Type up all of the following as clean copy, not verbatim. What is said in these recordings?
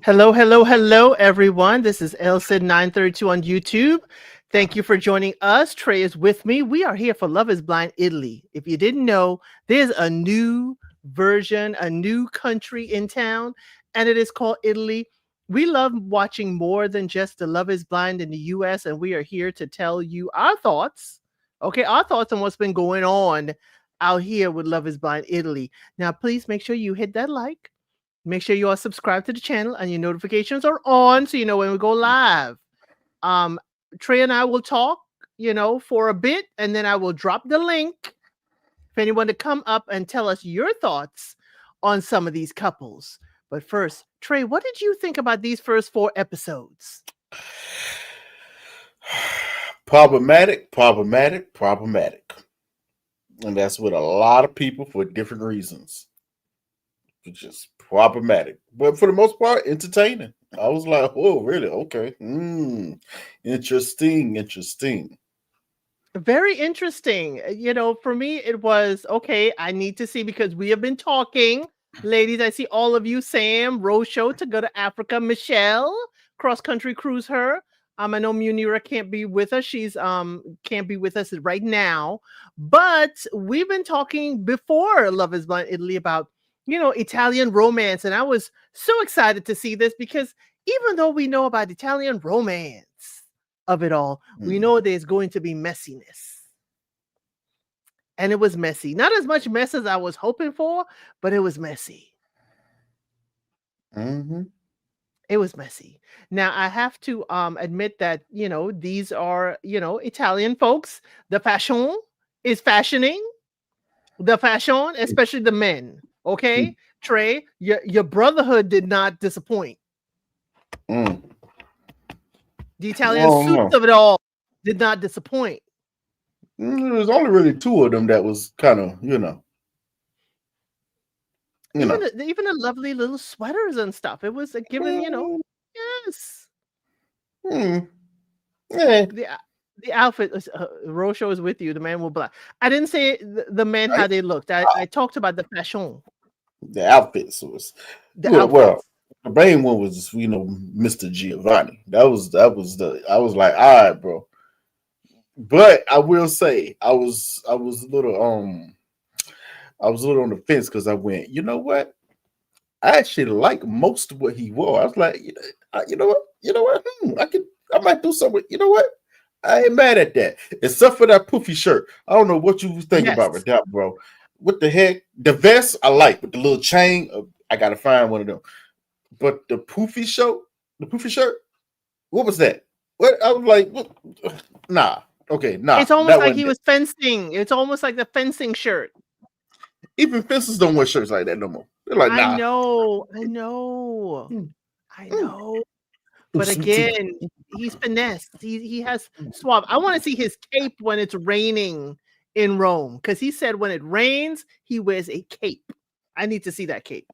Hello, hello, hello, everyone. This is LCID932 on YouTube. Thank you for joining us. Trey is with me. We are here for Love is Blind Italy. If you didn't know, there's a new version, a new country in town, and it is called Italy. We love watching more than just the Love is Blind in the US, and we are here to tell you our thoughts. Okay, our thoughts on what's been going on out here with Love is Blind Italy. Now, please make sure you hit that like. Make sure you are subscribed to the channel and your notifications are on so you know when we go live. Um, Trey and I will talk, for a bit, and then I will drop the link for anyone to come up and tell us your thoughts on some of these couples. But first, Trey, what did you think about these first 4 episodes? Problematic. And that's with a lot of people for different reasons. It's just problematic. But for the most part, entertaining. I was like, oh, really? Okay. Interesting. Very interesting. For me, it was okay. I need to see because we have been talking. Ladies, I see all of you, Sam, Rosho to go to Africa, Michelle, cross country cruise her. I know Munira can't be with us. She's can't be with us right now. But we've been talking before Love is Blind Italy about, Italian romance. And I was so excited to see this because even though we know about Italian romance of it all, we know there's going to be messiness. And it was messy. Not as much mess as I was hoping for, but it was messy. Mm-hmm. It was messy. Now I have to admit that, these are, Italian folks. The fashion is fashioning. The fashion, especially the men. Okay? Trey, your brotherhood did not disappoint. The Italian suits of it all did not disappoint. There's only really 2 of them that was kind of, Even the lovely little sweaters and stuff. It was given, yes. Yeah. The outfit, Rosho is with you. The man will black. I didn't say the men how they looked. I talked about the fashion. The outfits was well. The main one was, Mr. Giovanni. That was I was like, all right, bro. But I will say, I was a little on the fence because I went, you know what? I actually like most of what he wore. I was like, you know what? I might do something. You know what? I ain't mad at that, except for that poofy shirt. I don't know what you was thinking about with that, bro. What the heck? The vest I like, but the little chain, I gotta find one of them. But the poofy shirt, what was that? What I was like, what? Nah. Okay, nah. It's almost like he was fencing. It's almost like the fencing shirt. Even fences don't wear shirts like that no more. They're like, nah. I know. But again, he's finessed. He has suave. I want to see his cape when it's raining in Rome because he said when it rains, he wears a cape. I need to see that cape.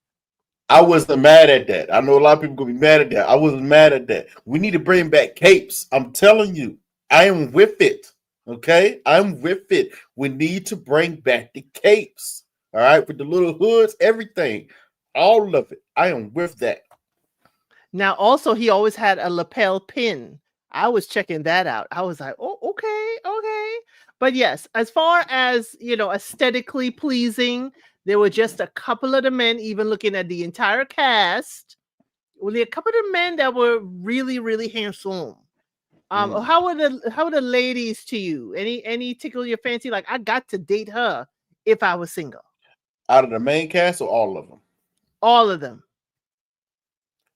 I wasn't mad at that. I know a lot of people gonna be mad at that. I wasn't mad at that. We need to bring back capes. I'm telling you, I am with it. Okay, I'm with it. We need to bring back the capes. All right, with the little hoods, everything, all of it. I am with that. Now, also, he always had a lapel pin. I was checking that out. I was like, oh, okay. But yes, as far as, aesthetically pleasing, there were just a couple of the men, even looking at the entire cast, only a couple of the men that were really, really handsome. How were the ladies to you? Any tickle your fancy? Like, I got to date her if I was single. Out of the main cast or all of them? All of them.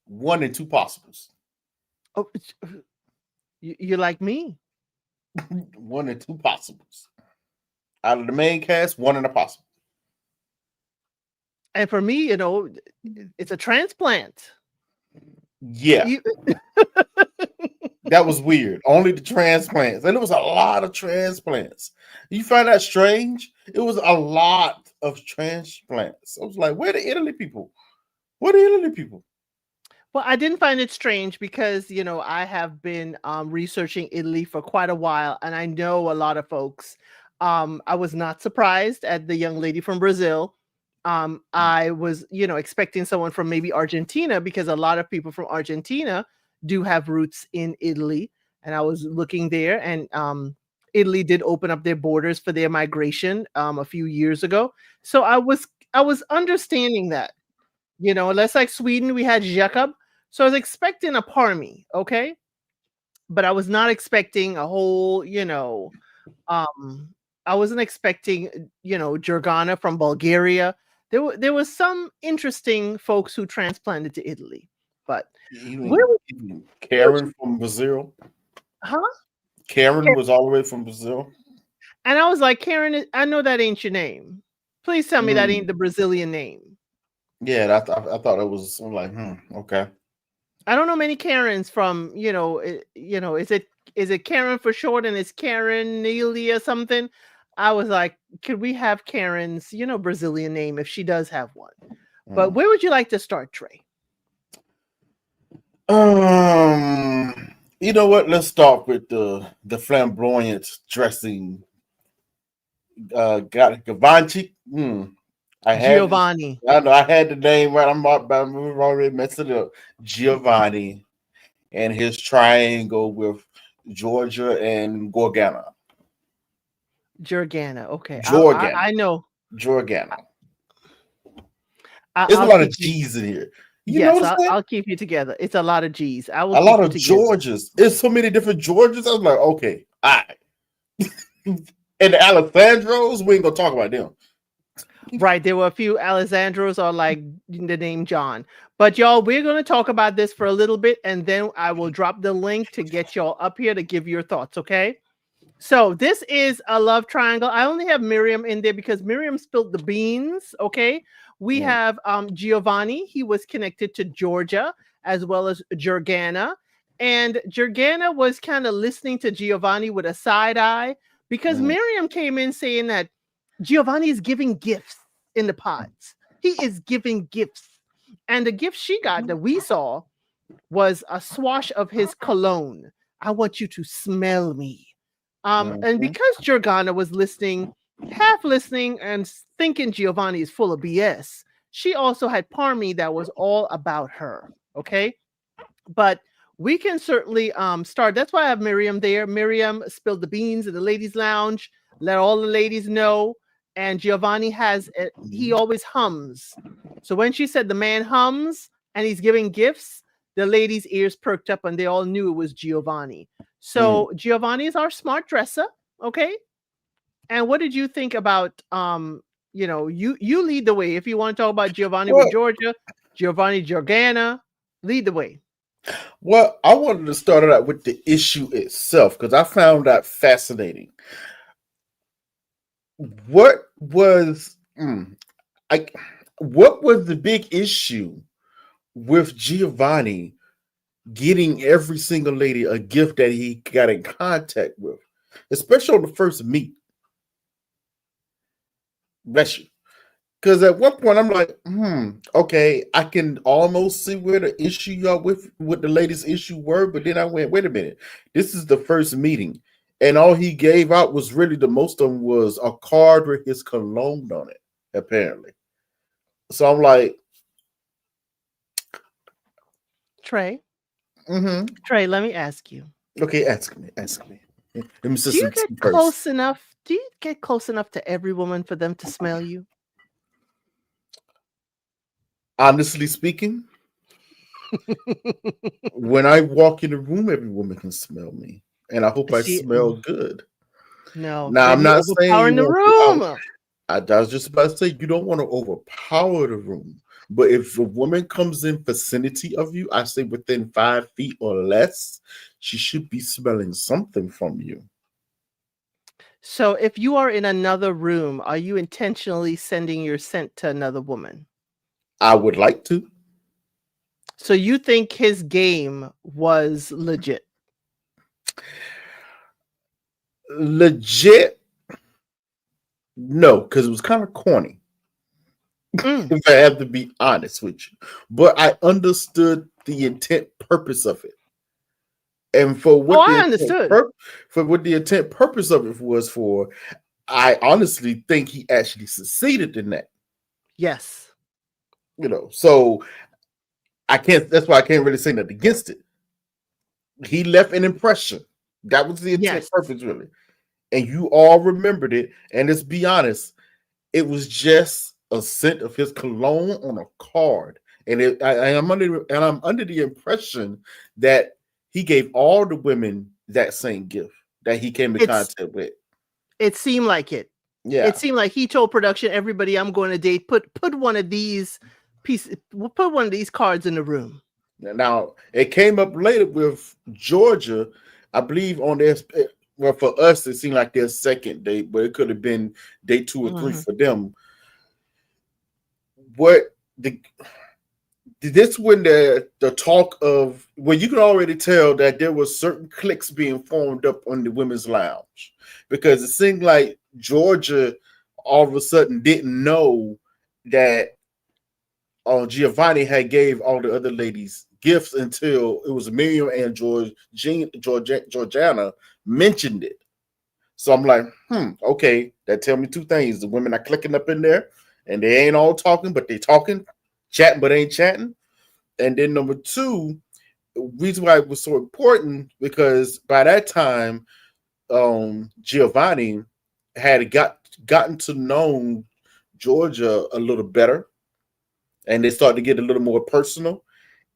1 and 2 possibles. Oh, you're like me. 1 and 2 possibles. Out of the main cast, 1 and a possible. And for me, it's a transplant. Yeah. That was weird. Only the transplants. And it was a lot of transplants. You find that strange? It was a lot of transplants. I was like, where are the Italy people? Well, I didn't find it strange because, I have been researching Italy for quite a while. And I know a lot of folks. I was not surprised at the young lady from Brazil. I was, expecting someone from maybe Argentina, because a lot of people from Argentina do have roots in Italy. And I was looking there, and Italy did open up their borders for their migration a few years ago. So I was understanding that, less like Sweden, we had shApp. So I was expecting a parmy, okay? But I was not expecting a whole, um, I wasn't expecting, Jurgana from Bulgaria. There was some interesting folks who transplanted to Italy, but where would, Even where would Karen from Brazil. huh? Karen was all the way from Brazil. And I was like, Karen, I know that ain't your name. Please tell me that ain't Mm. the Brazilian name. Yeah, I thought it was. I'm like, okay. I don't know many Karens from, is it Karen for short, and it's Karen Neely or something? I was like, could we have Karen's, Brazilian name if she does have one? But where would you like to start, Trey? You know what? Let's start with the flamboyant dressing. Got Gavanchi. Giovanni. I know I had the name right. I'm already messed it up. Giovanni and his triangle with Georgia and Gorgana. Jurgana. Okay. Jorgana. I know. Jorgana. There's a I'll lot of keep you. G's in here. You Yes, notice that? I'll keep you together. It's a lot of G's. I will A keep lot you of together. Georges. There's so many different Georges. I was like, okay, all right. And the Alessandros, we ain't gonna talk about them. Right. There were a few Alessandros or like the name John. But y'all, we're going to talk about this for a little bit, and then I will drop the link to get y'all up here to give your thoughts, okay? So this is a love triangle. I only have Miriam in there because Miriam spilled the beans, okay? We have Giovanni. He was connected to Georgia as well as Jurgana. And Jurgana was kind of listening to Giovanni with a side eye because Miriam came in saying that Giovanni is giving gifts in the pods. He is giving gifts. And the gift she got that we saw was a swash of his cologne. I want you to smell me. And because Jurgana was listening, half listening and thinking Giovanni is full of BS, she also had Parmy that was all about her. Okay. But we can certainly start. That's why I have Miriam there. Miriam spilled the beans in the ladies' lounge, let all the ladies know. And Giovanni he always hums. So when she said the man hums and he's giving gifts, the ladies' ears perked up and they all knew it was Giovanni. So Giovanni is our smart dresser, okay? And what did you think about you lead the way. If you want to talk about Giovanni with Georgia, Giovanni Jurgana, lead the way. Well, I wanted to start it out with the issue itself because I found that fascinating. What was the big issue with Giovanni getting every single lady a gift that he got in contact with, especially on the first meet? Bless you. Because at one point I'm like, okay, I can almost see where the issue y'all with what the latest issue were, but then I went, wait a minute, this is the first meeting, and all he gave out was really the most of them was a card with his cologne on it, apparently. So I'm like, Trey. Trey, let me ask you. Okay, ask me. Let me do you get close enough? Do you get close enough to every woman for them to smell you? Honestly speaking, when I walk in the room, every woman can smell me, and I hope I smell good. No, now I'm not saying the room. I was just about to say you don't want to overpower the room, but if a woman comes in vicinity of you, I say within 5 feet or less, she should be smelling something from you. So if you are in another room, are you intentionally sending your scent to another woman? I would like to. So you think his game was legit? Legit? No, because it was kind of corny. If I have to be honest with you. But I understood the intent purpose of it. And for what I understood. For what the intent purpose of it was for, I honestly think he actually succeeded in that. Yes. So I can't. That's why I can't really say nothing against it. He left an impression. That was the intent, Yes. purpose, really, and you all remembered it. And let's be honest, it was just a scent of his cologne on a card, and I'm under the impression that he gave all the women that same gift that he came in contact with. It seemed like it. Yeah. It seemed like he told production, everybody I'm going to date, put one of these pieces, put one of these cards in the room. Now it came up later with Georgia, I believe, on their. Well, for us, it seemed like their second date, but it could have been date 2 or 3 for them. This when the talk of when you can already tell that there was certain cliques being formed up on the women's lounge, because it seemed like Georgia all of a sudden didn't know that Giovanni had gave all the other ladies gifts until it was Miriam and Georgiana mentioned it. So I'm like, okay, that tell me 2 things. The women are clicking up in there and they ain't all talking, but they talking, chatting, but ain't chatting. And then number 2, reason why it was so important, because by that time, Giovanni had gotten to know Georgia a little better, and they started to get a little more personal.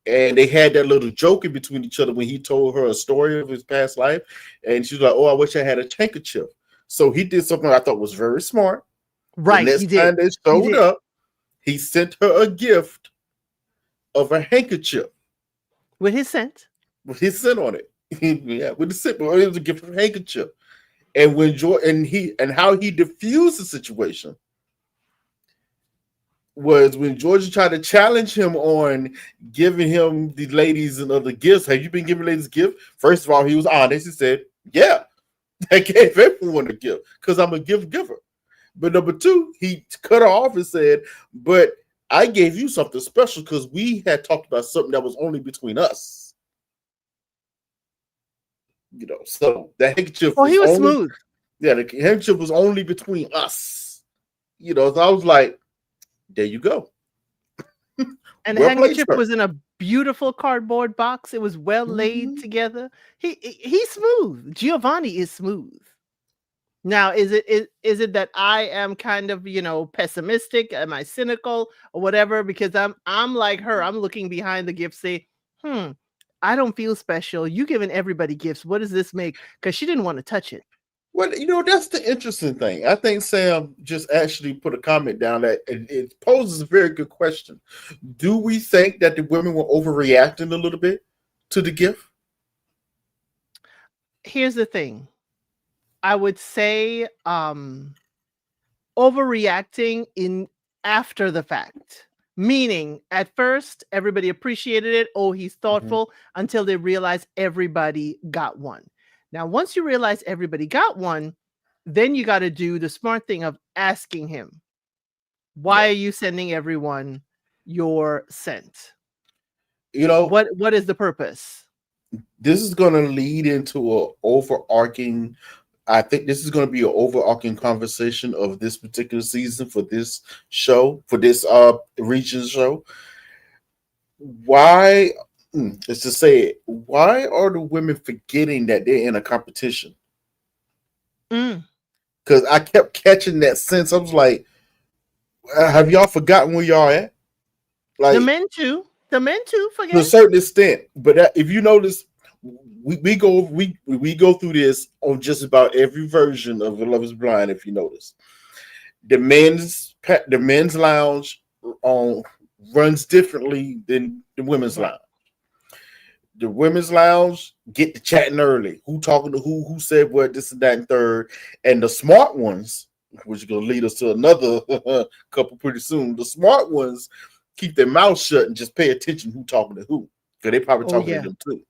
And they had that little joke in between each other when he told her a story of his past life. And she's like, oh, I wish I had a handkerchief. So he did something I thought was very smart. Right. The next time they showed up, he sent her a gift of a handkerchief. With his scent. With his scent on it. Yeah, with the scent. But it was a gift of a handkerchief. And when how he diffused the situation was when Georgia tried to challenge him on giving him the ladies and other gifts. Have you been giving ladies gifts? First of all, he was honest. He said, yeah, I gave everyone a gift because I'm a gift giver. But number 2, he cut her off and said, but I gave you something special because we had talked about something that was only between us. So the handkerchief he was smooth. Yeah, the handkerchief was only between us. So I was like, there you go. And the handkerchief was in a beautiful cardboard box. It was well laid together. He's smooth. Giovanni is smooth. Now, is it that I am kind of, pessimistic? Am I cynical or whatever? Because I'm like her. I'm looking behind the gift, say, I don't feel special. You giving everybody gifts. What does this make? Because she didn't want to touch it. Well, that's the interesting thing. I think Sam just actually put a comment down that it poses a very good question. Do we think that the women were overreacting a little bit to the gift? Here's the thing. I would say overreacting in after the fact. Meaning, at first, everybody appreciated it. Oh, he's thoughtful, until they realized everybody got one. Now, once you realize everybody got one, then you got to do the smart thing of asking him, why are you sending everyone your scent? What is the purpose? This is going to lead into an overarching, I think this is going to be an overarching conversation of this particular season for this show, for this region show. Why, let's just say it, why are the women forgetting that they're in a competition? Because I kept catching that sense. I was like, have y'all forgotten where y'all at? Like, the men too forget to a certain extent. But if you notice, we go through this on just about every version of Love Is Blind. If you notice, the men's lounge runs differently than the women's lounge. The women's lounge get to chatting early. Who talking to who said what, this and that and third. And the smart ones, which is going to lead us to another couple pretty soon. The smart ones keep their mouth shut and just pay attention who talking to who. Because they probably talking to them too.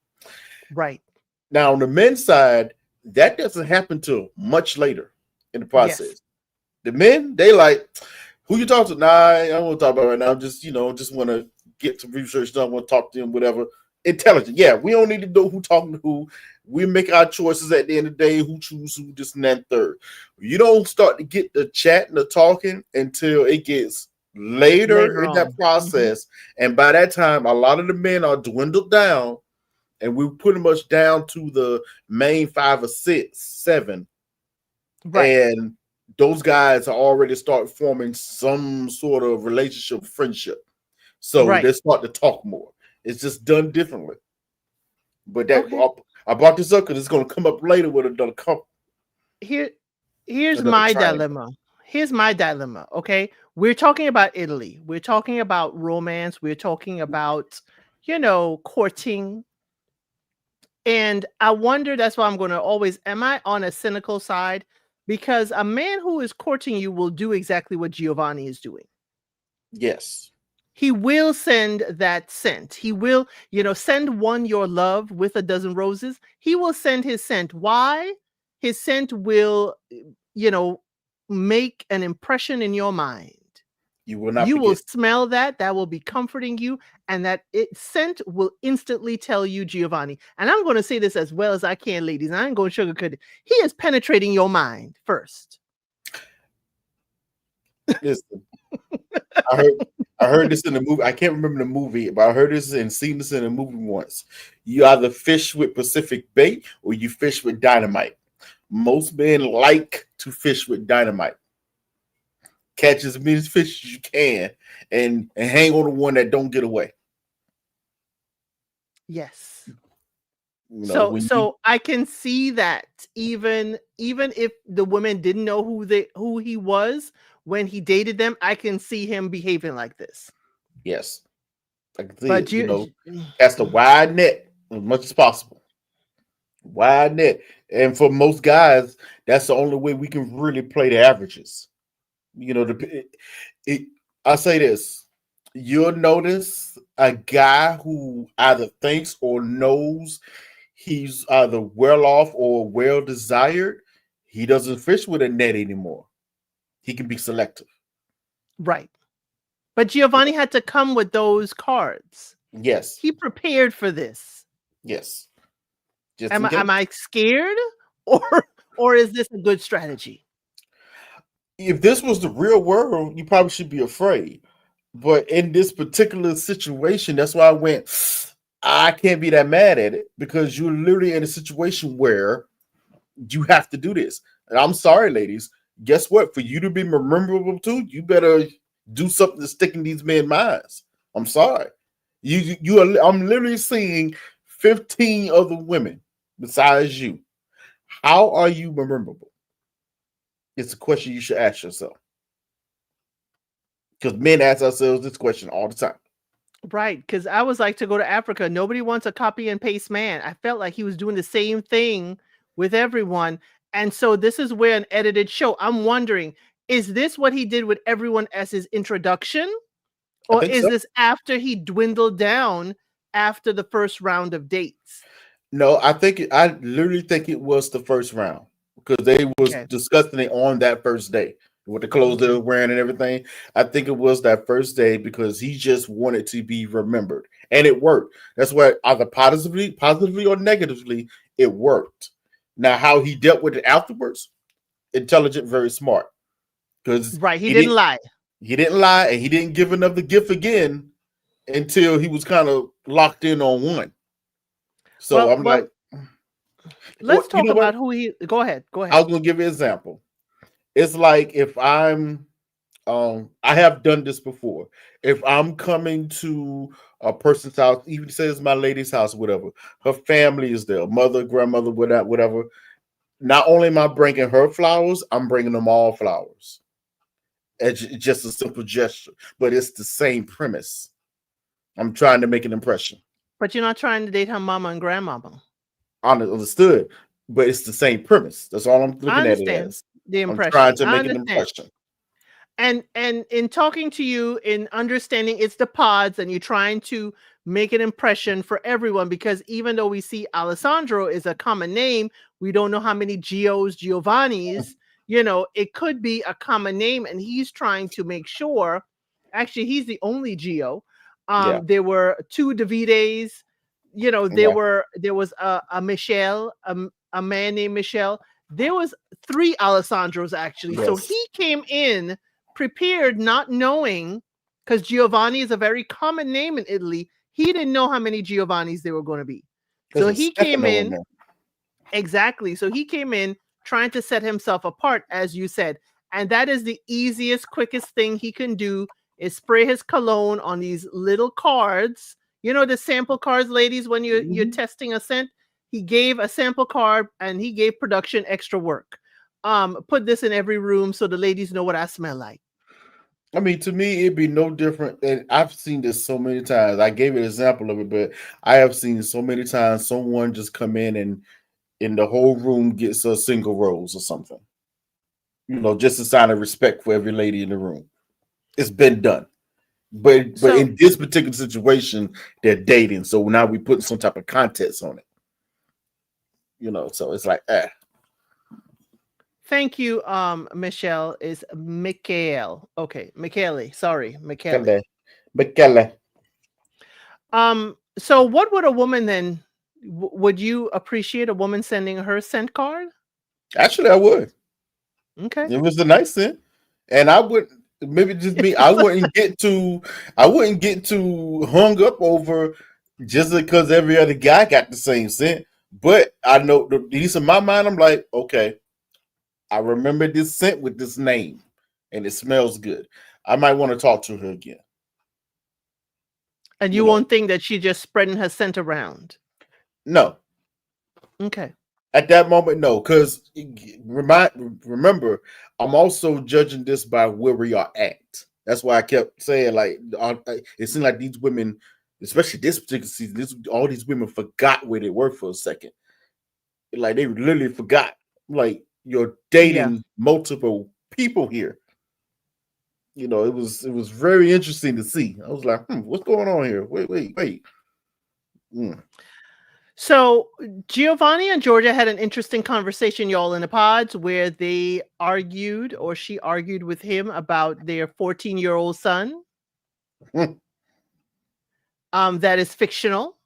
Right. Now, on the men's side, that doesn't happen till much later in the process. Yes. The men, they like, who you talking to? Nah, I don't want to talk about it right now. Just want to get some research done. Want to talk to them, whatever. Intelligent. Yeah, we don't need to know who talking to who. We make our choices at the end of the day, who choose who, this and that third. You don't start to get the chat and the talking until it gets later later in that on. process. And by that time, a lot of the men are dwindled down, and we're pretty much down to the main 5 or 6, 7. Right. And those guys are already start forming some sort of relationship, friendship. So Right. they start to talk more. It's just done differently. But that Okay. I brought this up because it's going to come up later with another couple. Here's Another my triangle. dilemma. Here's my dilemma. Okay. We're talking about Italy. We're talking about romance. We're talking about, courting. And I wonder, that's why I'm going to always, am I on a cynical side? Because a man who is courting you will do exactly what Giovanni is doing. Yes. He will send that scent. He will, send one your love with a dozen roses. He will send his scent. Why? His scent will, you know, make an impression in your mind. You will not You will forget. smell that. That will be comforting you. And that scent will instantly tell you, Giovanni. And I'm going to say this as well as I can, ladies. I ain't going to sugarcoat it. He is penetrating your mind first. Listen, I heard this in the movie. I can't remember the movie, but I heard this and seen this in a movie once. You either fish with Pacific bait or you fish with dynamite. Most men like to fish with dynamite. Catch as many fish as you can and hang on the one that don't get away. Yes. When So I can see that even if the women didn't know who he was when he dated them, I can see him behaving like this. yes, I can see But it. Cast a wide net as much as possible. Wide net, and for most guys, that's the only way we can really play the averages. I say this: you'll notice a guy who either thinks or knows he's either well off or well desired. He doesn't fish with a net anymore. He can be selective. right. But Giovanni had to come with those cards. Yes. He prepared for this. Yes. Just Am in case. I scared or is this a good strategy? If this was the real world, you probably should be afraid. But in this particular situation, that's why I went, I can't be that mad at it because you're literally in a situation where you have to do this. And I'm sorry, ladies. Guess what? For you to be memorable too, you better do something to stick in these men's minds. I'm sorry. I'm literally seeing 15 other women besides you. How are you memorable? It's a question you should ask yourself. Because men ask ourselves this question all the time. Right, because I was like, to go to Africa, nobody wants a copy and paste man. I felt like he was doing the same thing with everyone. And so this is where an edited show, I'm wondering, is this what he did with everyone as his introduction? Or is this after he dwindled down after the first round of dates? No, I literally think it was the first round because they was discussing it on that first day with the clothes they were wearing and everything. I think it was that first day because he just wanted to be remembered, and it worked. That's why either positively or negatively, it worked. Now, how he dealt with it afterwards, intelligent, very smart. Because he didn't lie. He didn't lie, and he didn't give another gift again until he was kind of locked in on one. So I'm like, let's talk about who he. Go ahead. I was going to give you an example. It's like if I'm, I have done this before. If I'm coming to a person's house, even say it's my lady's house, whatever, her family is there, mother, grandmother, whatever. Not only am I bringing her flowers, I'm bringing them all flowers. It's just a simple gesture, but it's the same premise. I'm trying to make an impression. But you're not trying to date her mama and grandmama. Understood, but it's the same premise. That's all I'm looking at it as. The impression. I'm trying to make an impression. And in talking to you, in understanding it's the pods, and you're trying to make an impression for everyone, because even though we see Alessandro is a common name, we don't know how many Giovannis. It could be a common name, and he's trying to make sure. Actually, he's the only Gio. There were 2 Davides. There was a Michelle, a man named Michelle. There was 3 Alessandros actually. Yes. So he came in prepared, not knowing, because Giovanni is a very common name in Italy. He didn't know how many Giovannis there were going to be. There's So a he came Stefano in in, there. exactly. So he came in trying to set himself apart, as you said. And that is the easiest, quickest thing he can do is spray his cologne on these little cards. You know, the sample cards, ladies, when you're testing a scent. He gave a sample card and he gave production extra work. Put this in every room so the ladies know what I smell like. I mean, to me, it'd be no different. And I've seen this so many times. I gave an example of it, but I have seen so many times someone just come in and the whole room gets a single rose or something. You know, just a sign of respect for every lady in the room. It's been done. But So in this particular situation, they're dating. So now we put some type of context on it. You know, so it's like, thank you, Michelle. Is Michael. Okay, Michele. Sorry, Michele. Michele. So what would a woman then would you appreciate a woman sending her scent card? Actually, I would. Okay. It was a nice scent. And I would maybe just me, I wouldn't get too hung up over just because every other guy got the same scent. But I know at least in my mind, I'm like, okay, I remember this scent with this name and it smells good. I might want to talk to her again. And you won't think that she's just spreading her scent around? No. Okay. At that moment, no, because remember, I'm also judging this by where we are at. That's why I kept saying, like, it seemed like these women, especially this particular season, all these women forgot where they were for a second. Like, they literally forgot. Like, you're dating multiple people here. You know, it was very interesting to see. I was like, what's going on here? Wait. So Giovanni and Georgia had an interesting conversation, y'all, in the pods where they argued, or she argued with him about their 14-year-old son. That is fictional.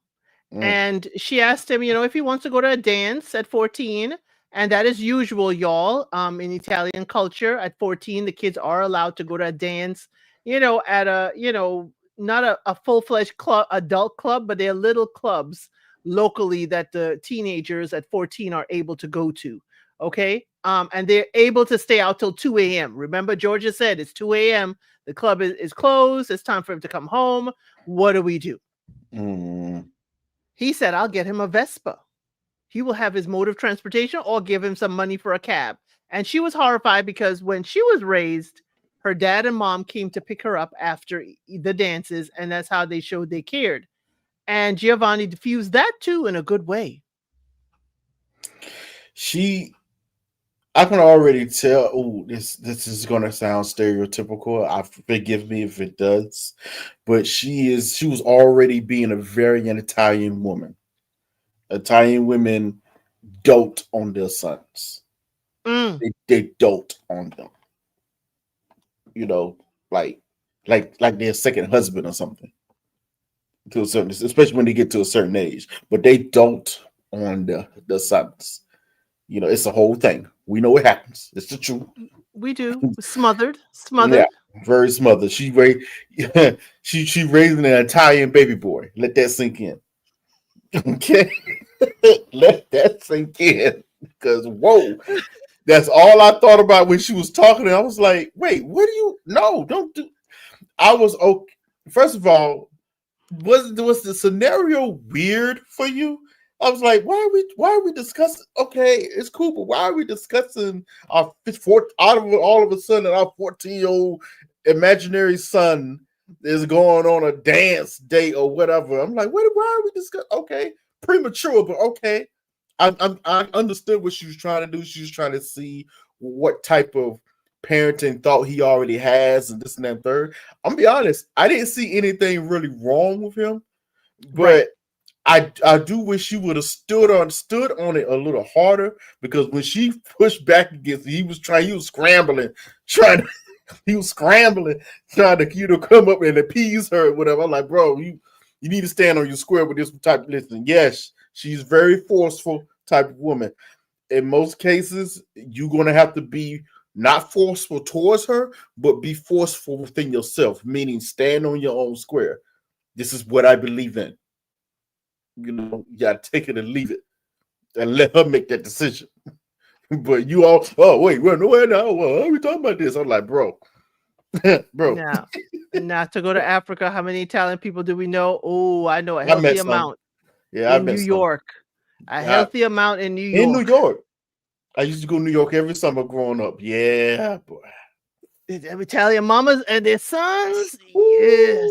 And she asked him, if he wants to go to a dance at 14, and that is usual, y'all. In Italian culture, at 14, the kids are allowed to go to a dance, at a, not a full-fledged club, adult club, but they're little clubs locally that the teenagers at 14 are able to go to. Okay. And they're able to stay out till 2 a.m. Remember, Georgia said it's 2 a.m. The club is closed. It's time for him to come home. What do we do? He said, I'll get him a Vespa. He will have his mode of transportation or give him some money for a cab. And she was horrified because when she was raised, her dad and mom came to pick her up after the dances, and that's how they showed they cared. And Giovanni diffused that too in a good way. I can already tell, this is going to sound stereotypical. Forgive me if it does. But she was already being a very Italian woman. Italian women dote on their sons. They dote on them. Like their second husband or something. To a certain, especially when they get to a certain age. But they dote on the sons. It's a whole thing. We know what happens. It's the truth. We do. Smothered. Yeah, very smothered. She raising an Italian baby boy. Let that sink in. Okay. Let that sink in. Because whoa. That's all I thought about when she was talking. I was like, wait, what do you don't do. I was okay. First of all, was the scenario weird for you? I was like, why are we discussing? Okay, it's cool, but why are we discussing our all of a sudden our 14-year-old imaginary son is going on a dance date or whatever? I'm like, why are we discussing? Okay, premature, but okay. I understood what she was trying to do. She was trying to see what type of parenting thought he already has and this and that third. I'm gonna be honest, I didn't see anything really wrong with him, but I do wish she would have stood on it a little harder, because when she pushed back against it, he was scrambling trying to come up and appease her or whatever. I'm like, bro, you need to stand on your square with this type of listening. Yes, she's very forceful type of woman. In most cases, you're gonna have to be not forceful towards her, but be forceful within yourself, meaning stand on your own square. This is what I believe in. You know, you gotta take it and leave it and let her make that decision. But you all, oh, wait, we're nowhere now. Well, are we talking about this? I'm like, bro, bro. Now to go to Africa, how many Italian people do we know? Oh, I know a I met healthy some. amount Yeah, I in met New some. York. A healthy amount in New In New York. York. I used to go to New York every summer growing up. Yeah, boy. Italian mamas and their sons. Yes.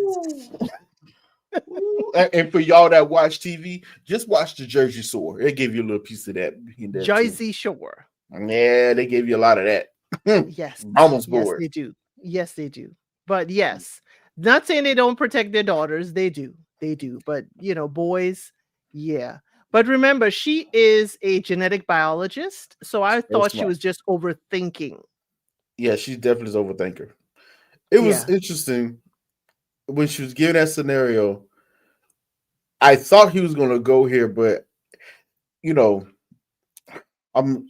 And for y'all that watch TV, just watch the Jersey Shore. They give you a little piece of that in there too. Jersey Shore. Yeah, they give you a lot of that. Yes. Almost Yes, bored. they do. Yes, they do. But yes, not saying they don't protect their daughters. They do. They do. But, boys, yeah. But remember, she is a genetic biologist. So I Very thought she smart. was just overthinking. Yeah, she's definitely an overthinker. It was Yeah. interesting when she was given that scenario. I thought he was going to go here, but you know, I'm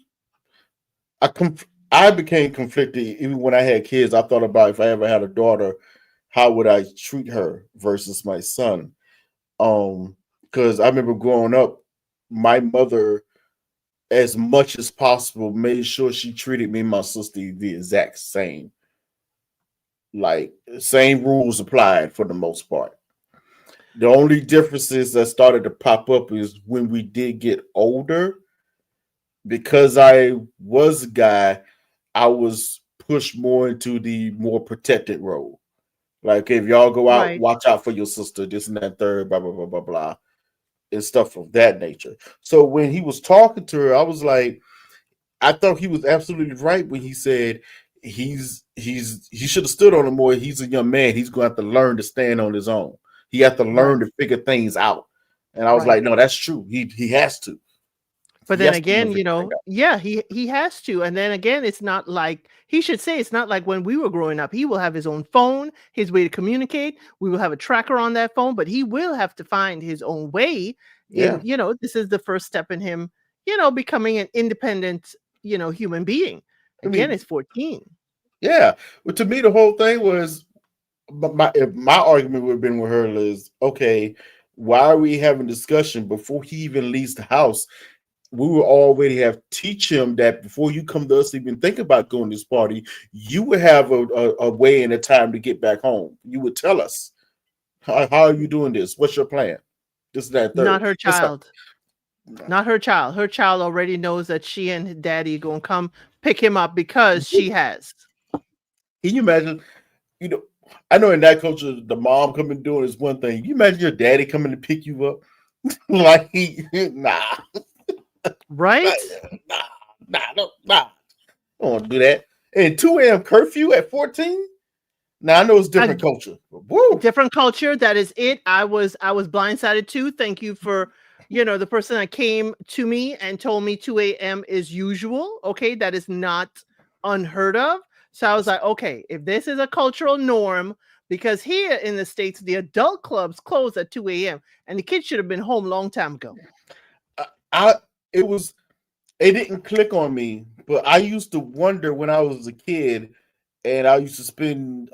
I became conflicted even when I had kids. I thought about if I ever had a daughter, how would I treat her versus my son? Because I remember growing up, my mother, as much as possible, made sure she treated me and my sister the exact same. Like same rules applied for the most part. The only differences that started to pop up is when we did get older. Because I was a guy, I was pushed more into the more protected role. Like if y'all go out, Right. watch out for your sister, this and that third, blah blah blah blah blah, and stuff of that nature. So when he was talking to her, I was like, I thought he was absolutely right when he said he should have stood on him more. He's a young man. He's going to have to learn to stand on his own. He has to Right. learn to figure things out. And I was Right. like, no, that's true. He has to. But He then has to learn again, to figure things out. yeah, he has to. And then again, it's not like he should say it's not like when we were growing up. He will have his own phone, his way to communicate. We will have a tracker on that phone, but he will have to find his own way in, Yeah. this is the first step in him, becoming an independent, human being. I Again, mean, it's 14. yeah. But to me, the whole thing was my argument would have been with her is okay. Why are we having discussion before he even leaves the house? We will already have teach him that before you come to us even think about going to this party, you would have a way and a time to get back home. You would tell us how are you doing this? What's your plan? This, that, Not third. her This how, child. Not her child. Her child already knows that she and daddy going to come pick him up because she has. can you imagine? You know, I know in that culture, the mom coming doing is one thing. You imagine your daddy coming to pick you up, like nah, Right? nah, nah. I don't want to do that. And 2 a.m. curfew at 14. Now I know it's different culture. But woo. Different culture. That is it. I was blindsided too. Thank you for the person that came to me and told me 2 a.m. is usual. Okay, that is not unheard of. So I was like, okay, if this is a cultural norm, because here in the States, the adult clubs close at 2 a.m. and the kids should have been home long time ago. I it was it didn't click on me, but I used to wonder when I was a kid, and I used to spend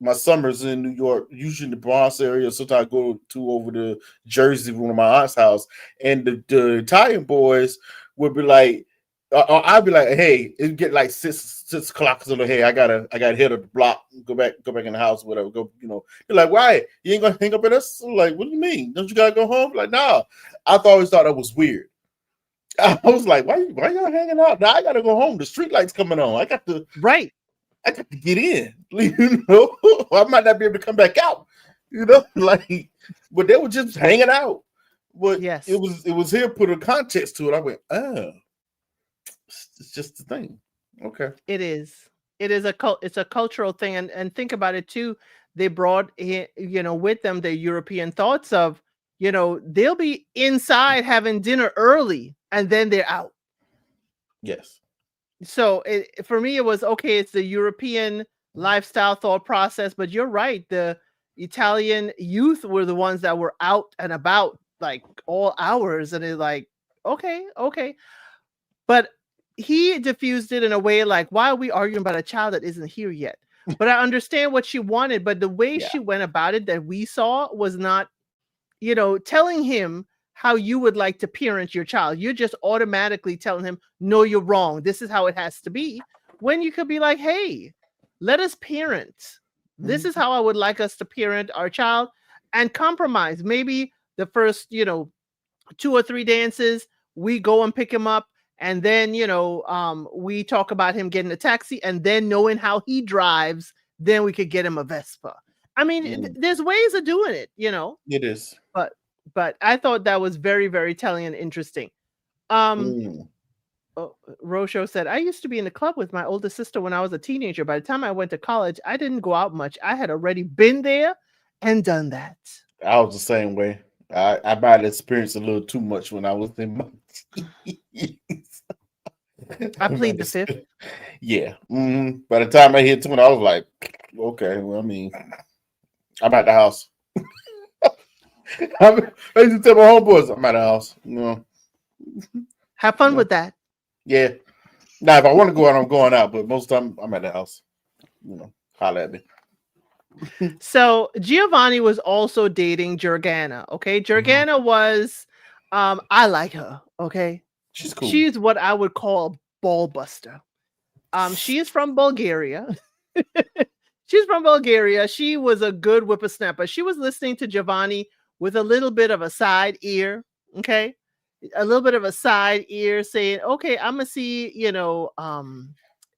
my summers in New York, usually in the Bronx area. Sometimes I go to over to Jersey, one of my aunt's house, and the Italian boys would be like, I'd be like, hey, it get like six o'clock. So like, hey, I gotta hit the block, go back in the house, whatever. Go, They're like, why? You ain't gonna hang up with us? I'm like, what do you mean? Don't you gotta go home? Like, nah. I always thought that was weird. I was like, why y'all hanging out? Now I gotta go home. The street lights coming on. Right. I got to get in. I might not be able to come back out. Like, but they were just hanging out. But Yes. it was here put a context to it. I went, oh, it's just the thing. Okay. It is. It's a cultural thing, and think about it too. They brought with them the European thoughts of, they'll be inside having dinner early and then they're out. Yes. So for me, it was okay. It's the European lifestyle thought process, but you're right. The Italian youth were the ones that were out and about like all hours, and it's like, okay. But he diffused it in a way like, why are we arguing about a child that isn't here yet? But I understand what she wanted, but the way Yeah. she went about it that we saw was not, telling him how you would like to parent your child. You're just automatically telling him, no, you're wrong. This is how it has to be. When you could be like, hey, let us parent. This is how I would like us to parent our child and compromise. Maybe the first, 2 or 3 dances, we go and pick him up. And then, we talk about him getting a taxi, and then knowing how he drives, then we could get him a Vespa. I mean, there's ways of doing it, It is. But I thought that was very, very telling and interesting. Rosho said, I used to be in the club with my older sister when I was a teenager. By the time I went to college, I didn't go out much. I had already been there and done that. I was the same way. I might have experienced a little too much when I was in my teens. I plead the fifth. Yeah. By the time I hit 20, I was like, okay, well, I mean, I'm at the house. I used to tell my homeboys, I'm at the house. Have fun with that. Yeah. Now, if I want to go out, I'm going out, but most of the time I'm at the house. Holla at me. So Giovanni was also dating Jordana. Okay. Jordana was, I like her. Okay. She's cool. She's what I would call ball buster. She is from Bulgaria. She's from Bulgaria. She was a good whippersnapper. She was listening to Giovanni with a little bit of a side ear. Okay. A little bit of a side ear saying, okay, I'm going to see,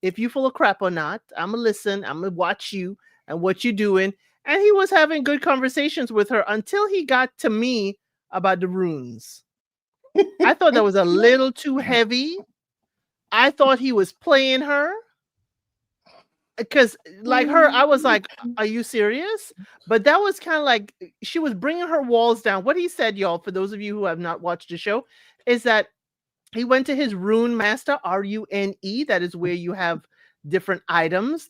if you full of crap or not. I'm going to listen. I'm going to watch you and what you're doing. And he was having good conversations with her until he got to me about the runes. I thought that was a little too heavy. I thought he was playing her. Because like her, I was like, are you serious? But that was kind of like, she was bringing her walls down. What he said, y'all, for those of you who have not watched the show, is that he went to his rune master, RUNE. That is where you have different items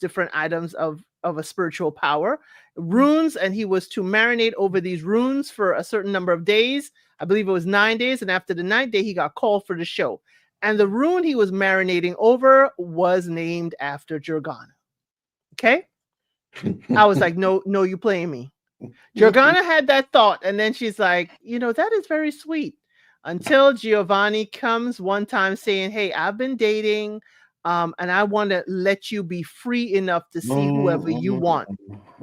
of a spiritual power, runes. And he was to marinate over these runes for a certain number of days. I believe it was 9 days. And after the 9th day, he got called for the show. And the rune he was marinating over was named after Jordana. Okay. I was like, no, you playing me. Jordana had that thought. And then she's like, that is very sweet. Until Giovanni comes one time saying, hey, I've been dating. And I want to let you be free enough to see whoever you want.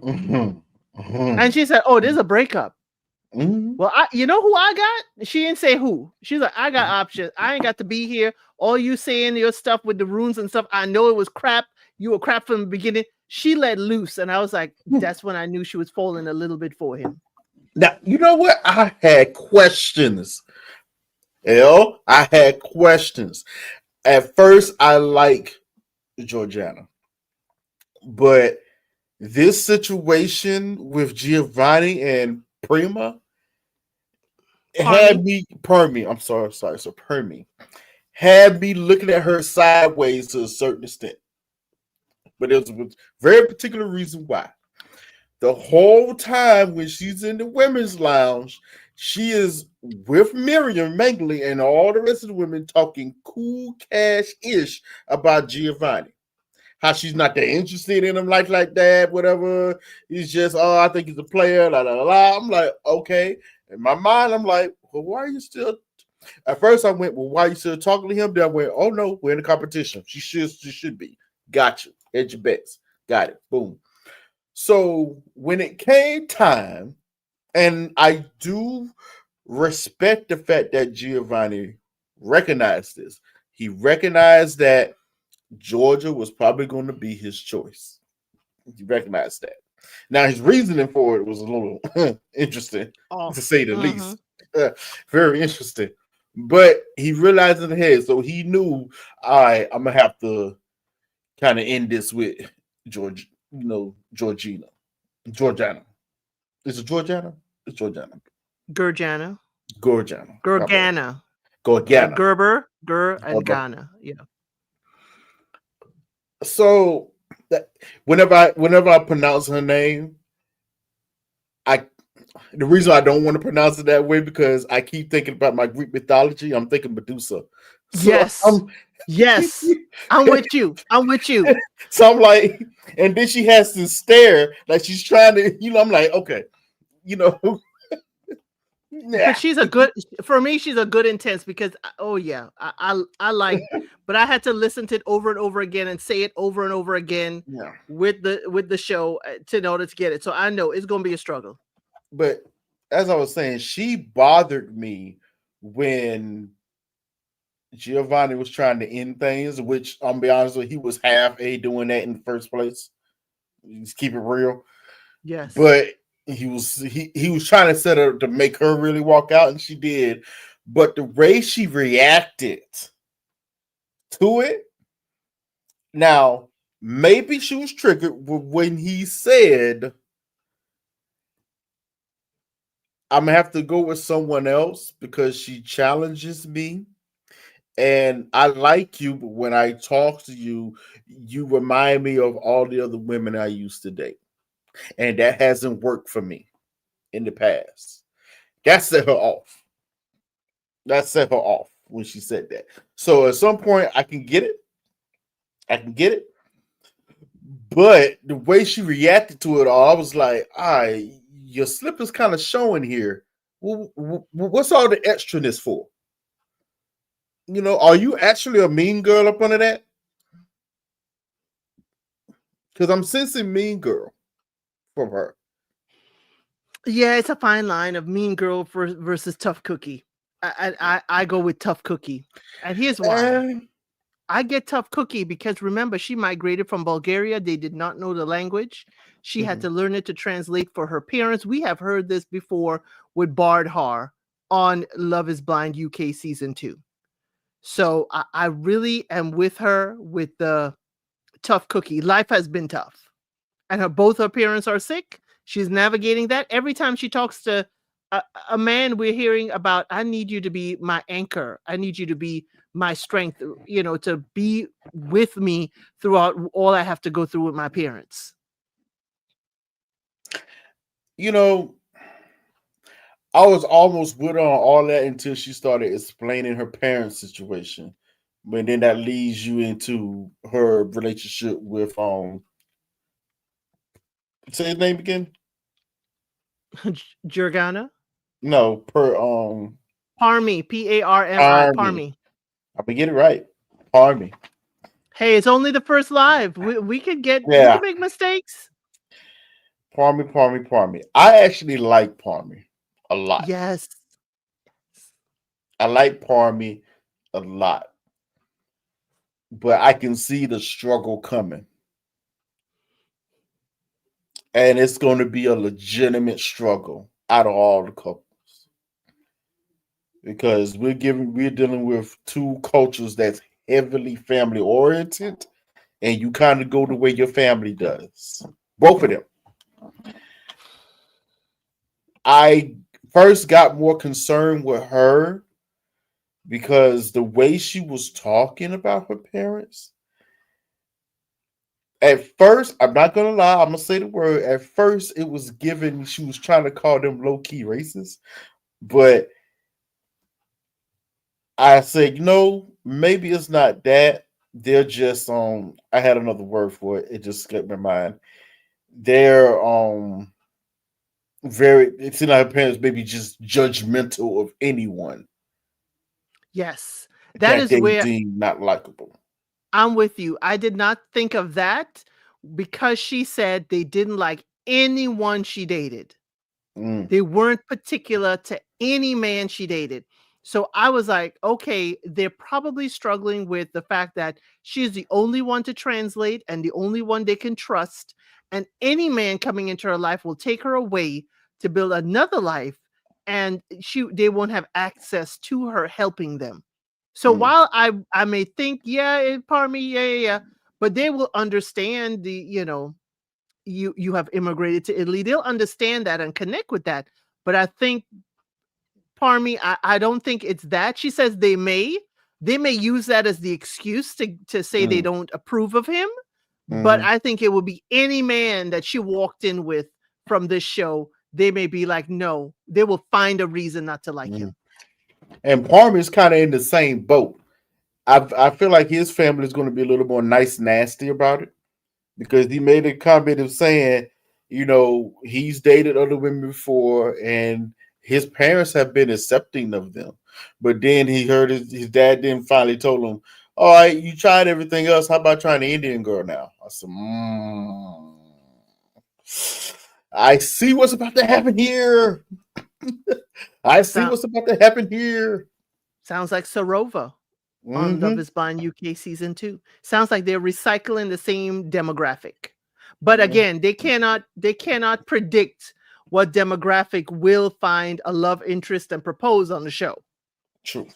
And she said, oh, there's a breakup. Well, you know who I got? She didn't say who. She's like, I got options. I ain't got to be here. All you saying your stuff with the runes and stuff, I know it was crap. You were crap from the beginning. She let loose. And I was like, that's when I knew she was falling a little bit for him. Now, you know what? I had questions. I had questions. At first, I like Jordana. But this situation with Giovanni and Prima had me, Permi, I'm sorry, so Permi, had me looking at her sideways to a certain extent. But there's a very particular reason why. The whole time when she's in the women's lounge, she is with Miriam Mangley and all the rest of the women talking cool cash-ish about Giovanni. How she's not that interested in him like that, whatever. He's just, I think he's a player, la, la, la, la. I'm like, okay. In my mind, I'm like, well, why are you still... At first, I went, well, why are you still talking to him? Then I went, oh, no, we're in a competition. She should be. Got you. Hedge your bets. Got it. Boom. So when it came time, and I do respect the fact that Giovanni recognized this. He recognized that Georgia was probably going to be his choice. He recognized that. Now, his reasoning for it was a little interesting, to say the least. Very interesting. But he realized in the head, so he knew, all right, I'm going to have to kind of end this with Georgina. Georgiana. Is it Georgiana? It's Georgiana. Gorgana. Gorgana. Gerber, and Ghana. Yeah. So whenever I pronounce her name, the reason I don't want to pronounce it that way because I keep thinking about my Greek mythology. I'm thinking Medusa. So Yes. Yes. I'm with you. I'm with you. so I'm like, and then she has to stare like she's trying to, I'm like, okay, you know, But nah. she's a good for me, she's a good intense because oh yeah, I like but I had to listen to it over and over again and say it over and over again Yeah. with the show to in order to get it. So I know it's gonna be a struggle. But as I was saying, she bothered me when Giovanni was trying to end things, which I'm be honest with you, he was half a doing that in the first place. Just keep it real. Yes. But he was trying to set her to make her really walk out, and she did. But the way she reacted to it, now maybe she was triggered when he said, I'm gonna have to go with someone else because she challenges me. And I like you, but when I talk to you, you remind me of all the other women I used to date. And that hasn't worked for me in the past. That set her off. That set her off when she said that. So at some point, I can get it. I can get it. But the way she reacted to it all, I was like, all right, your slip is kind of showing here. What's all the extraness for? Are you actually a mean girl up under that? Because I'm sensing mean girl from her. Yeah, it's a fine line of mean girl versus tough cookie. I go with tough cookie. And here's why. I get tough cookie because remember, she migrated from Bulgaria. They did not know the language. She had to learn it to translate for her parents. We have heard this before with Bardhar on Love is Blind UK season 2. So I really am with her with the tough cookie. Life has been tough. And both her parents are sick. She's navigating that. Every time she talks to a man, we're hearing about, I need you to be my anchor. I need you to be my strength, to be with me throughout all I have to go through with my parents. I was almost with her on all that until she started explaining her parents' situation. But then that leads you into her relationship with say his name again? Jurgana? No, Parmi, Parmi, Parmy. I'm gonna get it right. Parmy. Hey, it's only the first live. We could make mistakes. Parmy. I actually like Parmy a lot. Yes. I like Parmy a lot. But I can see the struggle coming. And it's going to be a legitimate struggle out of all the couples. Because we're dealing with two cultures that's heavily family oriented, and you kind of go the way your family does. Both of them. I first got more concerned with her because the way she was talking about her parents. At first, I'm not gonna lie, I'm gonna say the word. At first, it was given she was trying to call them low-key racist, but I said, maybe it's not that. They're just I had another word for it. It just slipped my mind. They're it seems like her parents maybe just judgmental of anyone. Yes. That is They where deem not likable. I'm with you. I did not think of that because she said they didn't like anyone she dated. They weren't particular to any man she dated. So I was like, okay, they're probably struggling with the fact that she's the only one to translate and the only one they can trust. And any man coming into her life will take her away to build another life, and they won't have access to her helping them. So while I may think, pardon me, yeah, but they will understand you have immigrated to Italy. They'll understand that and connect with that. But I think, pardon me, I don't think it's that. She says they may use that as the excuse to say they don't approve of him. But I think it will be any man that she walked in with from this show. They may be like, no, they will find a reason not to like him. And Parm is kind of in the same boat. I feel like his family is going to be a little more nice, nasty about it because he made a comment of saying, he's dated other women before, and his parents have been accepting of them. But then he heard his dad then finally told him, "All right, you tried everything else. How about trying the Indian girl now?" I said, I see what's about to happen here. I see Sound, what's about to happen here. sounds like Sarova on Love Mm-hmm. is Blind UK season 2. Sounds like they're recycling the same demographic. But Mm-hmm. again, they cannot predict what demographic will find a love interest and propose on the show. True.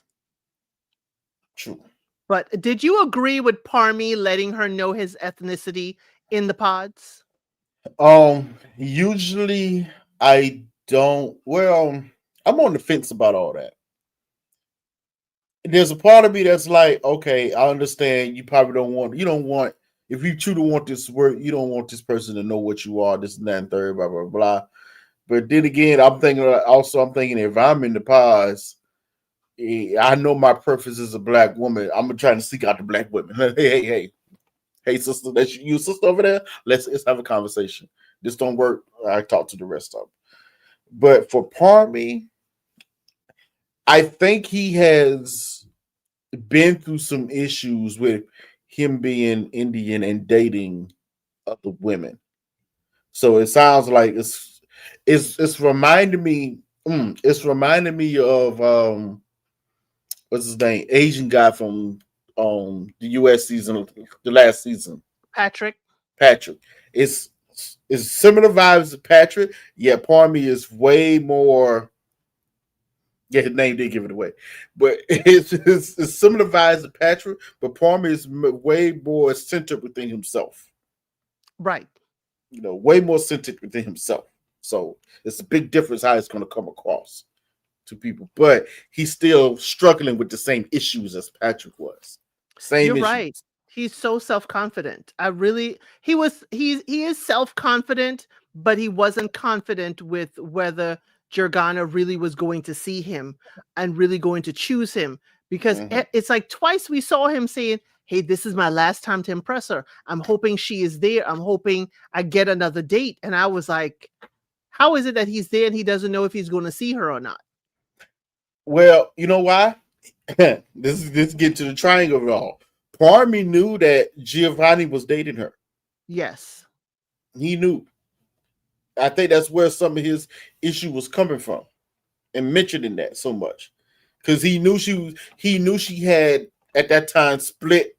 True. But did you agree with Parmy letting her know his ethnicity in the pods? Usually I don't. Well, I'm on the fence about all that. There's a part of me that's like, okay, I understand. You don't want, if you truly want this work, you don't want this person to know what you are, this and that and third, blah blah blah. But then again, I'm thinking if I'm in the pods, I know my preference is a black woman. I'm trying to seek out the black women. Hey, sister, that's you, sister over there. Let's have a conversation. This don't work. I talk to the rest of them. But for Parmy, I think he has been through some issues with him being Indian and dating other women. So it sounds like it's reminding me. It's reminding me of what's his name, Asian guy from the U.S. season, the last season, Patrick? Patrick. It's it's similar vibes to Patrick. Yeah, Parmy is way more. Yeah, his name did give it away, but it's similar vibes to Patrick. But Parmy is way more centered within himself. Right. Way more centered within himself. So it's a big difference how it's going to come across to people. But he's still struggling with the same issues as Patrick was. Same You're right. issues. He's so self-confident. He is self-confident, but he wasn't confident with whether Jordana really was going to see him and really going to choose him because Mm-hmm. it's like twice we saw him saying, "Hey, this is my last time to impress her. I'm hoping she is there. I'm hoping I get another date." And I was like, how is it that he's there and he doesn't know if he's going to see her or not? Well, you know why? This get to the triangle of it all. Part of me knew that Giovanni was dating her. Yes. He knew. I think that's where some of his issue was coming from, and mentioning that so much, because he knew she had at that time split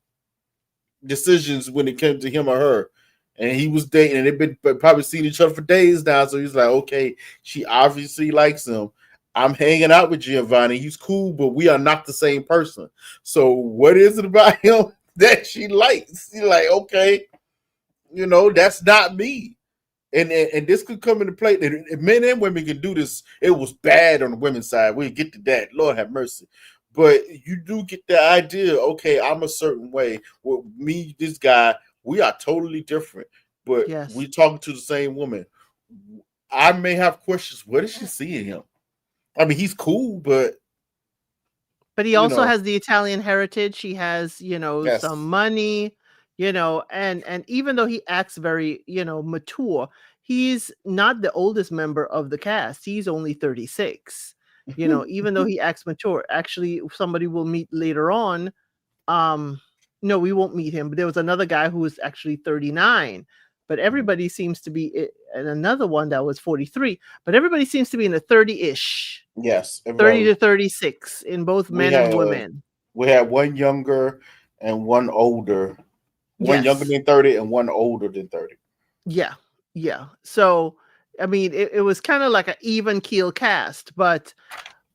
decisions when it came to him or her, and he was dating, and they've been probably seen each other for days now. So he's like, okay, she obviously likes him. I'm hanging out with Giovanni. He's cool, but we are not the same person. So what is it about him that she likes? She's like, okay, that's not me. And this could come into play. And men and women can do this. It was bad on the women's side. We'll get to that. Lord have mercy. But you do get the idea, okay, I'm a certain way. Well, me, this guy, we are totally different. But we Yes. talking to the same woman. I may have questions. What is she seeing him? I mean, he's cool, but But he also has the Italian heritage. He has, some yes. money, and even though he acts very, mature, he's not the oldest member of the cast. He's only 36. Even though he acts mature. Actually, somebody we'll meet later on. Um, no, we won't meet him, but there was another guy who was actually 39. But everybody seems to be, and another one that was 43, but everybody seems to be in the 30-ish. Yes, 30 everybody. to 36 in both We men and had women. we had one younger and one older, one younger Yes. than 30 and one older than 30. Yeah. Yeah. So, I mean, it was kind of like an even keel cast, but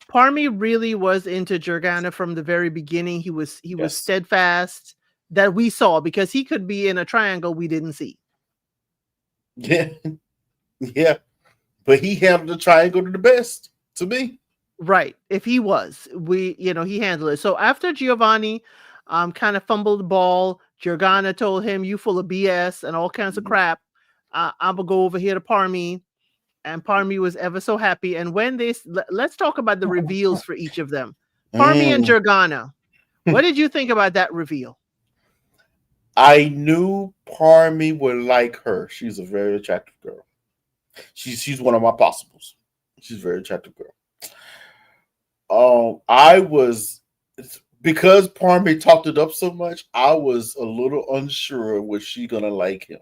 Parmy really was into Jordana from the very beginning. He was Yes. steadfast that we saw because he could be in a triangle we didn't see. Yeah. Yeah. But he handled the triangle to the best to me. Right. If he was, he handled it. So after Giovanni kind of fumbled the ball, Jordana told him, "You full of BS and all kinds of crap. I'm gonna go over here to Parmy." And Parmy was ever so happy. And when let's talk about the reveals for each of them. Parmy and Mm, Jordana. What did you think about that reveal? I knew Parmy would like her. She's a very attractive girl. She's one of my possibles. She's a very attractive girl. I was because Parmy talked it up so much. I was a little unsure was she gonna like him.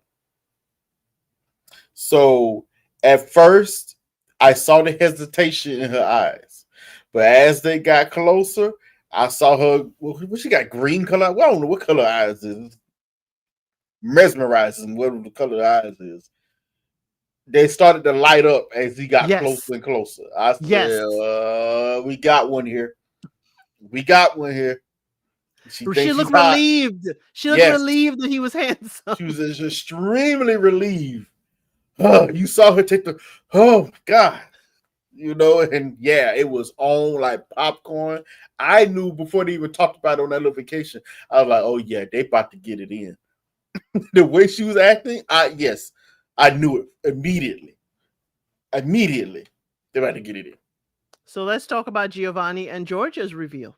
So at first, I saw the hesitation in her eyes, but as they got closer, I saw her. What she got? Green color. Well, I don't know what color eyes is. Mesmerizing. Whatever the color eyes is. They started to light up as he got closer and closer. I said, we got one here. We got one here. She looked relieved. She looked relieved that he was handsome. She was extremely relieved. You saw her take the, oh my God. And yeah, it was on like popcorn. I knew before they even talked about it on that little vacation. I was like, oh yeah, they about to get it in. The way she was acting, I knew it immediately. Immediately, they're about to get it in. So let's talk about Giovanni and Georgia's reveal.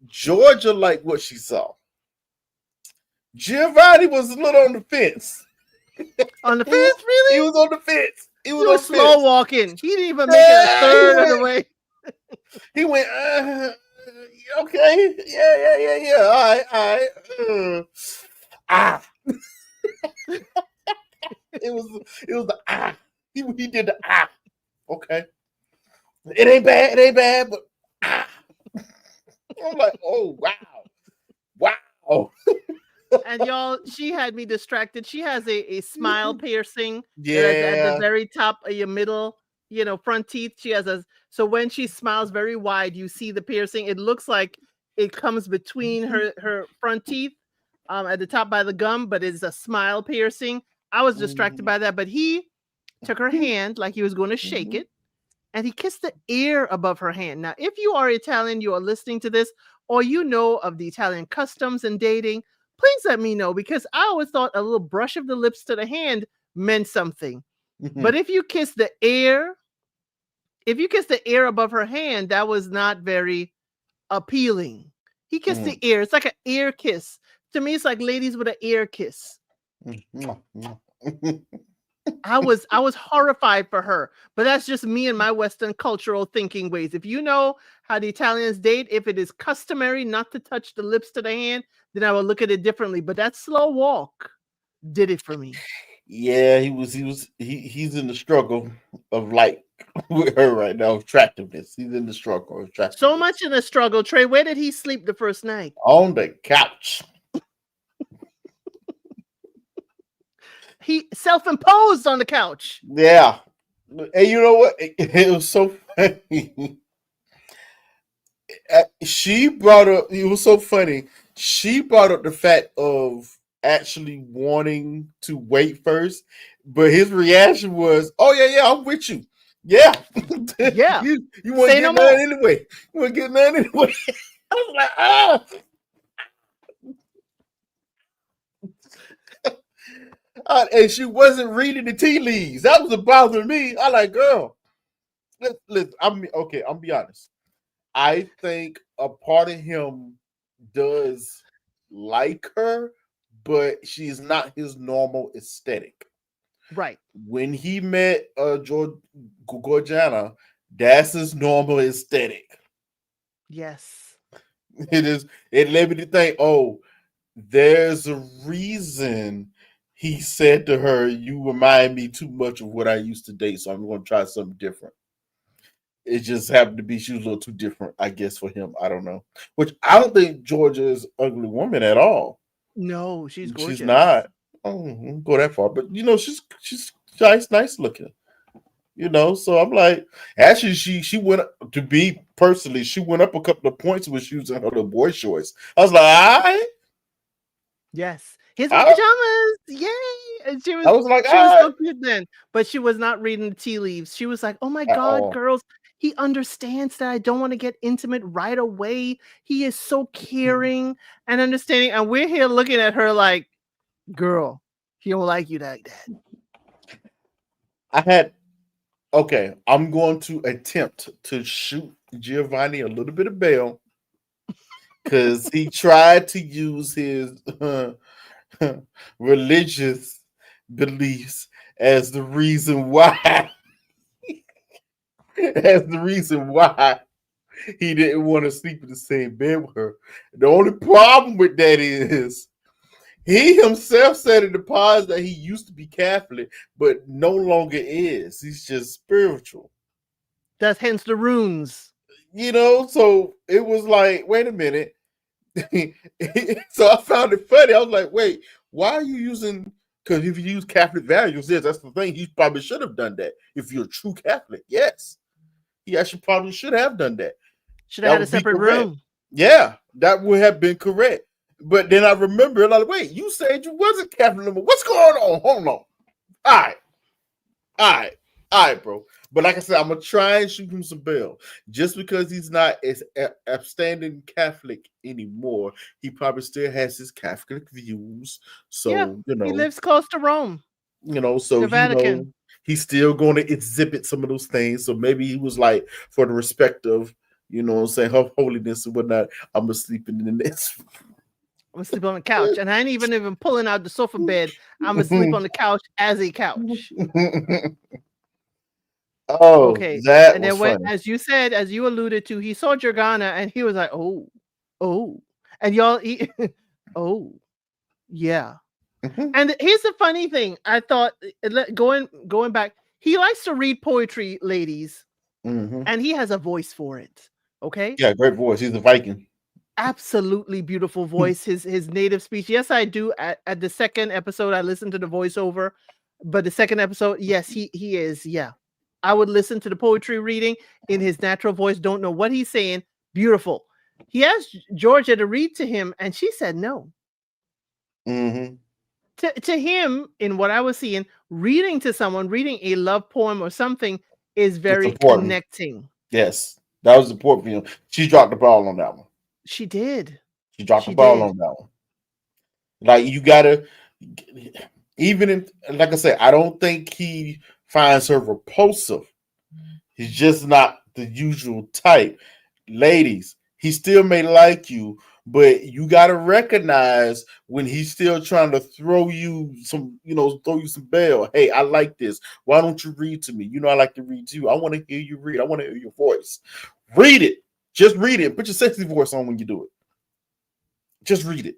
Georgia liked what she saw. Giovanni was a little on the fence. On the fence, really? He was on the fence. He was slow walking. He didn't even make it a third of the way. He went, okay, yeah. All right. It was the He did the Okay. It ain't bad, but I'm like, oh wow. And y'all, she had me distracted. She has a smile piercing. Yeah. At the very top of your middle, front teeth. She has so when she smiles very wide, you see the piercing. It looks like it comes between her front teeth, at the top by the gum, but it's a smile piercing. I was distracted by that, but he took her hand like he was going to shake it, and he kissed the ear above her hand. Now, if you are Italian, you are listening to this, or you know of the Italian customs and dating, please let me know, because I always thought a little brush of the lips to the hand meant something. But if you kiss the ear above her hand, that was not very appealing. He kissed the ear. It's like an ear kiss. To me, it's like ladies with an ear kiss. I was horrified for her, but that's just me and my Western cultural thinking ways. If you know how the Italians date, if it is customary not to touch the lips to the hand, then I will look at it differently. But that slow walk did it for me. Yeah, he's in the struggle of like with her right now, attractiveness. He's in the struggle of attractiveness. So much in the struggle. Trey, where did he sleep the first night? On the couch. He self-imposed on the couch. Yeah. And you know what? It was so funny. She brought up, it was so funny. She brought up the fact of actually wanting to wait first, but his reaction was, oh yeah, I'm with you. Yeah. Yeah. you want to get mad anyway. You want to get mad anyway. I was like, and she wasn't reading the tea leaves. That was bothering me. I like, girl. Listen, I'm be honest. I think a part of him does like her, but she's not his normal aesthetic. Right. When he met Gorgiana, that's his normal aesthetic. Yes. It is. It led me to think, oh, there's a reason he said to her, you remind me too much of what I used to date, so I'm going to try something different. It just happened to be she was a little too different, I guess, for him. I don't know. Which I don't think Georgia is an ugly woman at all. No, she's gorgeous. She's not. I don't go that far, but she's nice looking. So I'm like, actually, she went up, to be personally, she went up a couple of points when she was in her little boy shorts. I was like, all right. Yes. His pajamas. Yay. And she was so cute then, but she was not reading the tea leaves. She was like, oh my God, girls, he understands that I don't want to get intimate right away. He is so caring and understanding. And we're here looking at her like, girl, he don't like you like that. I had Okay, I'm going to attempt to shoot Giovanni a little bit of bail because he tried to use his religious beliefs as the reason why he didn't want to sleep in the same bed with her. The only problem with that is he himself said in the pause that he used to be Catholic, but no longer is. He's just spiritual. That's hence the runes. So it was like, wait a minute. So I found it funny. I was like, wait, why are you using? Because if you use Catholic values, that's the thing. He probably should have done that. If you're a true Catholic, yes, he actually probably should have done that. Should have had a separate room. Yeah, that would have been correct. But then I remember, like, wait, you said you wasn't Catholic. What's going on? Hold on. All right, bro. But like I said, I'm gonna try and shoot him some bail. Just because he's not as upstanding Catholic anymore, he probably still has his Catholic views. So yeah, he lives close to Rome. So the Vatican. He's still going to exhibit some of those things. So maybe he was like, for the respect of, her holiness and whatnot, I'm gonna sleep in this. I'm gonna sleep on the couch, and I ain't even pulling out the sofa bed. I'm gonna sleep on the couch as a couch. Oh, okay. That and was then funny. as you said, as you alluded to, he saw Jordana, and he was like, "Oh," and y'all, "Oh, yeah." And here's the funny thing: I thought going back, he likes to read poetry, ladies, and he has a voice for it. Okay. Yeah, great voice. He's a Viking. Absolutely beautiful voice. His native speech. Yes, I do. At the second episode, I listened to the voiceover, but the second episode, yes, he is. Yeah, I would listen to the poetry reading in his natural voice. Don't know what he's saying. Beautiful. He asked Georgia to read to him, and she said no. To him, in what I was seeing, reading to someone, reading a love poem or something is very connecting. Yes, that was important for him. She dropped the ball on that one. She did. She dropped the ball on that one. Like, you gotta, like I said, I don't think he finds her repulsive. He's just not the usual type. Ladies, he still may like you, but you gotta recognize when he's still trying to throw you some bail. Hey, I like this. Why don't you read to me? I like to read to you. I want to hear you read. I want to hear your voice. Read it. Just read it. Put your sexy voice on when you do it. Just read it.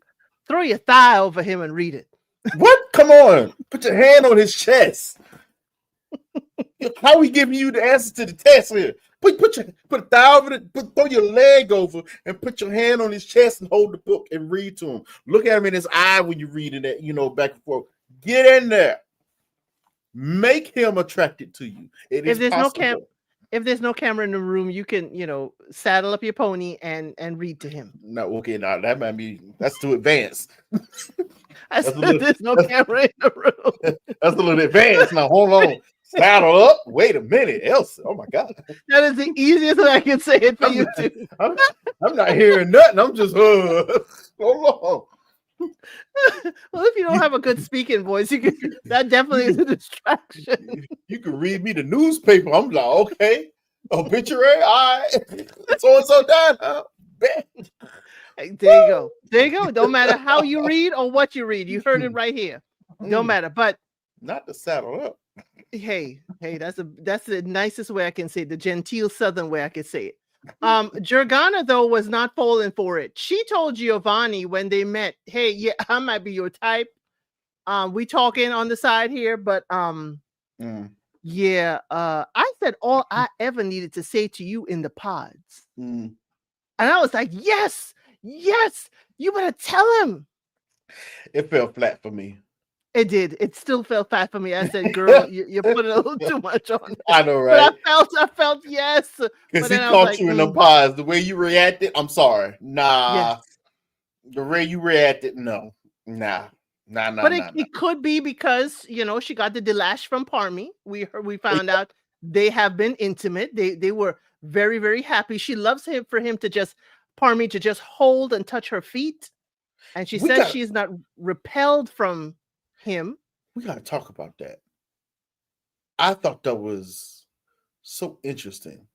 Throw your thigh over him and read it. What? Come on. Put your hand on his chest. How are we giving you the answers to the test here? Put a thigh over it, throw your leg over and put your hand on his chest and hold the book and read to him. Look at him in his eye when you're reading it, back and forth. Get in there. Make him attracted to you. If there's no camera in the room, you can, saddle up your pony and read to him. No, okay, now that's too advanced. There's no camera in the room. That's a little advanced. Now hold on. Saddle up. Wait a minute, Elsa. Oh my God. That is the easiest way I can say it for you too. I'm not hearing nothing. I'm just hold on. Well, if you don't have a good speaking voice, that definitely is a distraction. You can read me the newspaper. I'm like, okay, obituary. All right, so and so died. There you go. Don't matter how you read or what you read. You heard it right here. Don't matter. But not to saddle up. Hey, that's the nicest way I can say it, the genteel Southern way I could say it. Jordana, though, was not falling for it. She told Giovanni when they met, hey, yeah, I might be your type. We talking on the side here, but yeah, I said all I ever needed to say to you in the pods. And I was like, yes, you better tell him. It fell flat for me. It did. It still felt fat for me. I said, girl, you put a little too much on it. I know, right? But I felt yes. Because he caught you in the pies. The way you reacted, I'm sorry. Nah. Yes. The way you reacted, no. Nah. But it could be because, she got the delash from Parmy. We found out they have been intimate. They were very, very happy. She loves Parmy to just hold and touch her feet. And she says she's not repelled from him. We got to talk about that. I thought that was So interesting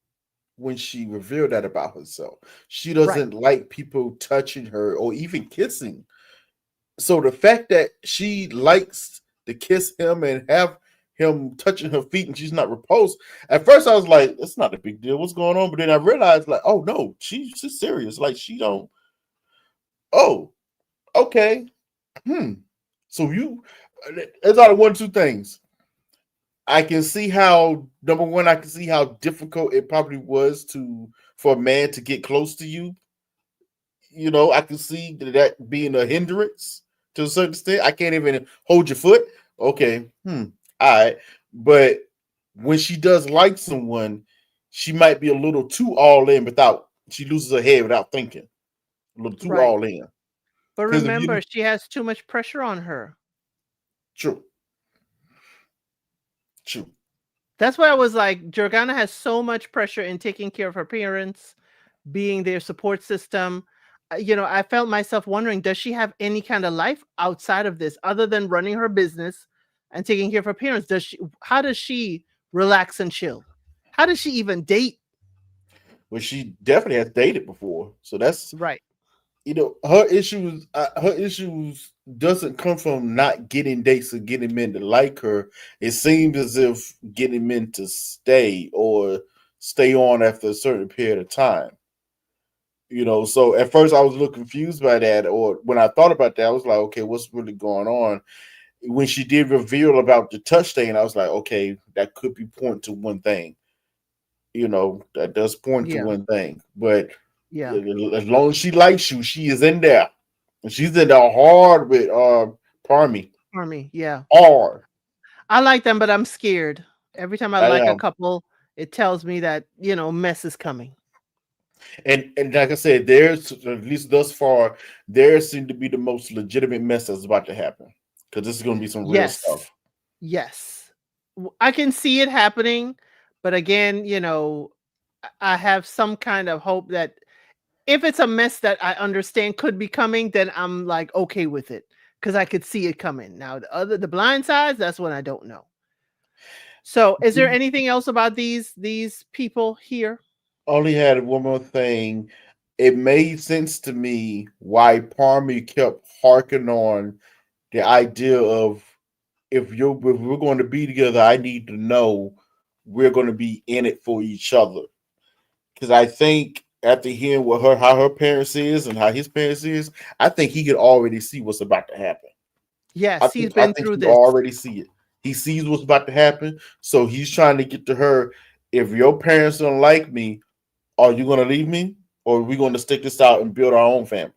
when she revealed that about herself. She Right. doesn't like people touching her or even kissing. So the fact that she likes to kiss him and have him touching her feet and she's not repulsed. At first I was like, it's not a big deal. What's going on? But then I realized like, oh no, she's serious. Like she don't, oh, okay. Hmm. So you it's out of one, two things. I can see how number one, I can see how difficult it probably was for a man to get close to you. You know, I can see that being a hindrance to a certain extent. I can't even hold your foot. Okay, all right. But when she does like someone, she might be a little too all in without she loses her head without thinking. A little too Right. all in. But Because if remember, you she has too much pressure on her. true, true. That's why I was like, Jordana has so much pressure in taking care of her parents, being their support system. I felt myself wondering, does she have any kind of life outside of this other than running her business and taking care of her parents? How does she relax and chill? How does she even date? Well, she definitely has dated before, so that's Right. her issues doesn't come from not getting dates or getting men to like her. It seems as if getting men to stay or stay on after a certain period of time. So at first I was a little confused by that, or when I thought about that, I was like, okay, what's really going on? When she did reveal about the touch thing, I was like, okay, that could be pointing to one thing. That does point to Yeah. one thing. But Yeah. as long as she likes you, she is in there. And she's in there hard with Parmy. For me. Yeah. Hard. I like them, but I'm scared. Every time I I like a am. couple, it tells me that, mess is coming. And like I said, there's at least thus far, there seemed to be the most legitimate mess that's about to happen. Because this is gonna be some real Yes. stuff. Yes. I can see it happening, but again, I have some kind of hope that if it's a mess that I understand could be coming, then I'm like okay with it because I could see it coming. Now, the blind sides, that's when I don't know. So, is there anything else about these people here? Only had one more thing. It made sense to me why Parmy kept harking on the idea of if we're going to be together, I need to know we're going to be in it for each other. Because I think after hearing how her parents is and how his parents is, I think he could already see what's about to happen. I Yes, he's think I been think through he this. already see it. He sees what's about to happen, so he's trying to get to her. If your parents don't like me, are you going to leave me, or are we going to stick this out and build our own family?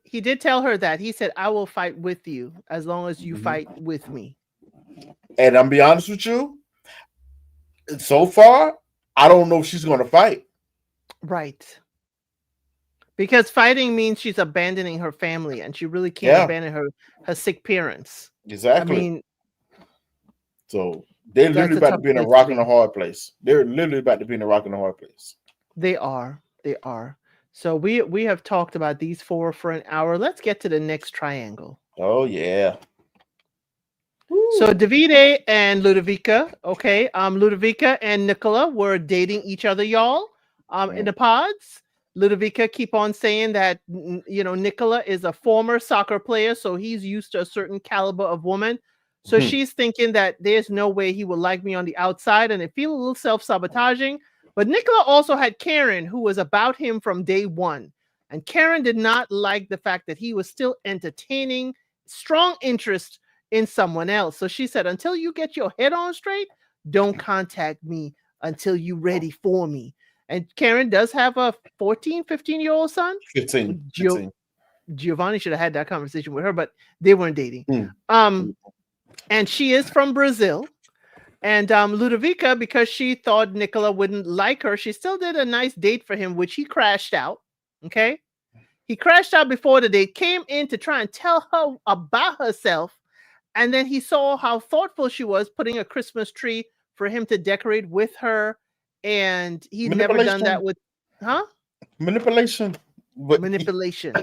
He did tell her that. He said, "I will fight with you as long as you Mm-hmm. fight with me." And I'm be honest with you, so far, I don't know if she's going to fight. Right. Because fighting means she's abandoning her family and she really can't Yeah, abandon her sick parents. I exactly. mean, So they're that's literally a about to tough be in a place to rock and a be. hard place. They're literally about to be in a rock and a hard place. They are. They are. So we have talked about these four for an hour. Let's get to the next triangle. Oh yeah. So Woo. Davide and Ludovica, okay. Ludovica and Nicola were dating each other, y'all. In Mm. the pods. Ludovica keep on saying that Nicola is a former soccer player, so he's used to a certain caliber of woman. So Hmm. she's thinking that there's no way he would like me on the outside, and it feels a little self-sabotaging. But Nicola also had Karen, who was about him from day one. And Karen did not like the fact that he was still entertaining strong interest in someone else. So she said, until you get your head on straight, don't contact me until you're ready for me. And Karen does have a 14, 15-year-old son. 15. Gio- 15. Giovanni should have had that conversation with her, but they weren't dating. Hmm. And she is from Brazil. And Ludovica, because she thought Nicola wouldn't like her, she still did a nice date for him, which he crashed out. Okay. He crashed out before the date, came in to try and tell her about herself. And then he saw how thoughtful she was putting a Christmas tree for him to decorate with her. And he'd never done that Manipulation. with, huh? Manipulation. But Manipulation.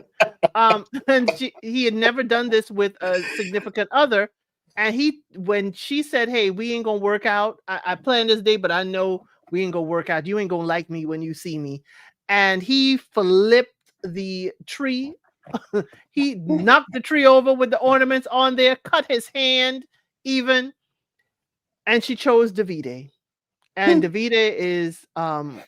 And he had never done this with a significant other. And when she said, "Hey, we ain't gonna work out. I planned this day, but I know we ain't gonna work out. You ain't gonna like me when you see me." And he flipped the tree. He knocked the tree over with the ornaments on there, cut his hand even, and she chose Davide. And Davide is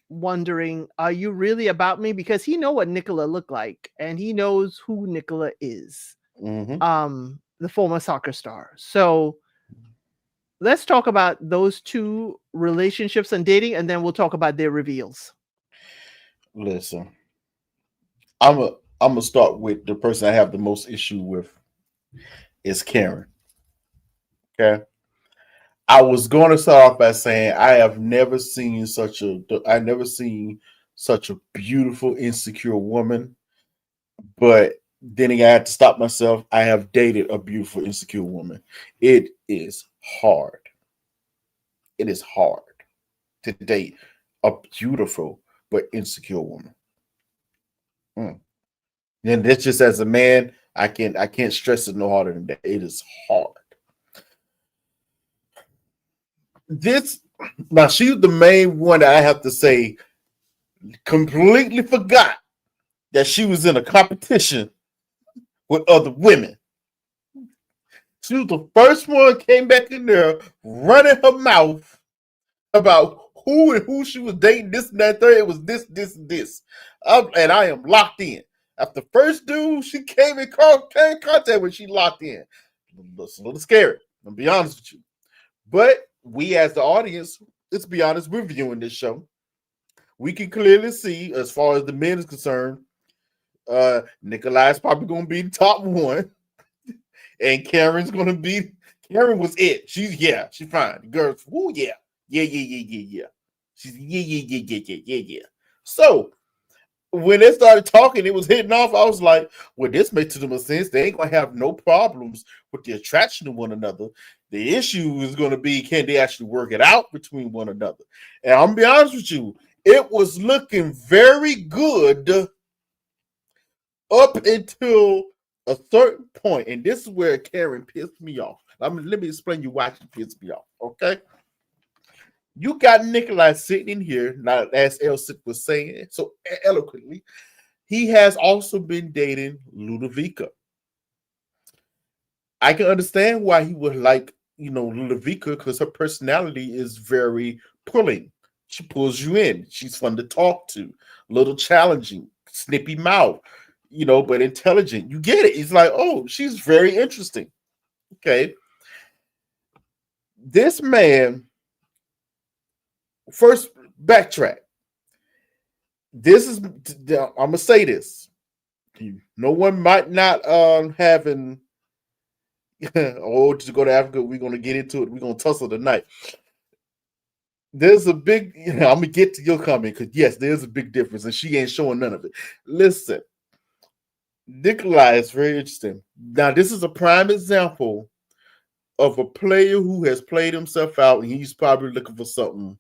wondering, are you really about me? Because he know what Nicola looked like, and he knows who Nicola is. The former soccer star. So let's talk about those two relationships and dating, and then we'll talk about their reveals. Listen, I'm gonna start with the person I have the most issue with is Karen. Okay. I was going to start off by saying I've never seen such a beautiful, insecure woman. But then I had to stop myself. I have dated a beautiful, insecure woman. It is hard. It is hard to date a beautiful but insecure woman. And that's just as a man, I can't stress it no harder than that. It is hard. She's the main one that I have to say completely forgot that she was in a competition with other women. She was the first one came back in there running her mouth about who she was dating, this and that, third. It was this. And I am locked in. After the first dude she came in contact with, she locked in. It's a little scary, I'll be honest with you. But we as the audience, let's be honest, we're viewing this show. We can clearly see, as far as the men is concerned, Nikolai is probably going to be the top one. And Karen was it. She's fine. The girls, yeah. She's yeah. So when they started talking, it was hitting off. I was like, well, this makes too much sense. They ain't gonna have no problems with the attraction to one another. The issue is gonna be, can they actually work it out between one another? And I'm gonna be honest with you, it was looking very good up until a certain point, and this is where Karen pissed me off. Let me explain you why she pissed me off, okay? You got Nikolai sitting in here, now as Elsie was saying so eloquently, he has also been dating Ludovica. I can understand why he would like, Ludovica, because her personality is very pulling. She pulls you in. She's fun to talk to, a little challenging, snippy mouth, but intelligent. You get it. It's like, oh, she's very interesting. Okay. This man, first backtrack. I'm gonna say this. No one might not having to go to Africa. We're gonna get into it. We're gonna tussle tonight. There's a big, I'm gonna get to your comment because yes, there's a big difference, and she ain't showing none of it. Listen, Nikolai is very interesting. Now, this is a prime example of a player who has played himself out, and he's probably looking for something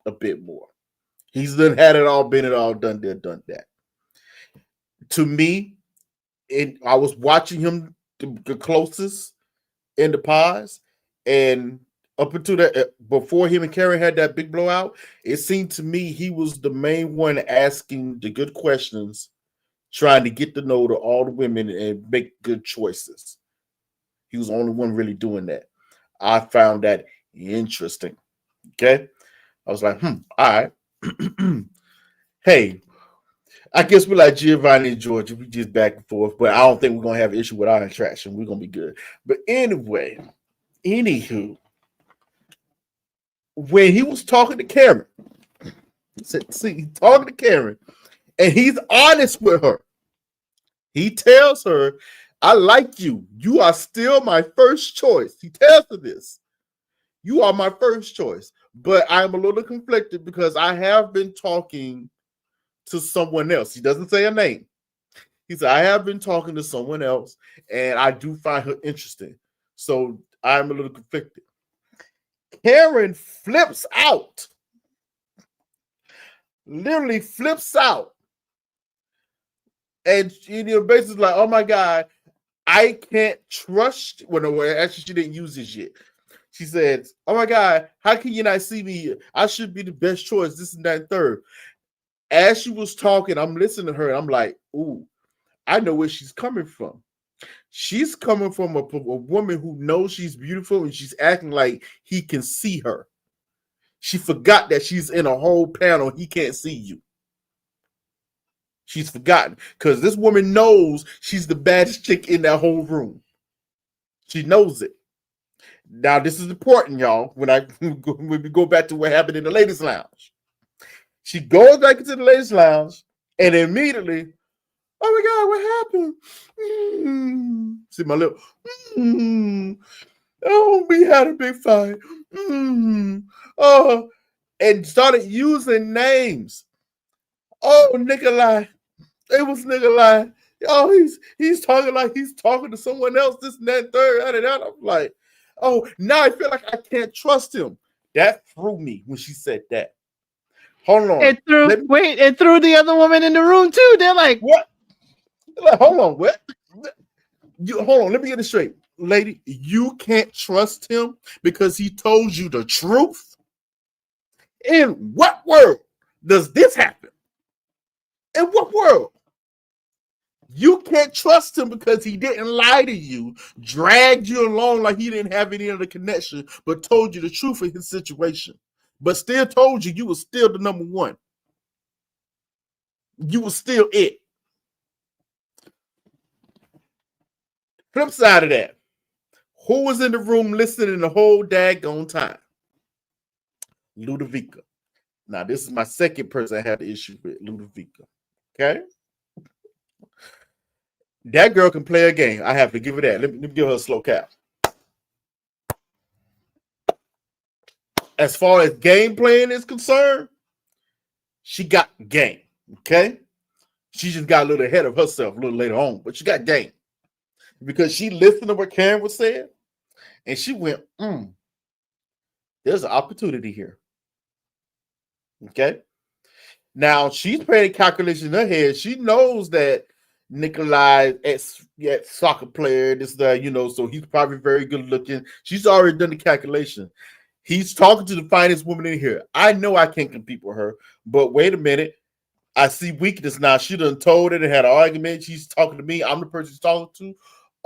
a bit more. He's done had it all, been it all, done there, done that. To me, I was watching him the closest in the pies, and up until that, before him and Karen had that big blowout, it seemed to me he was the main one asking the good questions, trying to get to know all the women and make good choices. He was the only one really doing that. I found that interesting. Okay. I was like, all right. Hey, I guess we're like Giovanni and Georgia. We just back and forth, but I don't think we're going to have an issue with our attraction. We're going to be good. But anyway, anywho, when he was talking to Karen, he's talking to Karen, and he's honest with her. He tells her, I like you. You are still my first choice. He tells her this. You are my first choice. But I'm a little conflicted because I have been talking to someone else. He doesn't say a name. He said, I have been talking to someone else, and I do find her interesting. So I'm a little conflicted. Karen flips out. Literally flips out. And basically like, oh my God, I can't trust. Well, no, actually, she didn't use this yet. She said, "Oh my God, how can you not see me? I should be the best choice. This and that and third." As she was talking, I'm listening to her, and I'm like, "Ooh, I know where she's coming from. She's coming from a woman who knows she's beautiful, and she's acting like he can see her. She forgot that she's in a whole panel. He can't see you. She's forgotten because this woman knows she's the baddest chick in that whole room. She knows it. Now, this is important, y'all. When we go back to what happened in the ladies' lounge, she goes back into the ladies' lounge, and immediately, oh my God, what happened? See my lip. Oh, we had a big fight. Oh, and started using names. Oh, Nikolai. It was Nikolai. Oh, he's talking like he's talking to someone else. This and that, third, and that. I'm like, oh, now I feel like I can't trust him. That threw me when she said that. Hold on. It threw the other woman in the room too. They're like, what? Like, hold on, what? Hold on, let me get it straight. Lady, you can't trust him because he told you the truth? In what world does this happen? In what world? You can't trust him because he didn't lie to you, dragged you along like he didn't have any other connection, but told you the truth of his situation, but still told you was still the number one. You was still it. Flip side of that, who was in the room listening the whole daggone time? Ludovica. Now, this is my second person I had the issue with, Ludovica. Okay? That girl can play a game. I have to give her that. Let me give her a slow cap. As far as game playing is concerned, she got game. Okay? She just got a little ahead of herself a little later on, but she got game. Because she listened to what Karen was saying, and she went, there's an opportunity here. Okay? Now, she's playing calculations in her head. She knows that Nikolai is a soccer player, this, that, so he's probably very good looking. She's already done the calculation. He's talking to the finest woman in here. I know I can't compete with her, but wait a minute. I see weakness now. She done told it and had an argument. She's talking to me. I'm the person she's talking to.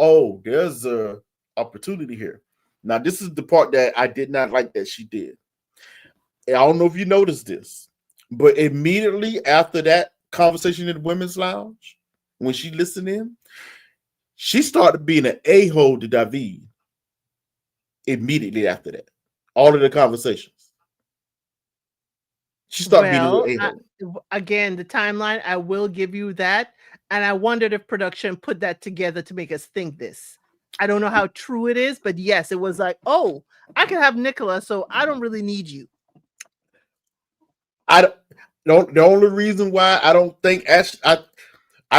Oh, there's a opportunity here. Now, this is the part that I did not like that she did. I don't know if you noticed this, but immediately after that conversation in the women's lounge, when she listened in, she started being an a-hole to David immediately after that. All of the conversations. She started being a little a-hole. Again, the timeline, I will give you that. And I wondered if production put that together to make us think this. I don't know how true it is, but yes, it was like, oh, I can have Nicola, so I don't really need you. The only reason why I don't think I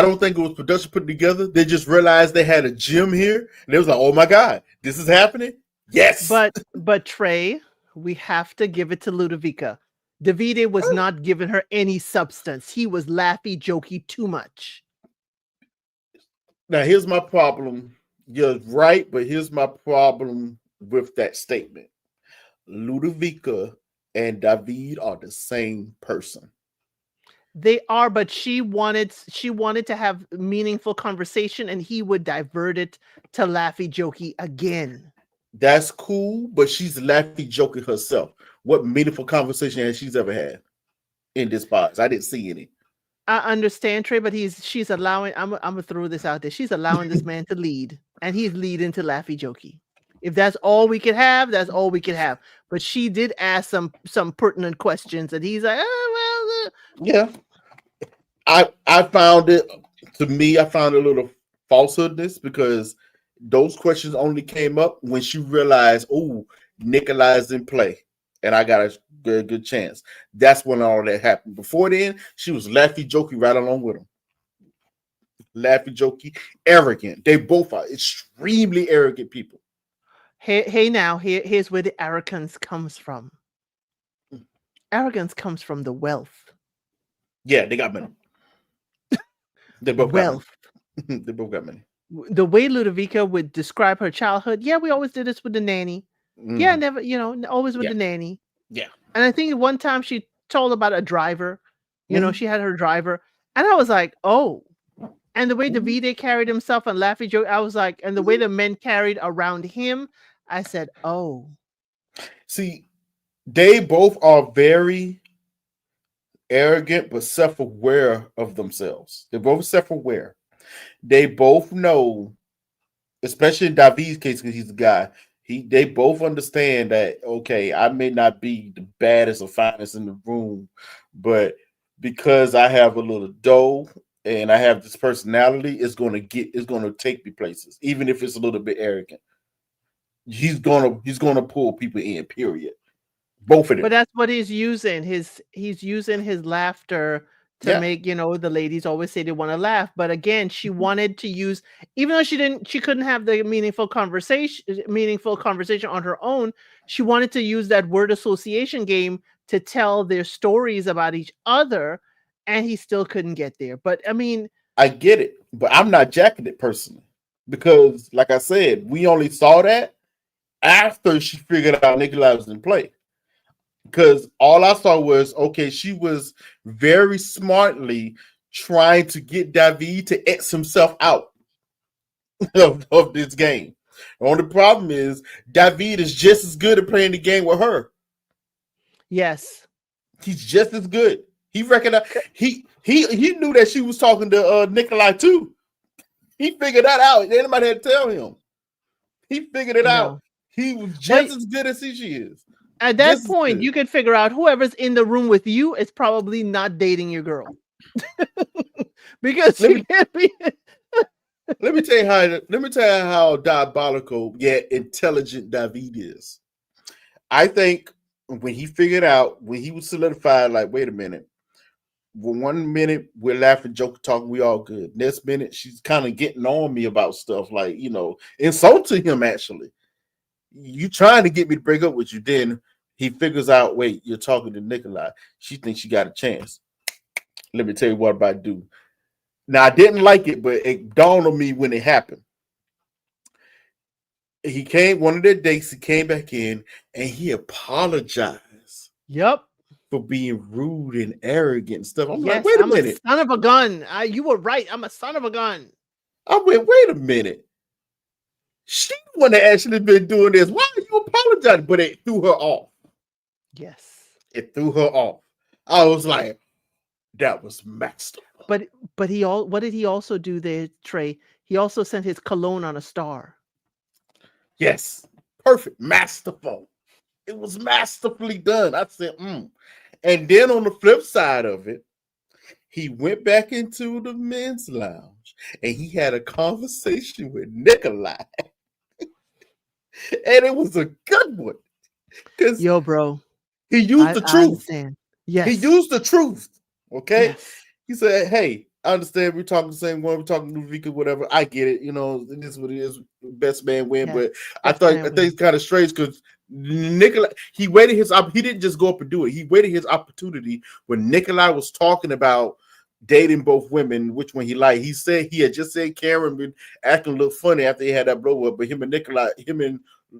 don't think it was production put together. They just realized they had a gym here, and they was like, "Oh my God, this is happening!" Yes, but Trey, we have to give it to Ludovica. Davide was not giving her any substance. He was laughy, jokey too much. Now, here's my problem. You're right, but here's my problem with that statement. Ludovica and David are the same person. They are, but she wanted to have meaningful conversation, and he would divert it to laughy jokey again. That's cool, but she's laughy jokey herself. What meaningful conversation has she's ever had in this box? I didn't see any. I understand, Trey, but she's allowing. I'm gonna throw this out there. She's allowing this man to lead, and he's leading to laughy jokey. If that's all we could have, that's all we could have. But she did ask some pertinent questions, and he's like, "Oh well." Yeah, I found it. To me, I found a little falsehoodness because those questions only came up when she realized, oh, Nikolai's in play, and I got a good chance. That's when all that happened. Before then, she was laughy jokey right along with him. Laughy jokey, arrogant. They both are extremely arrogant people. Here's where the arrogance comes from. Arrogance comes from the wealth. Yeah, they got money. They both wealth. got money. They both got money. the way Ludovica would describe her childhood. Yeah, we always did this with the nanny. Yeah, Mm-hmm. never, always with Yeah, the nanny. yeah. And I think one time she told about a driver. Mm-hmm. She had her driver, and I was like, oh. And the way Mm-hmm. Davide carried himself and Laffy joke, I was like, and the way Mm-hmm. the men carried around him, I said, oh, See, they both are very arrogant but self-aware of themselves. They're both self-aware. They both know, especially in David's case, because he's the guy. They both understand that okay, I may not be the baddest or finest in the room, but because I have a little dough and I have this personality, it's gonna take me places, even if it's a little bit arrogant. He's gonna pull people in. Period. Both of but them. that's what he's using. He's using his laughter to Yeah. make, the ladies always say they want to laugh. But again, she wanted to use, even though she couldn't have the meaningful conversation on her own, she wanted to use that word association game to tell their stories about each other, and he still couldn't get there. But I mean, I get it, but I'm not jacking it personally because, like I said, we only saw that after she figured out Nikolai was in play. Because all I saw was okay, she was very smartly trying to get David to X himself out of this game. The only problem is David is just as good at playing the game with her. yes. He's just as good. He recognized he knew that she was talking to Nikolai too. He figured that out. Anybody had to tell him. He figured it out. No. He was just Well, as good as she is. at that Just as point, good. you could figure out whoever's in the room with you is probably not dating your girl. Because Let she me can't be. let me tell you how diabolical yet intelligent David is. I think when he figured out, when he was solidified, like, wait a minute. Well, 1 minute we're laughing, joking, talking, we all good. Next minute, she's kind of getting on me about stuff, like, insulting him actually. You trying to get me to break up with you. Then he figures out, wait, you're talking to Nikolai. She thinks she got a chance. Let me tell you what I'm about to do. Now, I didn't like it, but it dawned on me when it happened. He came, one of their dates, he came back in and he apologized Yep. for being rude and arrogant and stuff. I'm like, Yes, wait a I'm a minute. son of a gun. You were right. I'm a son of a gun. I went, wait a minute. She wouldn't have actually been doing this. Why are you apologizing? But it threw her off. Yes. It threw her off. I was like, that was masterful. But what did he also do there, Trey? He also sent his cologne on a star. Yes. Perfect. Masterful. It was masterfully done. I said, And then on the flip side of it, he went back into the men's lounge and he had a conversation with Nikolai. And it was a good one. Because Yo, bro. he used the I truth. understand. He Yes. used the truth. Okay. Yes. He said, hey, I understand we're talking the same one, we're talking Ludwika, whatever. I get it. It is what it is. Best man win. Yes. But I Best think man it's kind of strange because Nikolai, he didn't just go up and do it. He waited his opportunity when Nikolai was talking about dating both women, which one he liked. He said he had just said Karen been acting a little funny after he had that blow up, but him and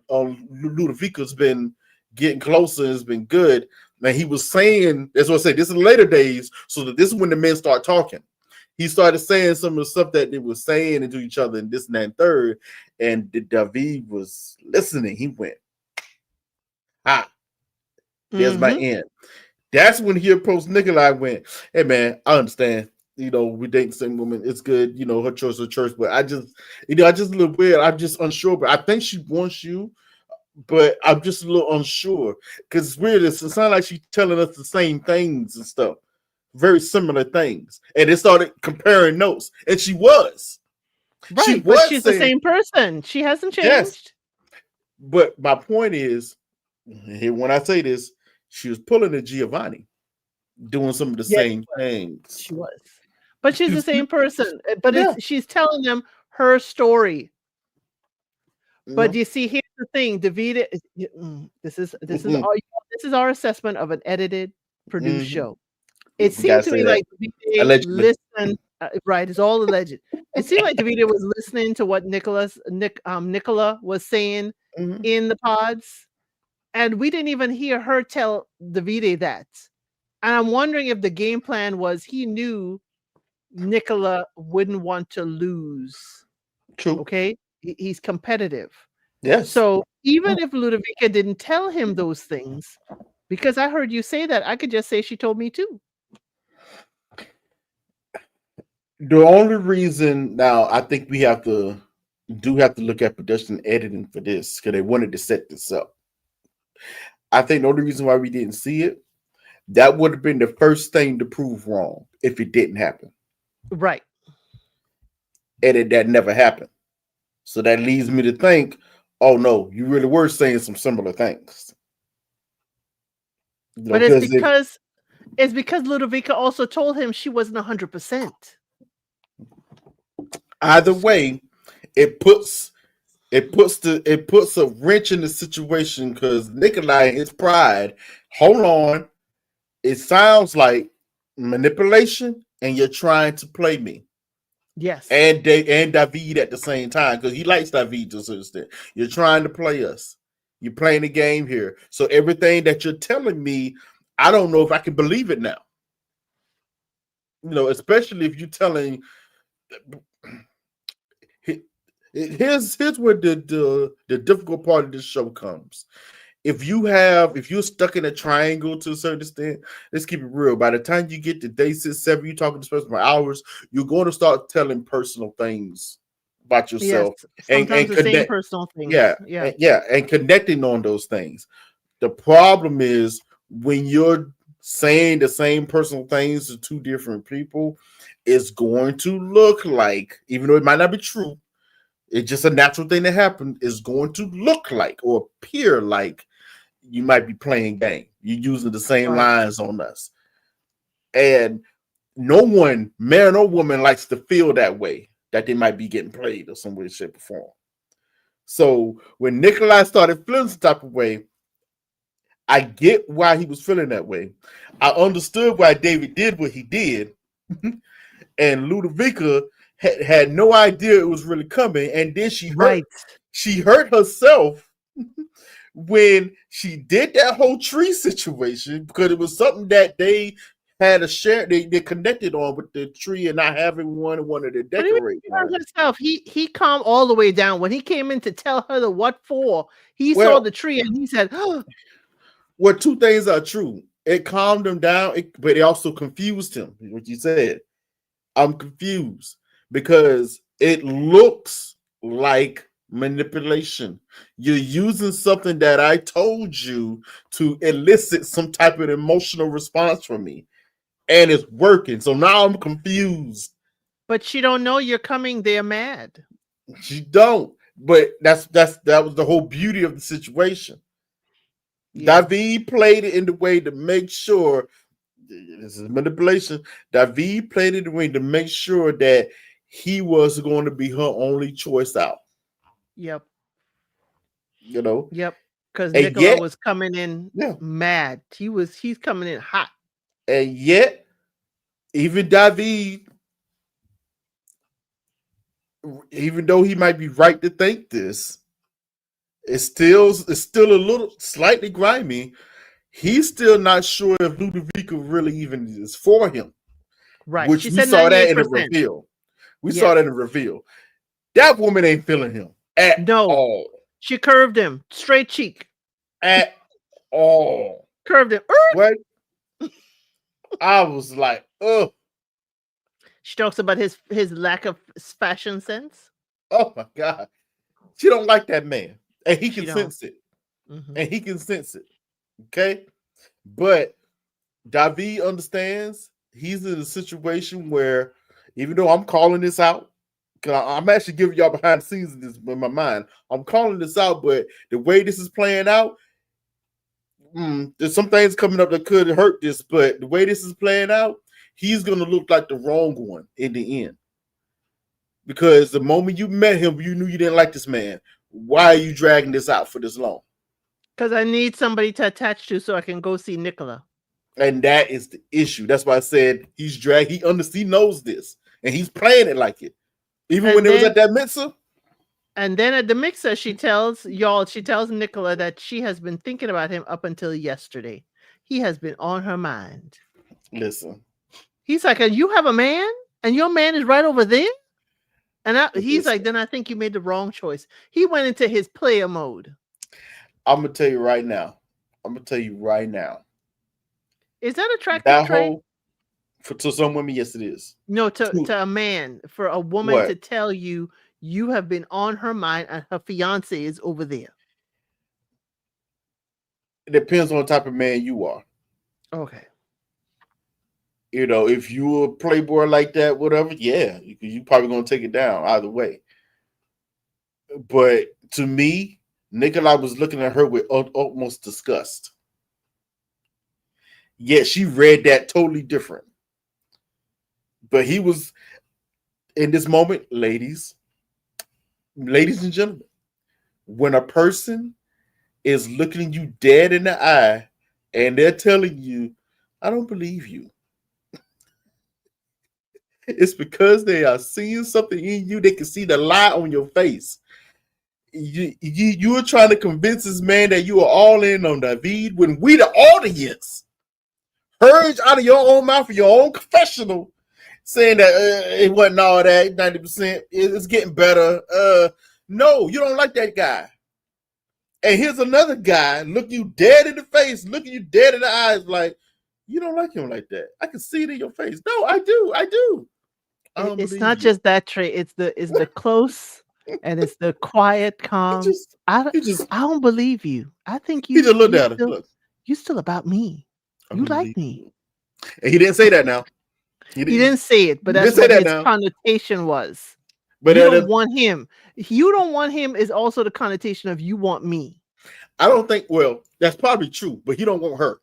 Ludovica's been getting closer and it's been good. Now he was saying, that's what I say, this is later days, so that this is when the men start talking. He started saying some of the stuff that they were saying to each other and this and that and third, and David was listening. He went, there's my end. That's when he approached Nikolai, went, hey man, I understand. We date the same woman. It's good. Her choice is church. But I just a little weird. I'm just unsure. But I think she wants you. But I'm just a little unsure. Because it's weird. It sounds like she's telling us the same things and stuff. Very similar things. And they started comparing notes. And she was. Right. But she's the same person. She hasn't changed. Yes. But my point is, when I say this, she was pulling a Giovanni, doing some of the same things. She was. But she's the same person. But she's telling them her story. But you see, here's the thing, David. This is our assessment of an edited, produced show. It seemed to me like David listened Right, it's all alleged. It seemed like Davida was listening to what Nicola was saying Mhm. in the pods, and we didn't even hear her tell Davide that. And I'm wondering if the game plan was he knew Nicola wouldn't want to lose. True. Okay, he's competitive. Yes. So even if Ludovica didn't tell him those things, because I heard you say that, I could just say she told me too. The only reason now I think we have to look at production editing for this because they wanted to set this up. I think the only reason why we didn't see it, that would have been the first thing to prove wrong if it didn't happen. Right. And that never happened. So that leads me to think, oh no, you really were saying some similar things. But it's because Ludovica also told him she wasn't 100%. Either way, it puts a wrench in the situation because Nikolai and his pride. Hold on, it sounds like manipulation, and you're trying to play me. Yes, and David at the same time because he likes David to a certain extent. You're trying to play us. You're playing the game here. So everything that you're telling me, I don't know if I can believe it now. Especially if you're telling. Here's where the difficult part of this show comes. If you're stuck in a triangle to a certain extent, let's keep it real. By the time you get to day 6, 7, you're talking to this person for hours, you're going to start telling personal things about yourself. Yes, sometimes the same personal things. And connecting on those things. The problem is when you're saying the same personal things to two different people, it's going to look like, even though it might not be true, it's just a natural thing that happened, is going to look like or appear like you might be playing game. You're using the same lines on us. And no one, man or woman, likes to feel that way, that they might be getting played or some way, shape, or form. So when Nikolai started feeling some type of way, I get why he was feeling that way. I understood why David did what he did. And Ludovica had no idea it was really coming. And then she hurt herself when she did that whole tree situation because it was something that they had a share. They connected on with the tree and not having one wanted to decorate. Herself, he calmed all the way down when he came in to tell her the what for. He saw the tree and he said, "Oh." Well, two things are true. It calmed him down, but it also confused him. What you said, I'm confused because it looks like manipulation. You're using something that I told you to elicit some type of emotional response from me, and it's working. So now I'm confused. But she don't know you're coming there mad. She don't. But that was the whole beauty of the situation. Yeah. David played it in the way to make sure this is manipulation. David played it in the way to make sure that he was going to be her only choice out. Yep. Yep. Because Nicola was coming in mad. He's coming in hot. And yet, even David, even though he might be right to think this, it's still a little slightly grimy. He's still not sure if Ludovica really even is for him. Right. Which we saw that in the reveal. We saw that in the reveal. That woman ain't feeling him at all. She curved him. Straight cheek. At all. Curved him. What? I was like, ugh. She talks about his lack of fashion sense. Oh my God. She don't like that man. And he can sense it. Mm-hmm. And he can sense it. Okay? But David understands he's in a situation where, even though I'm calling this out, because I'm actually giving y'all behind the scenes in this in my mind, I'm calling this out, but the way this is playing out, there's some things coming up that could hurt this, but the way this is playing out, he's going to look like the wrong one in the end. Because the moment you met him, you knew you didn't like this man. Why are you dragging this out for this long? Because I need somebody to attach to so I can go see Nicola. And that is the issue. That's why I said he knows this. and he's playing it like it. Even And when it was then at that mixer. and then at the mixer, she tells Nicola that she has been thinking about him up until yesterday. He has been on her mind. Listen, He's like, and you have a man, and your man is right over there. And he's like, listen. then I think you made the wrong choice. He went into his player mode. I'm gonna tell you right now. I'm gonna tell you right now. Is that attractive, That Trey? whole to some women, yes, it is. No, to a man, for a woman to What? tell you have been on her mind and her fiance is over there. It depends on the type of man you are. Okay. You know, if you're a playboy like that, whatever, yeah, you probably gonna take it down either way. But to me, Nikolai was looking at her with utmost disgust. Yet she read that totally different. But he was in this moment, ladies and gentlemen, when a person is looking you dead in the eye and they're telling you, I don't believe you. It's because they are seeing something in you. They can see the lie on your face. You are trying to convince this man that you are all in on David when we the audience heard out of your own mouth, your own confessional, saying that it wasn't all that 90%. It's getting better. No, you don't like that guy. And here's another guy looking you dead in the face, looking you dead in the eyes, like you don't like him like that. I can see it in your face. No, I do. I do. I don't It's believe not you. just that, Trey. It's the close and it's the quiet, calm. I don't believe you. I think he just looked at her. Look, you still about me. You like me. You. And he didn't say that now. He didn't say it, but that's what his connotation was. But you don't want him. You don't want him is also the connotation of you want me. I don't think. Well, that's probably true, but he don't want her.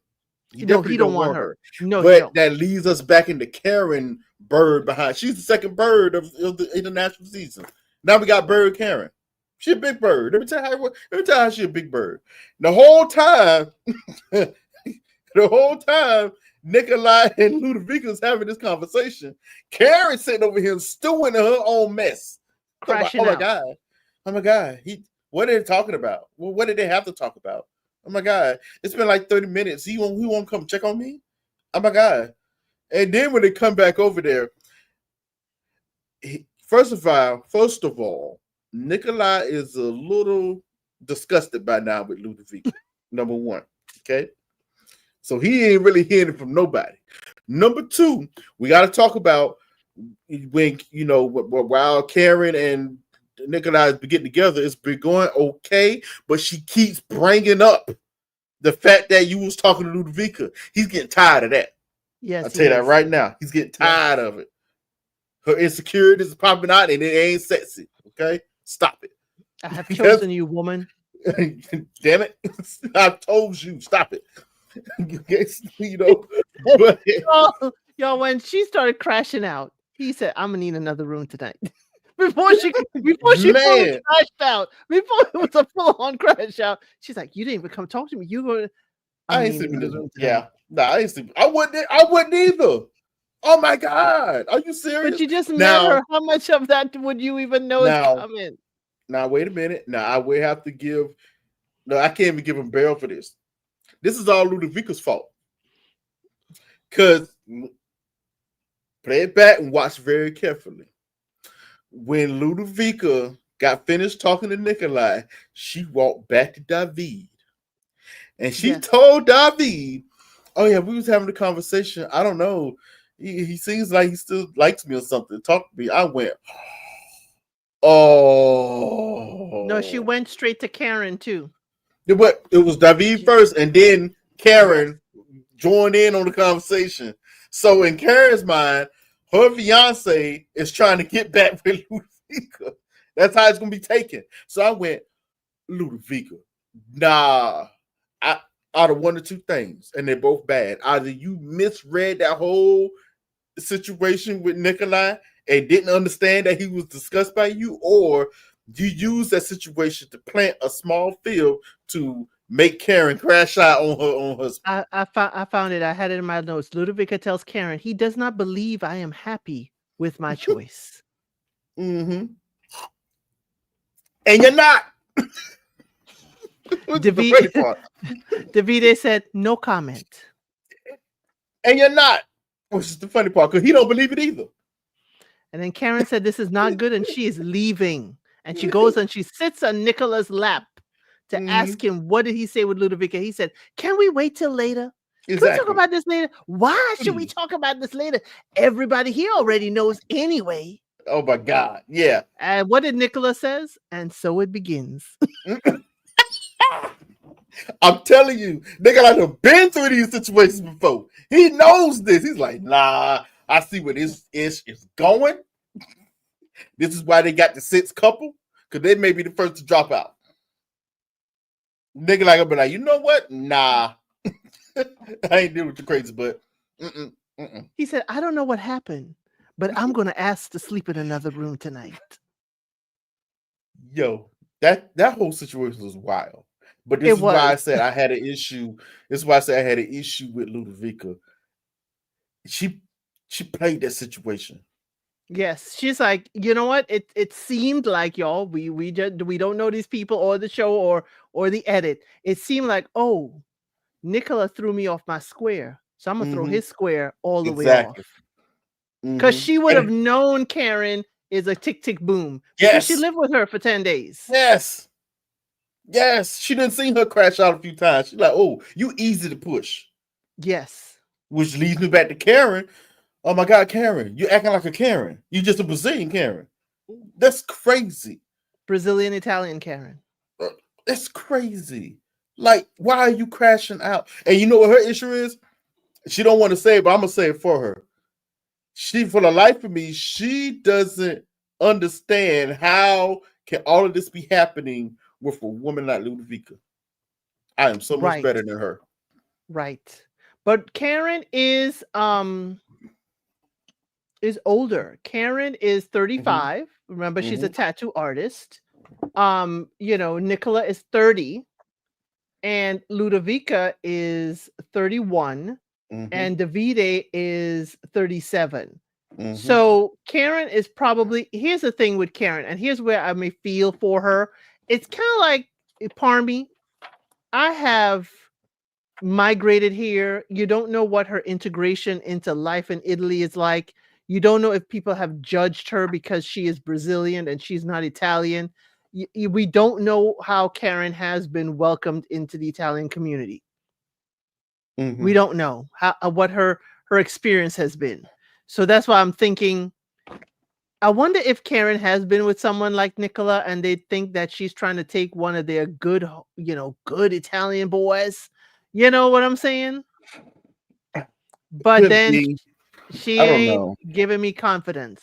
He definitely don't want her. No, but that leads us back into Karen Bird behind. She's the second bird of the international season. Now we got Bird Karen. She's a big bird. Let me tell you how she's a big bird. The whole time, Nikolai and Ludovica's having this conversation. Karen's sitting over here stewing in her own mess. Crashing out. Oh my God. What are they talking about? Well, what did they have to talk about? Oh my God. It's been like 30 minutes. He won't come check on me? Oh my God. And then when they come back over there, first of all, Nikolai is a little disgusted by now with Ludovica. Number one. Okay. So he ain't really hearing it from nobody. Number two, we got to talk about when, while Karen and Nikolai has been getting together, it's been going okay, but she keeps bringing up the fact that you was talking to Ludovica. He's getting tired of that. Yes, I'll tell you that right now. He's getting tired of it. Her insecurities is popping out and it ain't sexy. Okay? Stop it. I have chosen you, woman. Damn it. I've told you. Stop it. But y'all, when she started crashing out, he said, I'm gonna need another room tonight. before she fully crashed out, before it was a full-on crash out, she's like, you didn't even come talk to me. You go, I ain't sleeping in this room. Yeah. No, I ain't sleeping. I wouldn't either. Oh my God. Are you serious? But you just met her. How much of that would you even know is coming? Now, wait a minute. Now, I will have to give. No, I can't even give him bail for this. This is all Ludovica's fault. Because play it back and watch very carefully. When Ludovica got finished talking to Nikolai, she walked back to David. And she told David, oh yeah, we was having a conversation. I don't know. He seems like he still likes me or something. Talk to me. I went, oh. No, she went straight to Karen too. It was David first, and then Karen joined in on the conversation. So in Karen's mind, her fiance is trying to get back with Ludovica. That's how it's going to be taken. So I went, Ludovica, nah. Out of one or two things, and they're both bad. Either you misread that whole situation with Nikolai and didn't understand that he was discussed by you, or you used that situation to plant a small field to make Karen crash out on her. I found it. I had it in my notes. Ludovica tells Karen, he does not believe I am happy with my choice. And you're not. The funny part. Davide said, no comment. And you're not. Which is the funny part, because he don't believe it either. And then Karen said, this is not good, and she is leaving. And she goes and she sits on Nicola's lap to ask him, what did he say with Ludovica? He said, can we wait till later? Exactly. Can we talk about this later? Why should we talk about this later? Everybody here already knows anyway. Oh my God. Yeah. And what did Nicola says? And so it begins. I'm telling you, nigga, I've been through these situations before. He knows this. He's like, nah, I see where this ish is going. This is why they got the 6th couple, because they may be the first to drop out. Nigga, like, I'll be like, you know what? Nah. I ain't dealing with you crazy, but he said, I don't know what happened, but I'm going to ask to sleep in another room tonight. Yo, that whole situation was wild. But this is why I said I had an issue. This is why I said I had an issue with Ludovica. She played that situation. Yes, she's like, you know what? It seemed like, y'all, we don't know these people or the show or the edit. It seemed like, oh, Nicola threw me off my square, so I'm gonna throw his square all the way off. Because she would have known Karen is a tick tick boom. Because she lived with her for 10 days. Yes, she didn't see her crash out a few times. She's like, oh, you easy to push. Yes. Which leads me back to Karen. Oh my God, Karen, you acting like a Karen. You just a Brazilian Karen. That's crazy. Brazilian Italian Karen. That's crazy. Like, why are you crashing out? And you know what her issue is? She don't want to say it, but I'm gonna say it for her. She, for the life of me, she doesn't understand how can all of this be happening with a woman like Ludovica. I am so much better than her. Right. But Karen is older. Karen is 35. Remember, she's a tattoo artist. Nicola is 30 and Ludovica is 31 and Davide is 37. So Karen is probably, here's the thing with Karen, and here's where I may feel for her. It's kind of like Parmi. I have migrated here. You don't know what her integration into life in Italy is like. You don't know if people have judged her because she is Brazilian and she's not Italian. We don't know how Karen has been welcomed into the Italian community. We don't know what her experience has been. So that's why I'm thinking, I wonder if Karen has been with someone like Nicola and they think that she's trying to take one of their good Italian boys. You know what I'm saying? But then she ain't giving me confidence.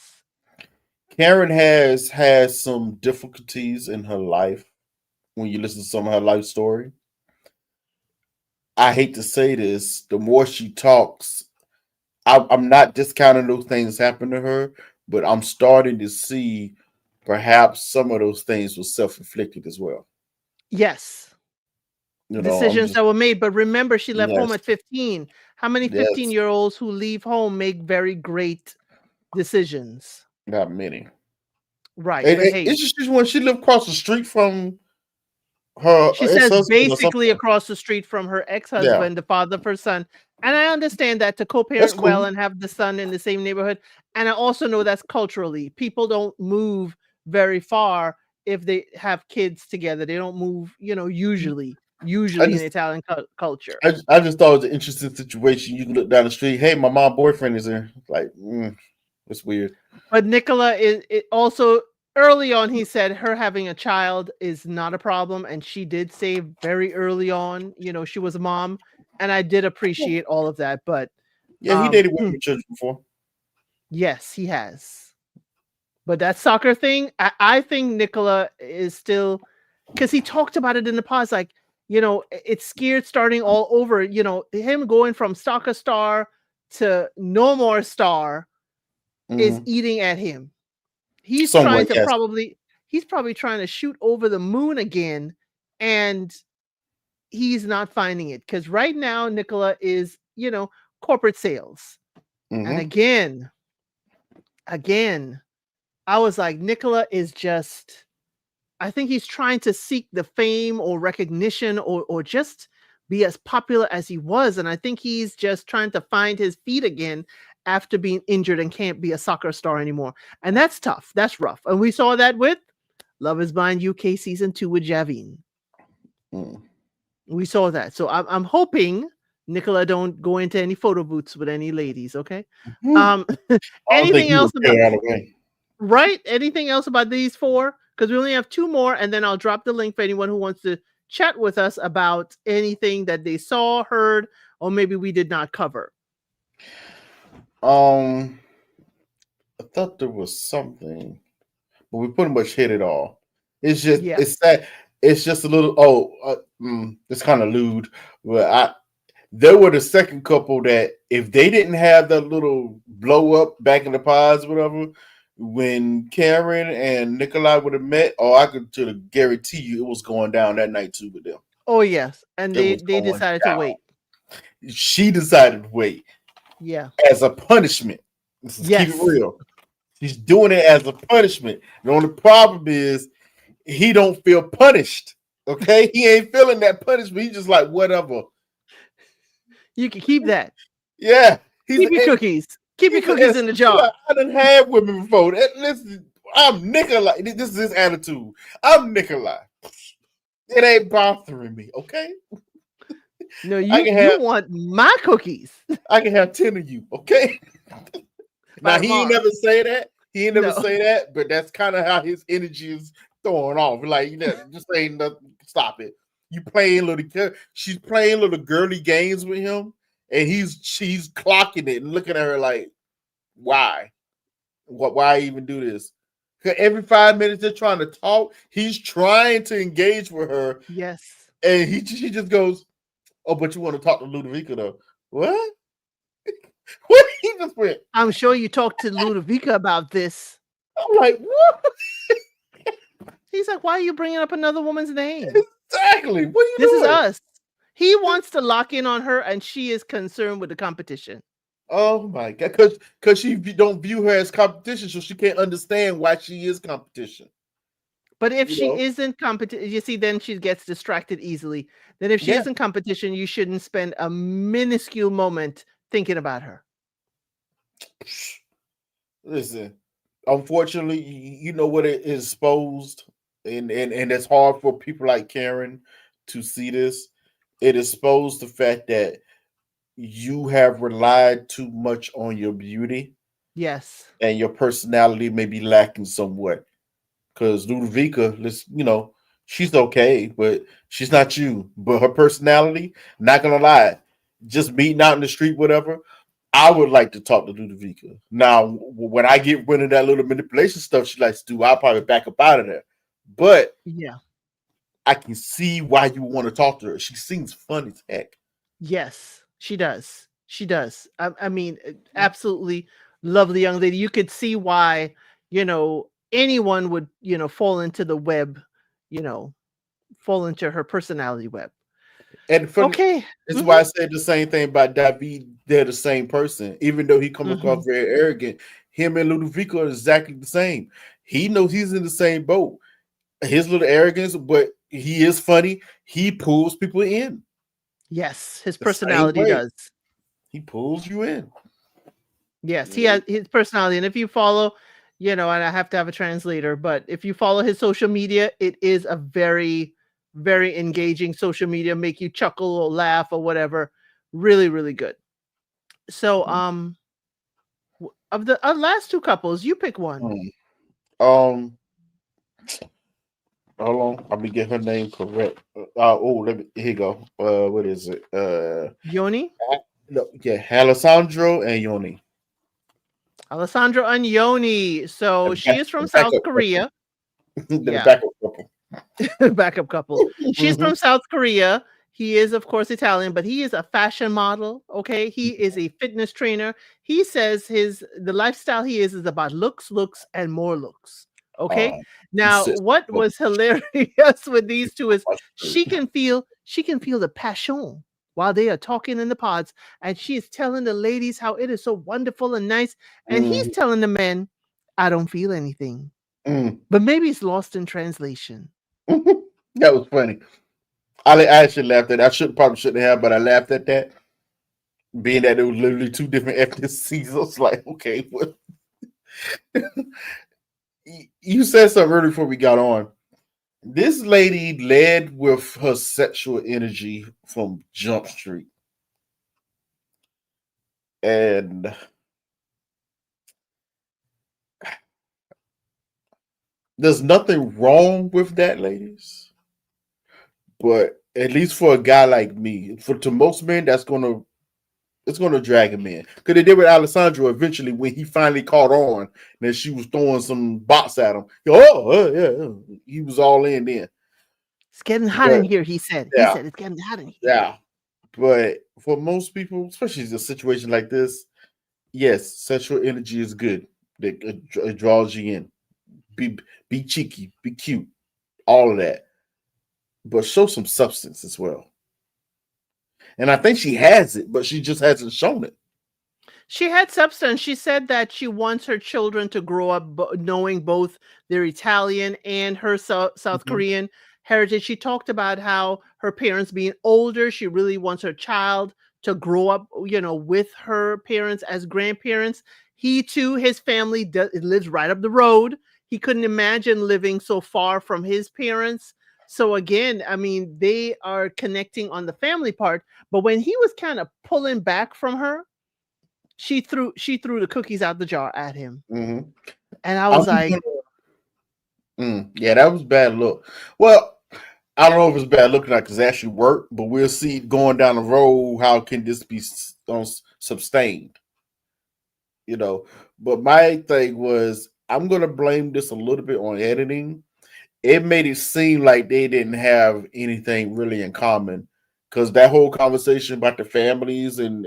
Karen has some difficulties in her life when you listen to some of her life story. I hate to say this, the more she talks, I'm not discounting those things happen to her, but I'm starting to see perhaps some of those things were self-inflicted as well. Yes. Decisions that were made. But remember, she left home at 15. How many 15-year-olds who leave home make very great decisions? Not many. Right. But hey, it's just when she lived across the street from her. She says basically across the street from her ex-husband, the father of her son. And I understand that to co-parent well and have the son in the same neighborhood. And I also know that's culturally. People don't move very far if they have kids together. They don't move, usually in Italian culture. I just thought it was an interesting situation. You can look down the street. Hey, my mom's boyfriend is there. Like, it's weird. But Nicola is also early on. He said her having a child is not a problem, and she did say very early on, she was a mom, and I did appreciate all of that. But he dated women with children before. Yes, he has. But that soccer thing, I think Nicola is still, because he talked about it in the past, like, it's scared starting all over. Him going from soccer star to no more star is eating at him. He's probably trying to shoot over the moon again, and he's not finding it because right now Nicola is, corporate sales. And again, again, I was like, Nicola is just, I think he's trying to seek the fame or recognition or just be as popular as he was. And I think he's just trying to find his feet again after being injured and can't be a soccer star anymore. And that's tough. That's rough. And we saw that with Love is Blind UK season 2 with Javine. We saw that. So I'm hoping Nicola don't go into any photo booths with any ladies. Okay. I don't think Anything he else would about, care out of way. right? Anything else about these four? Because we only have two more, and then I'll drop the link for anyone who wants to chat with us about anything that they saw, heard, or maybe we did not cover. I thought there was something, but we pretty much hit it all. It's just it's that it's just a little it's kind of lewd, but there were the second couple that if they didn't have that little blow up back in the pods, whatever, when Karen and Nikolai would have met, I could guarantee you it was going down that night too with them. Oh yes, and they decided to wait. She decided to wait. Yeah, as a punishment. Let's keep it real. She's doing it as a punishment. The only problem is he don't feel punished. Okay, he ain't feeling that punishment. He's just like whatever. You can keep that. Yeah, keep your cookies. Keep your cookies in the jar. Like, I done had women before. Listen, I'm Nikolai. This is his attitude. I'm Nikolai. It ain't bothering me. Okay. No, you want my cookies. I can have 10 of you. Okay. Now he ain't never say that. He ain't never say that, but that's kind of how his energy is throwing off. Like, just ain't nothing. Stop it. You playing she's playing little girly games with him, and she's clocking it and looking at her like, why? Why even do this? Because every 5 minutes they're trying to talk. He's trying to engage with her. Yes. And she just goes, oh, but you want to talk to Ludovica though? What? What he just went? I'm sure you talked to Ludovica about this. I'm like, what? He's like, why are you bringing up another woman's name? Exactly. What are you doing? This is us. He wants to lock in on her, and she is concerned with the competition. Oh my God! Because she don't view her as competition, so she can't understand why she is competition. But if she isn't competition, you see, then she gets distracted easily. Then if she isn't competition, you shouldn't spend a minuscule moment thinking about her. Listen, unfortunately, you know what it is exposed, and it's hard for people like Karen to see this. It exposed the fact that you have relied too much on your beauty. Yes. And your personality may be lacking somewhat. Because Ludovica, she's okay, but she's not you. But her personality, not gonna lie, just meeting out in the street, whatever, I would like to talk to Ludovica. Now, when I get rid of that little manipulation stuff she likes to do, I'll probably back up out of there. But yeah, I can see why you want to talk to her. She seems fun as heck. Yes, she does. She does. I mean, absolutely lovely young lady. You could see why, anyone would, fall into the web, fall into her personality web. And that's why I said the same thing about David. They're the same person, even though he comes across very arrogant. Him and Ludovica are exactly the same. He knows he's in the same boat. His little arrogance, but he is funny. He pulls people in. Yes, his personality does. He pulls you in. Yes, he has his personality. And if you follow, and I have to have a translator, but if you follow his social media, it is a very, very engaging social media, make you chuckle or laugh or whatever. Really, really good. So, of the last two couples, you pick one. Hold on, let me get her name correct. Here you go. What is it? Yoni? Alessandro and Yoni. Alessandro and Yoni. So she is from South Korea. Backup couple. Backup couple. She's from South Korea. He is, of course, Italian, but he is a fashion model. Okay. He is a fitness trainer. He says the lifestyle he is about looks, and more looks. Okay. Now, what was hilarious with these two is she can feel the passion while they are talking in the pods, and she is telling the ladies how it is so wonderful and nice. And he's telling the men I don't feel anything. Mm. But maybe it's lost in translation. That was funny. I actually laughed at that. Probably shouldn't have, but I laughed at that. Being that it was literally two different ethnicities. I was like, okay, what? You said something earlier before we got on. This lady led with her sexual energy from Jump Street. And there's nothing wrong with that, ladies. But at least for a guy like me, to most men, it's gonna drag him in. Because they did with Alessandro eventually when he finally caught on that she was throwing some bots at him. Yeah. He was all in then. It's getting hot But in here, he said. He yeah, said it's getting hot in here. yeah. But for most people, especially in a situation like this, yes, sexual energy is good. It draws you in. Be cheeky, be cute, all of that. But show some substance as well. And I think she has it, but she just hasn't shown it. She had substance. She said that she wants her children to grow up knowing both their Italian and her South Korean heritage. She talked about how her parents being older, she really wants her child to grow up, with her parents as grandparents. He too, his family lives right up the road. He couldn't imagine living so far from his parents. So again, I mean, they are connecting on the family part. But when he was kind of pulling back from her, she threw the cookies out the jar at him. Mm-hmm. And I was like, yeah, that was bad look. Well, I don't know if it's bad looking like it's actually worked, but we'll see going down the road how can this be sustained. But my thing was I'm gonna blame this a little bit on editing. It made it seem like they didn't have anything really in common because that whole conversation about the families and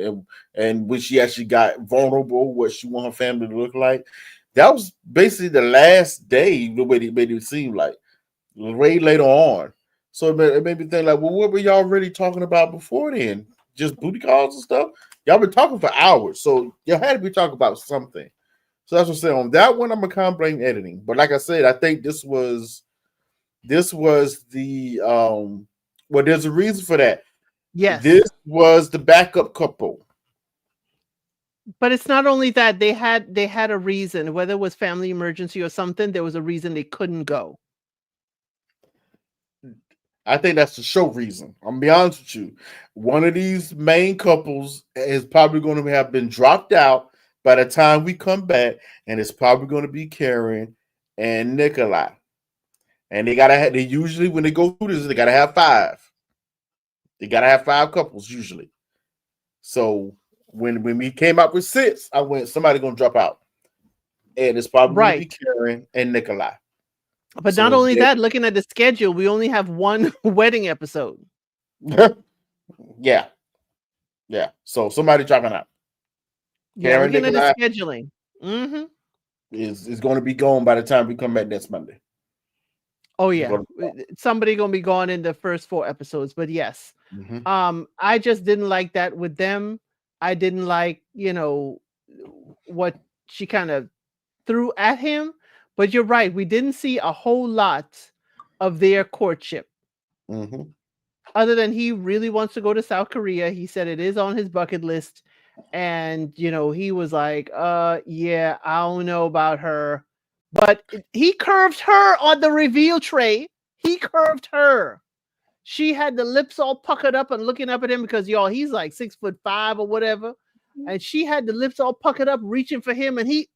when she actually got vulnerable, what she want her family to look like, that was basically the last day. The way it made it seem like way later on. So it made me think like, well, what were y'all really talking about before then? Just booty calls and stuff. Y'all been talking for hours, so y'all had to be talking about something. So that's what I'm saying. On that one, I'm gonna blame editing. But like I said, I think this was the well, there's a reason for that. yes. This was the backup couple. But it's not only that they had a reason, whether it was family emergency or something, there was a reason they couldn't go. I think that's the show reason. I'm gonna be honest with you. One of these main couples is probably going to have been dropped out by the time we come back, and it's probably going to be Karen and Nikolai. And they usually when they go through this, they gotta have 5. They gotta have 5 couples usually. So when we came up with 6, I went, somebody gonna drop out. And it's probably gonna be Karen and Nikolai. But not only that, looking at the schedule, we only have 1 wedding episode. Yeah. So somebody dropping out. Karen looking Nikolai at the scheduling. Is going to be gone by the time we come back next Monday. Oh yeah, somebody gonna be gone in the first 4 episodes, but yes. I just didn't like that with them. I didn't like, what she kind of threw at him. But you're right, we didn't see a whole lot of their courtship. Other than he really wants to go to South Korea. He said it is on his bucket list. And, he was like, yeah, I don't know about her. But he curved her on the reveal tray. He curved her. She had the lips all puckered up and looking up at him because, y'all, he's like 6'5" or whatever. And she had the lips all puckered up, reaching for him. And he,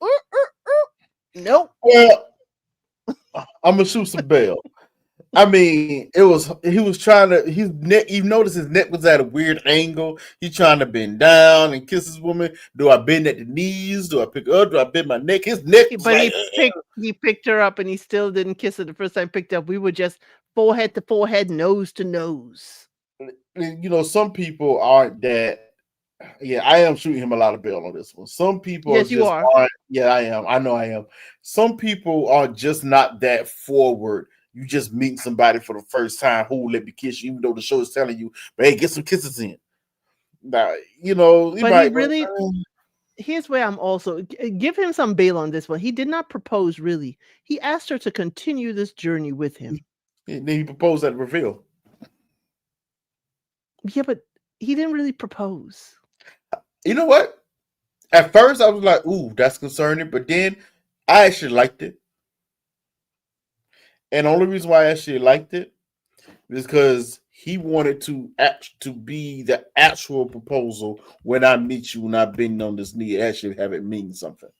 nope. Well, I'm going to shoot some bail. I mean, he was trying to, his neck, you notice his neck was at a weird angle. He's trying to bend down and kiss his woman. Do I bend at the knees? Do I pick her up? Do I bend my neck? His neck was but he picked her up and he still didn't kiss her the first time he picked up. We were just forehead to forehead, nose to nose. Some people aren't that. Yeah, I am shooting him a lot of bail on this one. Some people aren't. Yeah, I am. I know I am. Some people are just not that forward. You just meet somebody for the first time. Who let me kiss you? Even though the show is telling you, but hey, get some kisses in. Now, but he really, here's where I'm also give him some bail on this one. He did not propose really. He asked her to continue this journey with him. And then he proposed at the reveal. Yeah, but he didn't really propose. You know what? At first, I was like, "Ooh, that's concerning," but then I actually liked it. And the only reason why I actually liked it is because he wanted to be the actual proposal when I meet you, when I've been on this knee, actually have it mean something.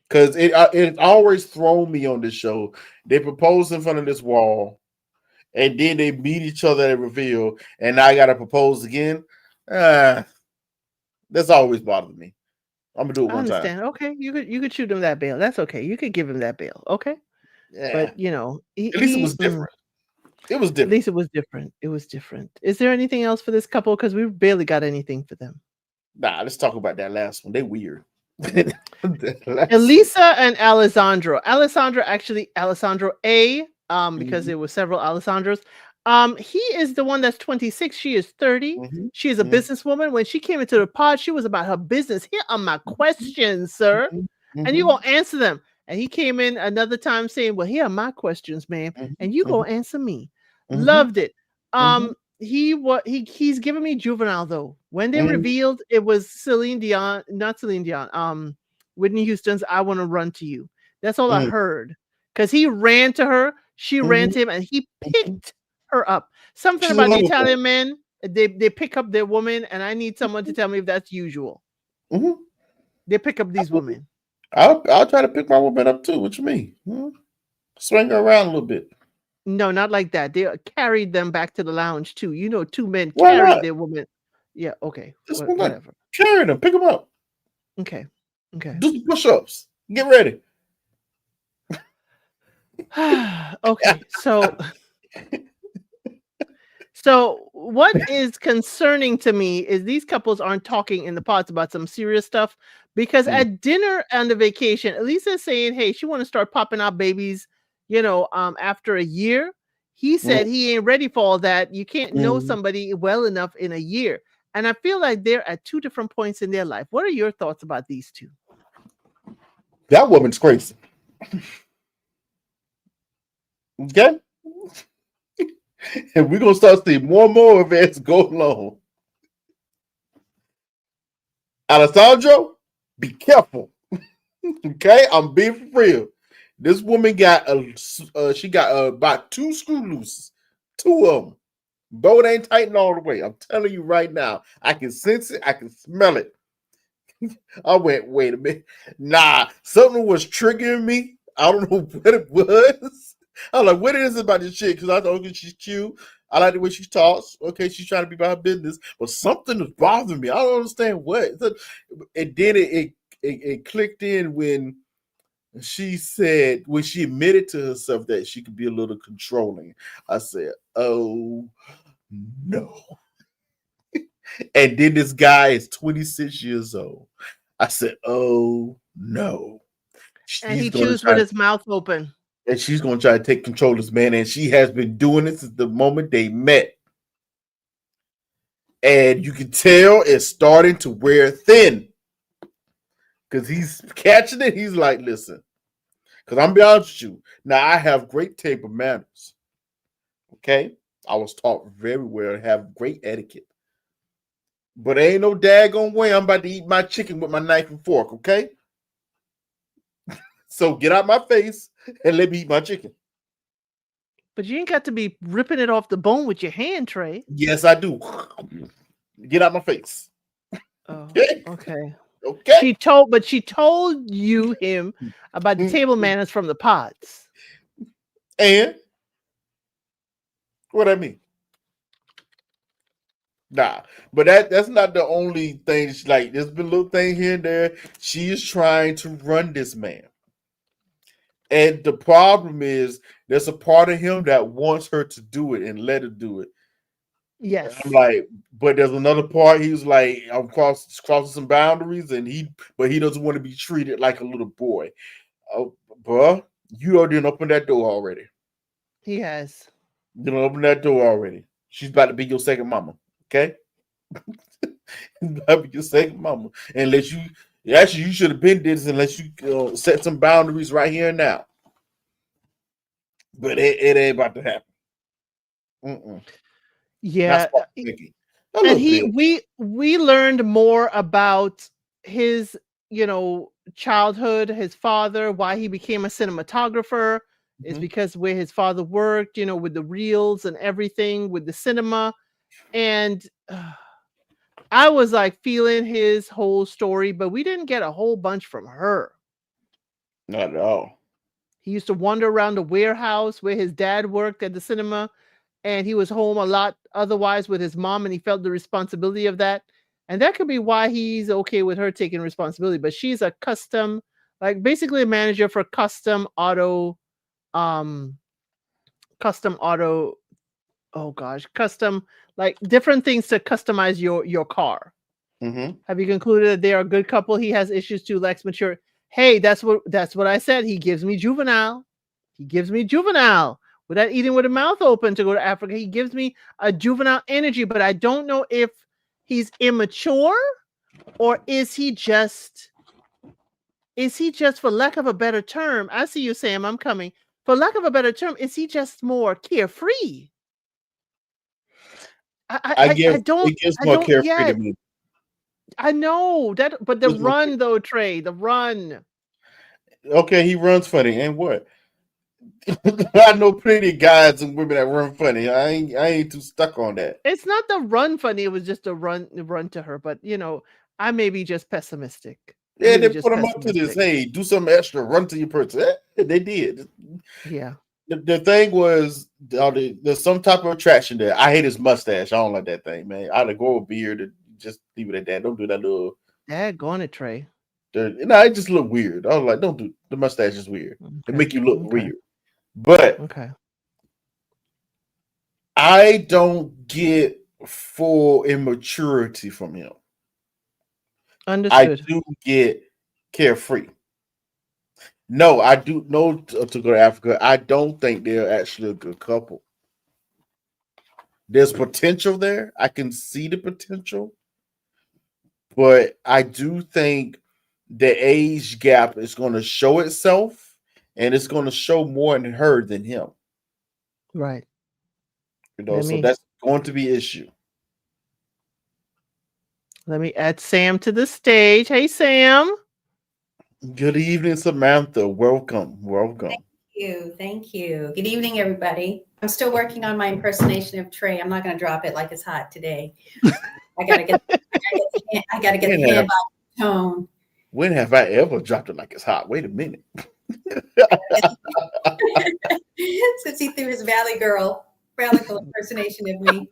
Because it always thrown me on this show. They propose in front of this wall, and then they meet each other at reveal, and I gotta propose again. That's always bothered me. I'm gonna do it I one time. understand. Okay, you could shoot him that bail. That's okay. You could give him that bail. Okay, Yeah. but you know At least it was different. It was at different. least it was different. It was different. Is there anything else for this couple? Because we barely got anything for them. Nah, let's talk about that last one. They weird. Last Elisa and Alessandro. Alessandro A. Because mm-hmm. there were several Alessandros. He is the one that's 26. She is 30. Mm-hmm. She is a Mm-hmm. businesswoman. When she came into the pod, she was about her business. Here are my questions, sir. And you Mm-hmm. gonna answer them. And he came in another time saying, "Well, here are my questions, ma'am, and you Mm-hmm. gonna answer me." Mm-hmm. Loved it. Mm-hmm. He's giving me juvenile though. When they Mm-hmm. revealed it was Celine Dion, not Celine Dion, Whitney Houston's "I Want to Run to You." That's all I heard. Because he ran to her, she ran Mm-hmm. to him, and he picked her up. Something She's a about the lover boy. Italian men, they pick up their woman, and I need someone to tell me if that's usual. Mm-hmm. They pick up these women. I'll try to pick my woman up too. What you mean? Swing her around a little bit. No, not like that. They carried them back to the lounge too. You know, two men Why carried not? their woman. Yeah, okay. Just like Whatever. carry them, pick them up, Okay. Okay. do some push-ups, get ready. Okay. So what is concerning to me is these couples aren't talking in the pods about some serious stuff because at dinner on the vacation, Elisa's saying, hey, she want to start popping out babies, after a year. He said he ain't ready for all that. You can't know somebody well enough in a year. And I feel like they're at two different points in their life. What are your thoughts about these two? That woman's crazy. Okay? And we're going to start seeing more and more events go along. Alessandro, be careful. Okay? I'm being for real. This woman got about 2 screw looses. 2 of them. Boat ain't tightened all the way. I'm telling you right now. I can sense it. I can smell it. I went, wait a minute. Nah, something was triggering me. I don't know what it was. I'm like, what is it about this chick? Because I thought, okay, she's cute. I like the way she talks. Okay, she's trying to be about her business. But something is bothering me. I don't understand what. And then it clicked in when she said, when she admitted to herself that she could be a little controlling. I said, oh, no. And then this guy is 26 years old. I said, oh, no. And he chews with his mouth open. And she's going to try to take control of this man. And she has been doing this since the moment they met. And you can tell it's starting to wear thin. Because he's catching it. He's like, listen. Because I'm be honest with you. Now, I have great table manners. Okay? I was taught very well to have great etiquette. But ain't no daggone way I'm about to eat my chicken with my knife and fork, okay? So get out my face and let me eat my chicken. But you ain't got to be ripping it off the bone with your hand, Trey. Yes, I do. Get out my face. Oh, okay. Okay. Okay. She told him about the table manners from the pods. And what I mean? Nah, but that's not the only thing. Like, there's been a little thing here and there. She is trying to run this man. And the problem is there's a part of him that wants her to do it and let her do it. Yes. And I'm like, but there's another part. He was like, I'm crossing some boundaries, and he doesn't want to be treated like a little boy. Oh, bruh, you didn't open that door already. He has. You didn't open that door already. She's about to be your second mama. Okay. I'll be your second mama. Unless you actually you should have been did this unless you set some boundaries right here and now. But it ain't about to happen. Yeah. A little bit. We learned more about his, childhood, his father, why he became a cinematographer is because where his father worked, with the reels and everything, with the cinema. And I was like feeling his whole story, but we didn't get a whole bunch from her. Not at all. He used to wander around the warehouse where his dad worked at the cinema, and he was home a lot otherwise with his mom, and he felt the responsibility of that. And that could be why he's okay with her taking responsibility. But she's a custom, like basically a manager for custom auto, custom, like different things to customize your car. Have you concluded that they are a good couple? He has issues too, lacks mature. Hey, that's what I said. He gives me juvenile. Without eating with a mouth open to go to Africa. He gives me a juvenile energy, but I don't know if he's immature or is he just, for lack of a better term, I see you, Sam, I'm coming. For lack of a better term, is he just more carefree? I guess more carefree to me. I know that, but the run though, Trey, the run. Okay, he runs funny, and what? I know plenty of guys and women that run funny. I ain't too stuck on that. It's not the run funny. It was just a run to her. But I may be just pessimistic. Yeah, they put them up to this. Hey, do something extra. Run to your person. They did. Yeah. The thing was, there's some type of attraction there. I hate his mustache. I don't like that thing, man. I'd grow a beard and just leave it at that. Don't do that little. Dad, go on it, Trey. It just look weird. I was like, don't do the mustache is weird. Okay. It make you look weird. But I don't get full immaturity from him. Understood. I do get carefree. No, I do know to go to Africa. I don't think they're actually a good couple. There's potential there. I can see the potential. But I do think the age gap is going to show itself, and it's going to show more in her than him. Right. So that's going to be an issue. Let me add Sam to the stage. Hey, Sam. Good evening, Samantha. Welcome. Thank you. Good evening, everybody. I'm still working on my impersonation of Trey. I'm not going to drop it like it's hot today. I gotta get the hand tone. When have I ever dropped it like it's hot? Wait a minute. Since he threw his Valley Girl impersonation of me.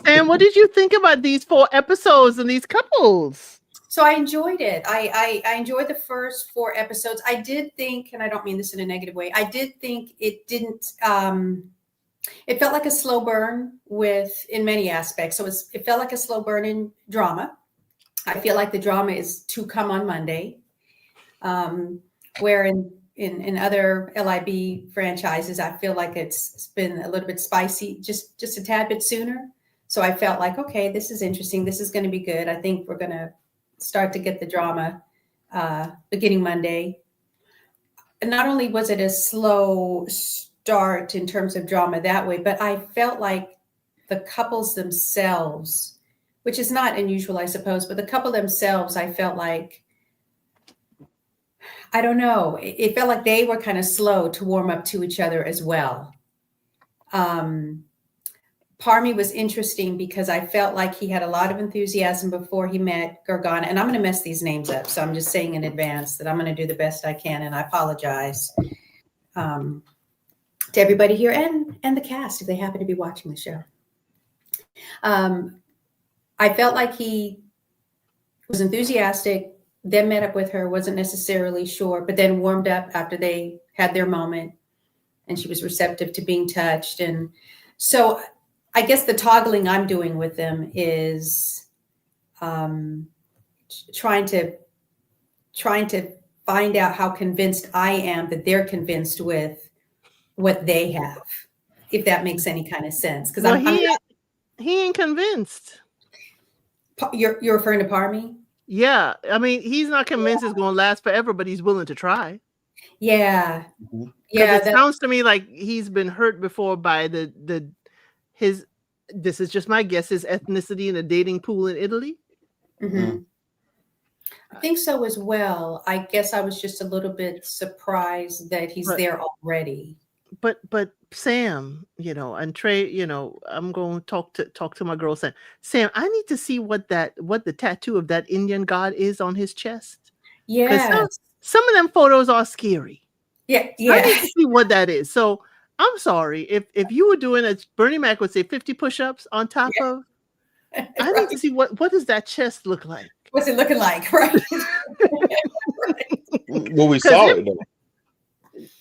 And what did you think about these 4 episodes and these couples? So I enjoyed it. I enjoyed the first 4 episodes. I did think, and I don't mean this in a negative way, I did think it didn't it felt like a slow burn in many aspects. So it felt like a slow burn in drama. I feel like the drama is to come on Monday. Where in other LIB franchises, I feel like it's been a little bit spicy, just a tad bit sooner. So I felt like, okay, this is interesting. This is going to be good. I think we're going to start to get the drama beginning Monday. And not only was it a slow start in terms of drama that way, but I felt like the couples themselves, which is not unusual, I suppose, but the couple themselves, I felt like, I don't know, it felt like they were kind of slow to warm up to each other as well. Parmi was interesting because I felt like he had a lot of enthusiasm before he met Gargana, and I'm going to mess these names up, so I'm just saying in advance that I'm going to do the best I can, and I apologize to everybody here and the cast if they happen to be watching the show. I felt like he was enthusiastic, then met up with her, wasn't necessarily sure, but then warmed up after they had their moment, and she was receptive to being touched. And so I guess the toggling I'm doing with them is trying to find out how convinced I am that they're convinced with what they have if that makes any kind of sense. Because well, he ain't convinced. You're referring to Parmi? Yeah, I mean, he's not convinced it's going to last forever, but he's willing to try. Yeah, yeah. It sounds to me like he's been hurt before by his. This is just my guess. His ethnicity in a dating pool in Italy. Mm-hmm. I think so as well. I guess I was just a little bit surprised that he's there already. But Sam, and Trey, I'm going to talk to my girl Sam, I need to see what the tattoo of that Indian god is on his chest. Yeah. Some of them photos are scary. Yeah. I need to see what that is. So I'm sorry if you were doing, as Bernie Mac would say, 50 push-ups on top of. I need to see what does that chest look like. What's it looking like, right? Well, we saw it though.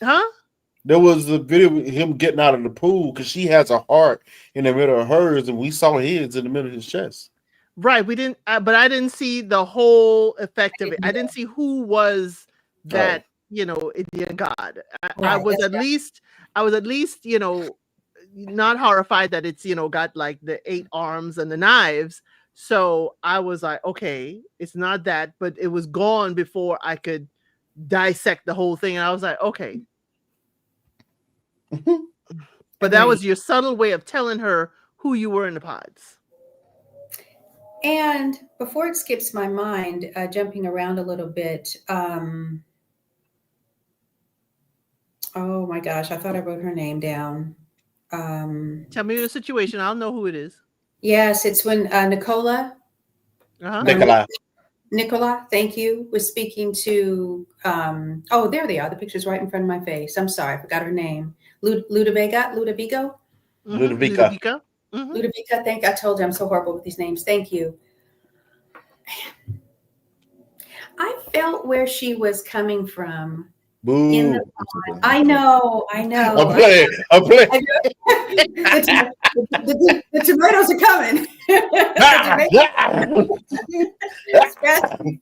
Huh? There was a video of him getting out of the pool because she has a heart in the middle of hers, and we saw his in the middle of his chest. Right. We didn't, but I didn't see the whole effect of it. I didn't see who was that, Indian god. I was at least, not horrified that it's, got like the 8 arms and the knives. So I was like, okay, it's not that, but it was gone before I could dissect the whole thing. And I was like, okay. But that was your subtle way of telling her who you were in the pods. And before it skips my mind, jumping around a little bit. Oh my gosh, I thought I wrote her name down. Tell me the situation. I'll know who it is. Yes, it's when Nicola. Nicola, thank you, was speaking to, there they are. The picture's right in front of my face. I'm sorry, I forgot her name. Ludovica? Mm-hmm. Ludovica. Mm-hmm. Ludovica, I told you I'm so horrible with these names. Thank you. I felt where she was coming from. Boo. I know. I'm playing. The tomatoes are coming.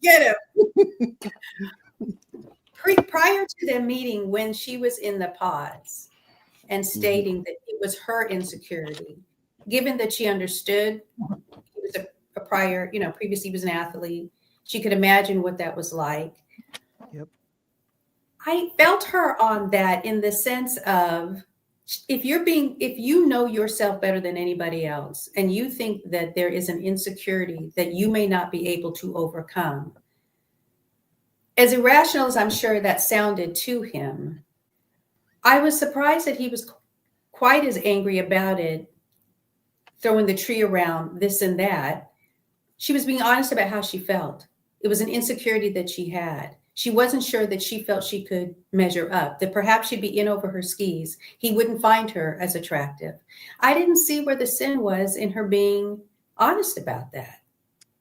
Get him. Prior to the meeting, when she was in the pods and stating that it was her insecurity, given that she understood it was a prior, previously he was an athlete, she could imagine what that was like. Yep. I felt her on that in the sense of if you know yourself better than anybody else and you think that there is an insecurity that you may not be able to overcome, as irrational as I'm sure that sounded to him, I was surprised that he was quite as angry about it, throwing the tree around, this and that. She was being honest about how she felt. It was an insecurity that she had. She wasn't sure that she felt she could measure up, that perhaps she'd be in over her skis. He wouldn't find her as attractive. I didn't see where the sin was in her being honest about that.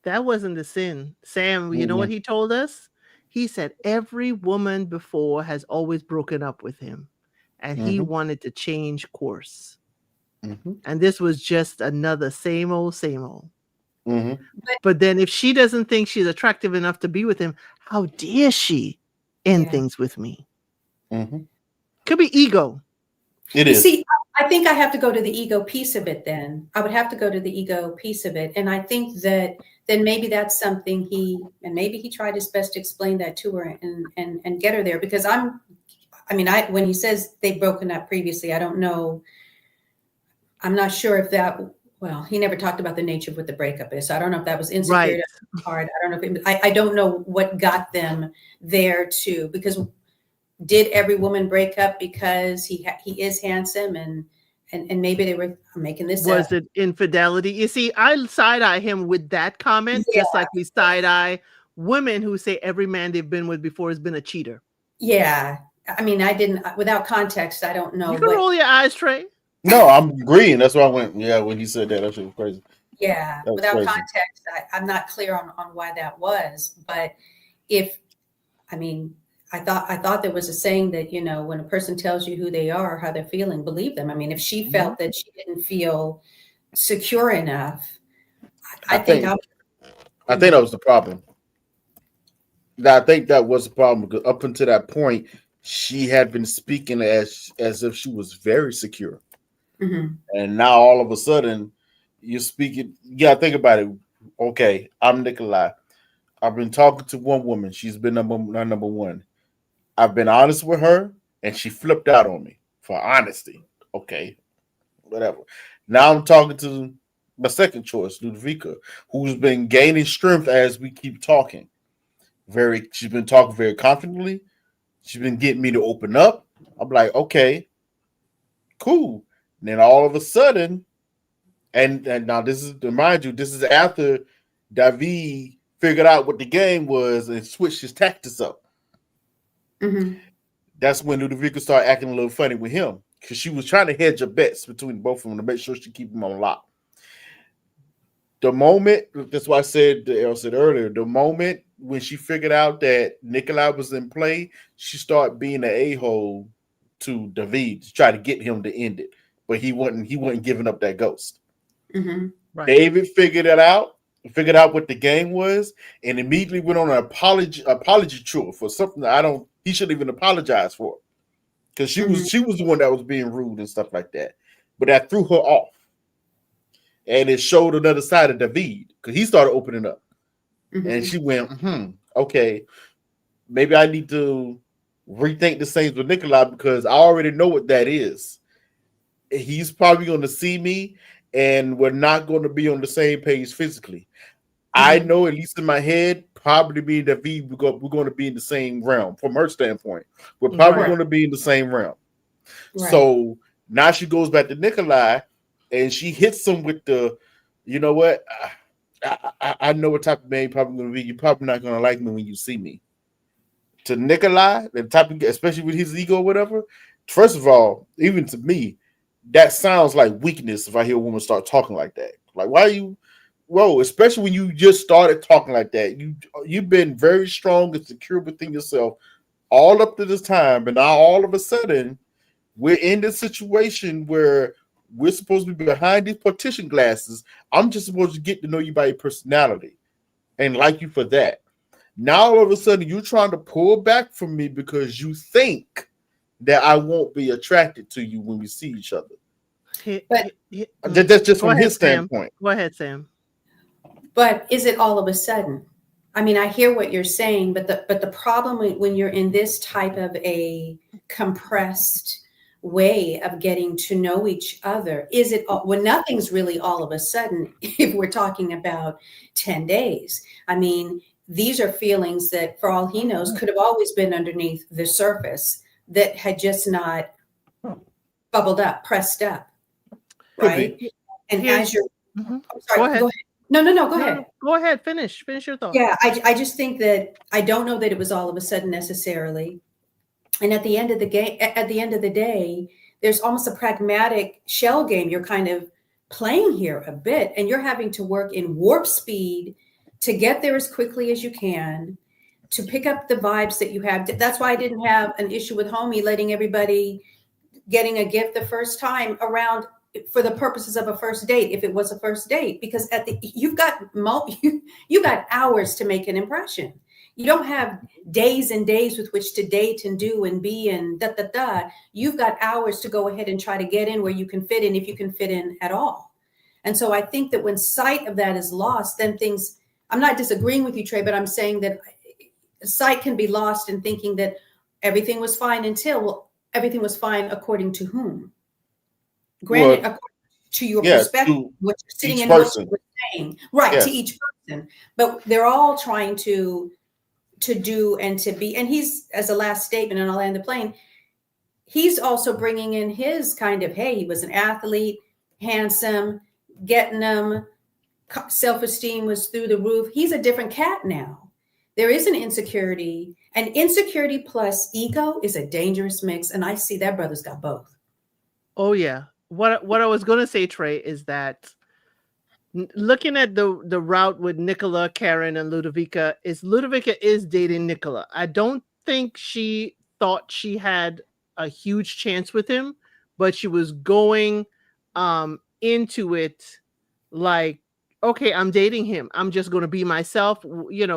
That wasn't the sin. Sam, you know what he told us? He said every woman before has always broken up with him, and he wanted to change course. And this was just another same old. But then if she doesn't think she's attractive enough to be with him, how dare she end things with me? Could be ego. It is. See, I think I have to go to the ego piece of it then. I would have to go to the ego piece of it. And I think that then maybe that's something maybe he tried his best to explain that to her and get her there. Because when he says they've broken up previously, I don't know. I'm not sure if that, well, he never talked about the nature of what the breakup is. So I don't know if that was insecure, hard. I don't know if I don't know what got them there too, because did every woman break up because he is handsome and maybe they were making this up. Was it infidelity? You see, I side-eye him with that comment, just like we side-eye women who say every man they've been with before has been a cheater. Yeah. I mean, I didn't, without context, I don't know. You can roll your eyes, Trey. No, I'm agreeing. That's why I went, when he said that shit was crazy. Yeah, without context, I'm not clear on why that was. But I thought there was a saying that, when a person tells you who they are, how they're feeling, believe them. I mean, if she felt that she didn't feel secure enough, I think that was the problem. I think that was the problem because up until that point, she had been speaking as if she was very secure. Mm-hmm. And now all of a sudden you're speaking. Yeah, think about it. Okay, I'm Nikolai. I've been talking to one woman. She's been number one. I've been honest with her, and she flipped out on me for honesty. Okay, whatever. Now I'm talking to my second choice, Ludovica, who's been gaining strength as we keep talking. She's been talking very confidently. She's been getting me to open up. I'm like, okay, cool. And then all of a sudden, and now this is to remind you, this is after David figured out what the game was and switched his tactics up. Mm-hmm. That's when Ludovica started acting a little funny with him because she was trying to hedge her bets between both of them to make sure she keep them on lock. The moment, that's why I said earlier, the moment when she figured out that Nikolai was in play, she started being an a-hole to David to try to get him to end it, but he wasn't giving up that ghost. Mm-hmm. Right. David figured out what the game was, and immediately went on an apology tour for something that he shouldn't even apologize for, because she was the one that was being rude and stuff like that. But that threw her off, and it showed another side of David because he started opening up, and she went, okay, maybe I need to rethink the things with Nikolai because I already know what that is. He's probably going to see me, and we're not going to be on the same page physically. I know, at least in my head, probably me and David, we're going to be in the same realm. From her standpoint, we're probably going to be in the same realm. Right. So now she goes back to Nikolai, and she hits him with the, you know what? I know what type of man you're probably going to be. You're probably not going to like me when you see me. To Nikolai, the type of, especially with his ego or whatever, first of all, even to me, that sounds like weakness if I hear a woman start talking like that. Like, why are you... Whoa, especially when you just started talking like that. You've been very strong and secure within yourself all up to this time, but now all of a sudden we're in this situation where we're supposed to be behind these partition glasses. I'm just supposed to get to know you by your personality and like you for that. Now all of a sudden you're trying to pull back from me because you think that I won't be attracted to you when we see each other. That's just from his standpoint. Go ahead, Sam. But is it all of a sudden? I mean, I hear what you're saying, but the problem when you're in this type of a compressed way of getting to know each other, is it when nothing's really all of a sudden, if we're talking about 10 days? I mean, these are feelings that, for all he knows, could have always been underneath the surface that had just not bubbled up, pressed up, right? And as you're... I'm sorry, go ahead. No, go ahead. Go ahead. Finish your thought. Yeah, I just think that I don't know that it was all of a sudden necessarily. And at the end of the day, there's almost a pragmatic shell game you're kind of playing here a bit, and you're having to work in warp speed to get there as quickly as you can, to pick up the vibes that you have. That's why I didn't have an issue with Homie letting everybody getting a gift the first time around for the purposes of a first date, if it was a first date, because you've got hours to make an impression. You don't have days and days with which to date and do and be and You've got hours to go ahead and try to get in where you can fit in, if you can fit in at all. And so I think that when sight of that is lost, then things... I'm not disagreeing with you, Trey, but I'm saying that sight can be lost in thinking that everything was fine until everything was fine according to whom? Granted, according to your perspective, what you're sitting in what you're saying, right? To each person, but they're all trying to do and to be. And he's, as a last statement, and I'll land the plane, he's also bringing in his kind of, hey, he was an athlete, handsome, getting them, self-esteem was through the roof. He's a different cat now. There is an insecurity, and insecurity plus ego is a dangerous mix, and I see that brother's got both. Oh yeah. What I was going to say, Trey, is that looking at the route with Nicola, Karen, and Ludovica is dating Nicola. I don't think she thought she had a huge chance with him, but she was going into it like, okay, I'm dating him. I'm just going to be myself,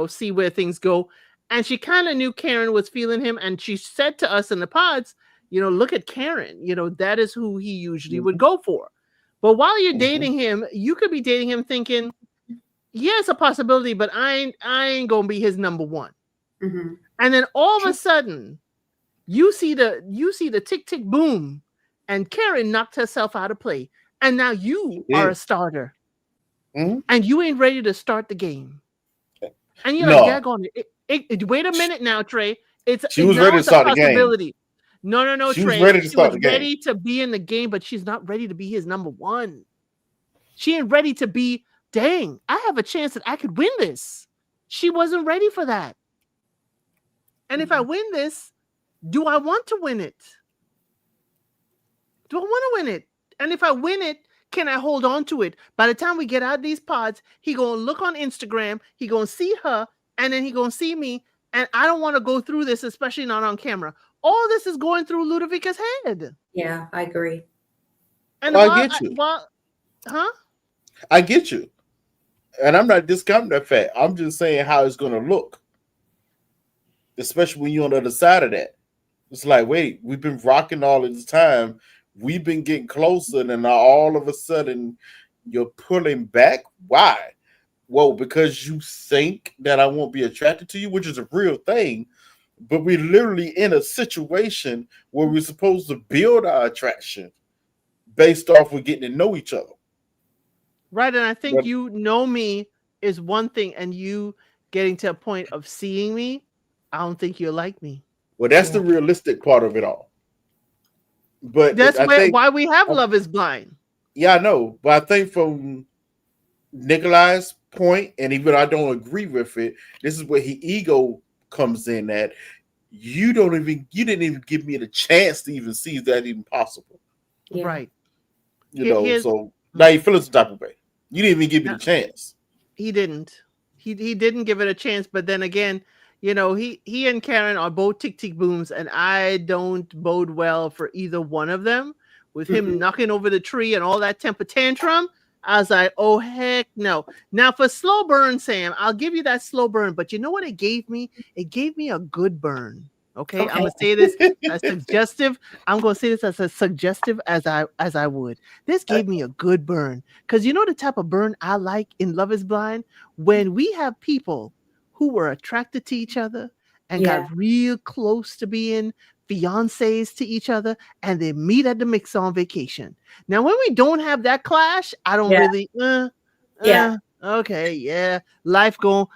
see where things go. And she kind of knew Karen was feeling him. And she said to us in the pods, look at Karen. That is who he usually would go for. But while you're dating him, you could be dating him thinking, yeah, it's a possibility, but I ain't gonna be his number one. Mm-hmm. And then all of a sudden, you see the tick tick boom, and Karen knocked herself out of play, and now you are a starter, and you ain't ready to start the game. And you're like, daggone it. Wait a minute now, Trey. She was ready to start the game. No, she Trey. Was ready to she start was the ready game. to be in the game, but she's not ready to be his number one. She ain't ready to be, dang, I have a chance that I could win this. She wasn't ready for that. And if I win this, do I want to win it? Do I want to win it? And if I win it, can I hold on to it? By the time we get out of these pods, he gonna look on Instagram, he gonna see her, and then he gonna see me. And I don't want to go through this, especially not on camera. All this is going through Ludovica's head. Yeah, I agree. And I get you. I get you. And I'm not discounting that fact. I'm just saying how it's gonna look. Especially when you're on the other side of that. It's like, wait, we've been rocking all of this time. We've been getting closer, and now all of a sudden you're pulling back. Why? Well, because you think that I won't be attracted to you, which is a real thing. But we're literally in a situation where we're supposed to build our attraction based off of getting to know each other. Right, and I think you know me is one thing, and you getting to a point of seeing me, I don't think you'll like me. Well, that's the realistic part of it all. But that's why we have Love is Blind. Yeah, I know. But I think from Nikolai's point, and even I don't agree with it, this is where his ego comes in at. You didn't even give me the chance to even see if that even possible. Yeah. Right. So now you feel it's the type of way. You didn't even give me the chance. He didn't. He didn't give it a chance. But then again, he and Karen are both tick tick booms, and I don't bode well for either one of them. With him knocking over the tree and all that temper tantrum, I was like, oh heck no. Now for slow burn, Sam, I'll give you that slow burn, but you know what it gave me? It gave me a good burn. Okay. I'm gonna say this as suggestive. I'm gonna say this as suggestive as I would. This gave me a good burn, because you know the type of burn I like in Love is Blind, when we have people who were attracted to each other and got real close to being fiancés to each other, and they meet at the mix on vacation. Now, when we don't have that clash, I don't really, life gon'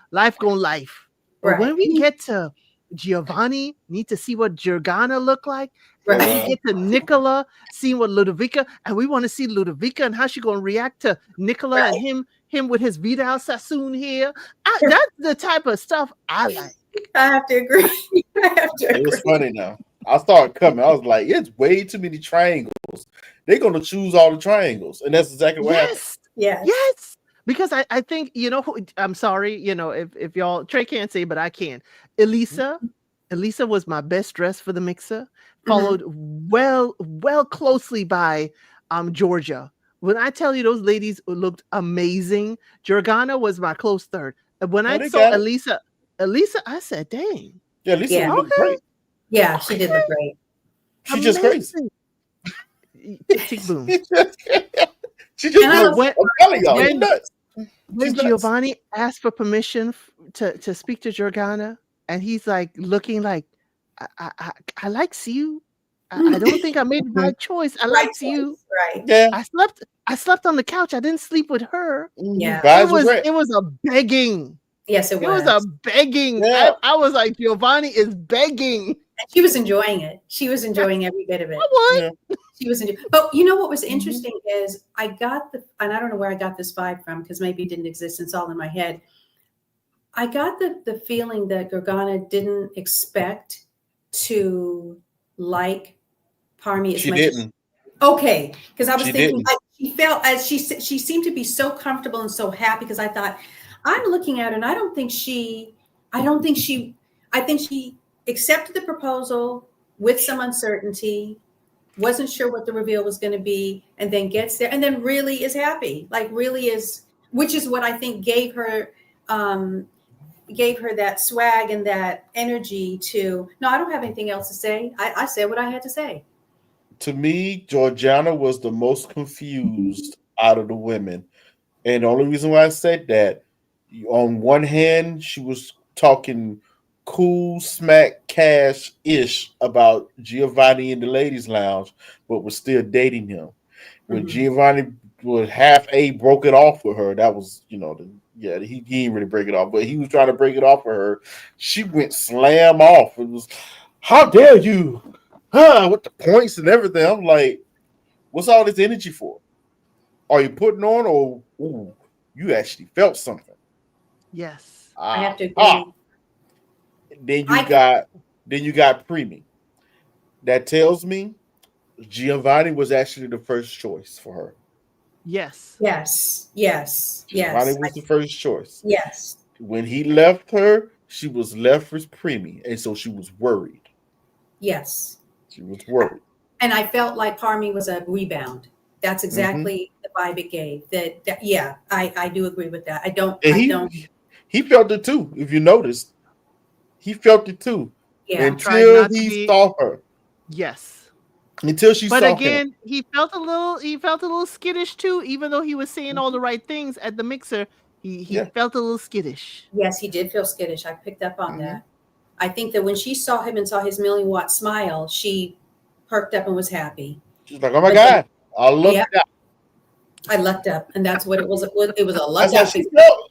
life. But when we get to Giovanni, need to see what Jordana look like. Right. And we get to Nicola, seeing what Ludovica, and we want to see Ludovica and how she gonna react to Nicola and him with his Vidal Sassoon here. That's the type of stuff I like. I have to agree. It was funny now. I started coming. I was like, it's way too many triangles. They're gonna choose all the triangles, and that's exactly what happened. Yes. Because I think, I'm sorry, if y'all, Trey can't say, but I can. Elisa was my best dress for the mixer, followed well closely by Georgia. When I tell you those ladies looked amazing, Jordana was my close third. When I saw Elisa, I said, dang. Yeah, Elisa looked great. Yeah, she did look great. She's just crazy. Tick boom. She just when Giovanni asked for permission to speak to Jordana, and he's like looking like, I likes you. I don't think I made the right choice. I likes you. Right. Yeah. I slept on the couch. I didn't sleep with her. Yeah. It was a begging. Yes, it was. It was a begging. Yeah. I was like, Giovanni is begging. And she was enjoying it. She was enjoying every bit of it. She was enjoying. But you know what was interesting is I got and I don't know where I got this vibe from, because maybe it didn't exist. It's all in my head. I got the feeling that Jordana didn't expect to like Parmi as much. She didn't. Okay, because I was thinking like she felt as she seemed to be so comfortable and so happy, because I thought, I'm looking at her and I think she accepted the proposal with some uncertainty, wasn't sure what the reveal was going to be, and then gets there and then really is happy, like really is, which is what I think gave her gave her that swag and that energy to, no, I don't have anything else to say. I said what I had to say. To me, Georgiana was the most confused out of the women. And the only reason why I said that, on one hand, she was talking cool, smack, cash ish about Giovanni in the ladies' lounge, but was still dating him. When Mm-hmm. Giovanni was half broke it off with her, that was, he didn't really break it off, but he was trying to break it off with her. She went slam off. It was, how dare you? With the points and everything. I'm like, what's all this energy for? Are you putting on, or you actually felt something? Yes, I have to agree. Then you got Preemie. That tells me Giovanni was actually the first choice for her. Yes. Giovanni was the first choice. Yes. When he left her, she was left with Preemie, and so she was worried. Yes. She was worried. And I felt like Parmi was a rebound. That's exactly the vibe it gave. I do agree with that. He felt it too, if you noticed. He felt it too. Yeah. Until he saw her. Yes. Until she saw him. But again, he felt a little skittish too, even though he was saying all the right things at the mixer. He felt a little skittish. Yes, he did feel skittish. I picked up on that. I think that when she saw him and saw his million-watt smile, she perked up and was happy. She's like, "Oh my God, I lucked out." I lucked up, and that's what it was. It was a luck out. She felt.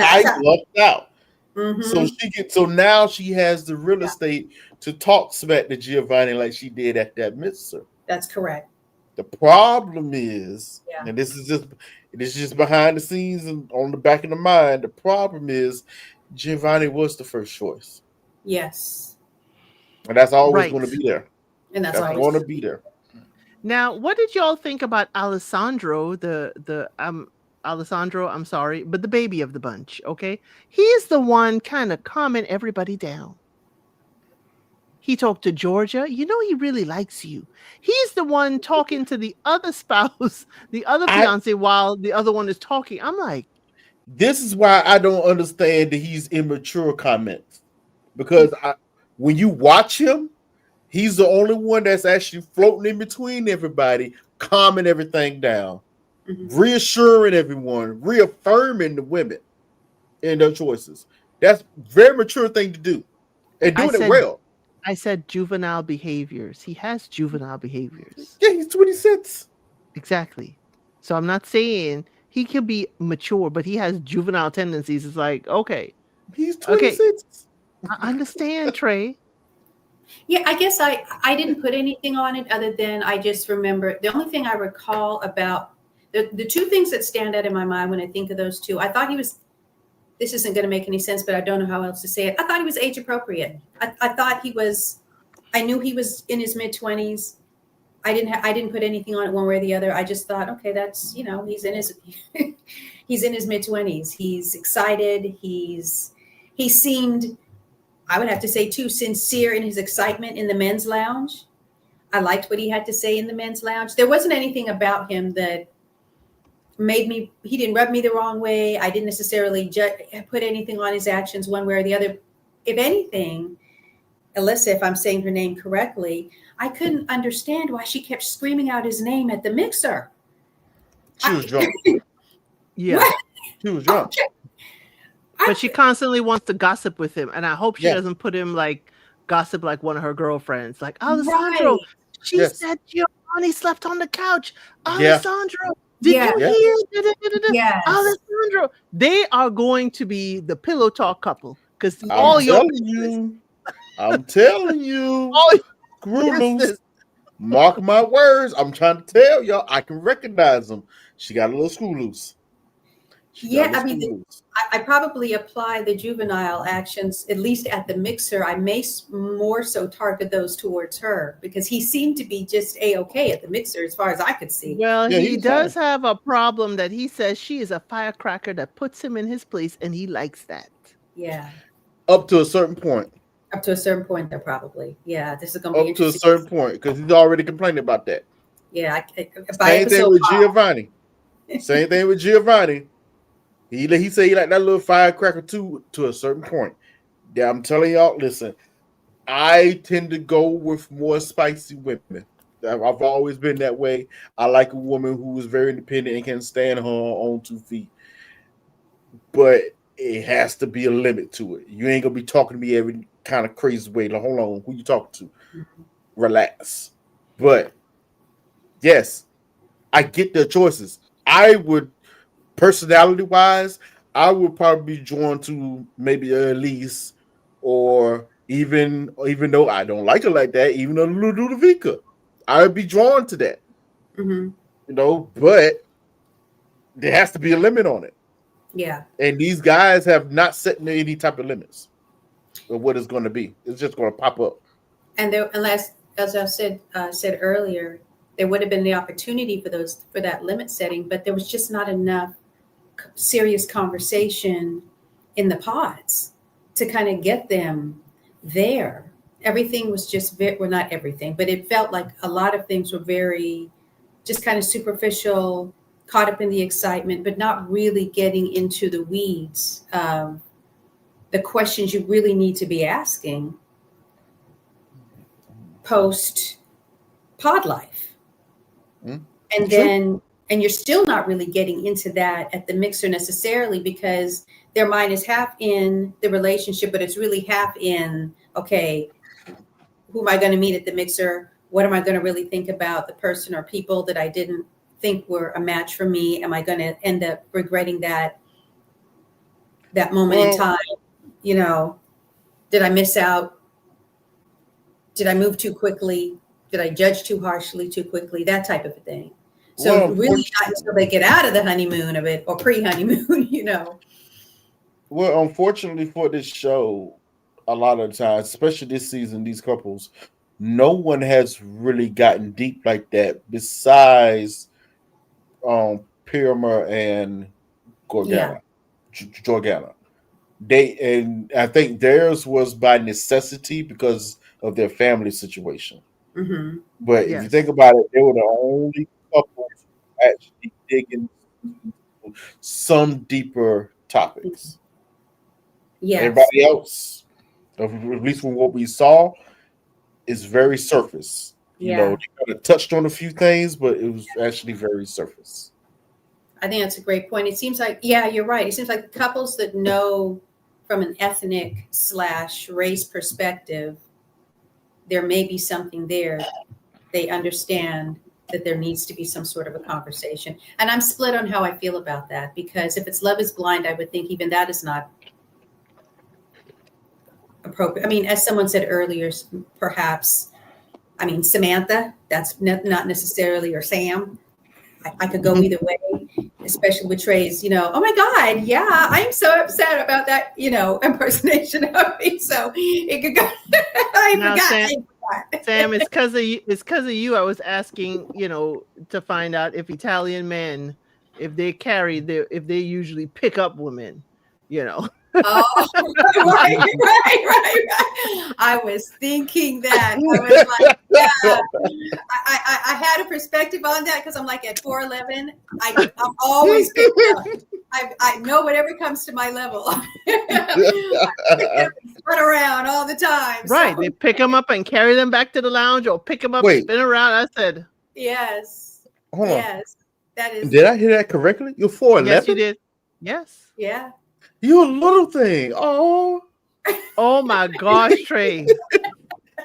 I lucked out. Mm-hmm. So now she has the real estate to talk smack to Giovanni like she did at that mixer. That's correct. The problem is, and this is just behind the scenes and on the back of the mind. The problem is, Giovanni was the first choice. Yes, and that's always going to be there. And that's going to be there. Now, what did y'all think about Alessandro? Alessandro, I'm sorry, but the baby of the bunch. Okay, he's the one kind of calming everybody down. He talked to Georgia. You know, he really likes you. He's the one talking to the other spouse, the other fiance, while the other one is talking. I'm like, this is why I don't understand that he's immature comments. Because when you watch him, he's the only one that's actually floating in between everybody, calming everything down, reassuring everyone, reaffirming the women in their choices. That's a very mature thing to do. And doing it well. I said juvenile behaviors. He has juvenile behaviors. Yeah, he's 26. Exactly. So I'm not saying he could be mature, but he has juvenile tendencies. It's like, okay. He's 26. Okay. I understand, Trey. Yeah, I guess I didn't put anything on it other than I just remember the only thing I recall about the two things that stand out in my mind when I think of those two. I thought he was, this isn't going to make any sense, but I don't know how else to say it. I thought he was age appropriate. I thought he was, I knew he was in his mid-20s. I didn't put anything on it one way or the other. I just thought, okay, that's, he's in his mid-20s. He's excited. He seemed, I would have to say too, sincere in his excitement in the men's lounge. I liked what he had to say in the men's lounge. There wasn't anything about him that he didn't rub me the wrong way. I didn't necessarily put anything on his actions one way or the other. If anything, Alyssa, if I'm saying her name correctly, I couldn't understand why she kept screaming out his name at the mixer. She was drunk. Yeah. She was drunk. But she constantly wants to gossip with him. And I hope she doesn't put him gossip like one of her girlfriends. Like, Alessandro, she said Giovanni slept on the couch. Alessandro, did you hear? Yes. Alessandro, they are going to be the pillow talk couple. Because I'm telling you, screw loose. Mark my words. I'm trying to tell y'all, I can recognize them. She got a little screw loose. I probably apply the juvenile actions, at least at the mixer. I may more so target those towards her because he seemed to be just A-okay at the mixer as far as I could see. Well, he does have a problem that he says she is a firecracker that puts him in his place, and he likes that. Yeah. Up to a certain point. Up to a certain point, there probably. Yeah, this is going to be interesting. Up to a certain point because he's already complaining about that. Yeah. Same thing with Giovanni. He said he like that little firecracker too to a certain point. Yeah, I'm telling y'all, listen, I tend to go with more spicy women. I've always been that way. I like a woman who is very independent and can stand her own 2 feet. But it has to be a limit to it. You ain't gonna be talking to me every kind of crazy way. Like, hold on, who you talking to? Relax. But yes, I get their choices. I would, personality wise, I would probably be drawn to maybe Elise, or even though I don't like her like that, even though Ludovica, I would be drawn to that. Mm-hmm. But there has to be a limit on it. Yeah. And these guys have not set any type of limits of what it's going to be. It's just going to pop up. And there, unless, as I said earlier, there would have been the opportunity for that limit setting, but there was just not enough serious conversation in the pods to kind of get them there. Everything was just well, not everything, but it felt like a lot of things were very just kind of superficial, caught up in the excitement, but not really getting into the weeds of the questions you really need to be asking post pod life. And then, and you're still not really getting into that at the mixer necessarily, because their mind is half in the relationship, but it's really half in, okay, who am I going to meet at the mixer? What am I going to really think about the person or people that I didn't think were a match for me? Am I going to end up regretting that moment in time? Did I miss out? Did I move too quickly? Did I judge too harshly, too quickly? That type of a thing. So really not until they get out of the honeymoon of it, or pre-honeymoon, Well, unfortunately for this show, a lot of times, especially this season, these couples, no one has really gotten deep like that besides Pyramid and Gorgana. Jorgana. And I think theirs was by necessity because of their family situation. Mm-hmm. But if you think about it, they were the only couple who actually dig into some deeper topics. Yes. Everybody else, at least from what we saw, is very surface. They kind of touched on a few things, but it was actually very surface. I think that's a great point. It seems like, you're right. It seems like couples that know from an ethnic / race perspective, there may be something there. They understand that there needs to be some sort of a conversation. And I'm split on how I feel about that, because if it's Love is Blind, I would think even that is not appropriate. I mean, as someone said earlier, perhaps, Samantha, that's not necessarily, or Sam. I could go either way, especially with Trey's, oh my God, yeah, I'm so upset about that, impersonation of me. So it could go. I forgot. Sam, it's because of you. I was asking, to find out if Italian men, if they usually pick up women, Oh, right. I was thinking that. I was like, I had a perspective on that, because I'm like, at 4'11", I'm always picking up. I know whatever comes to my level. Run around all the time. Right. So. They pick them up and carry them back to the lounge, or pick them up, spin around. I said, yes. Hold on. That is. Did I hear that correctly? You're 4'11"? Yes, you did. Yes. Yeah. You a little thing. Oh my gosh, Trey.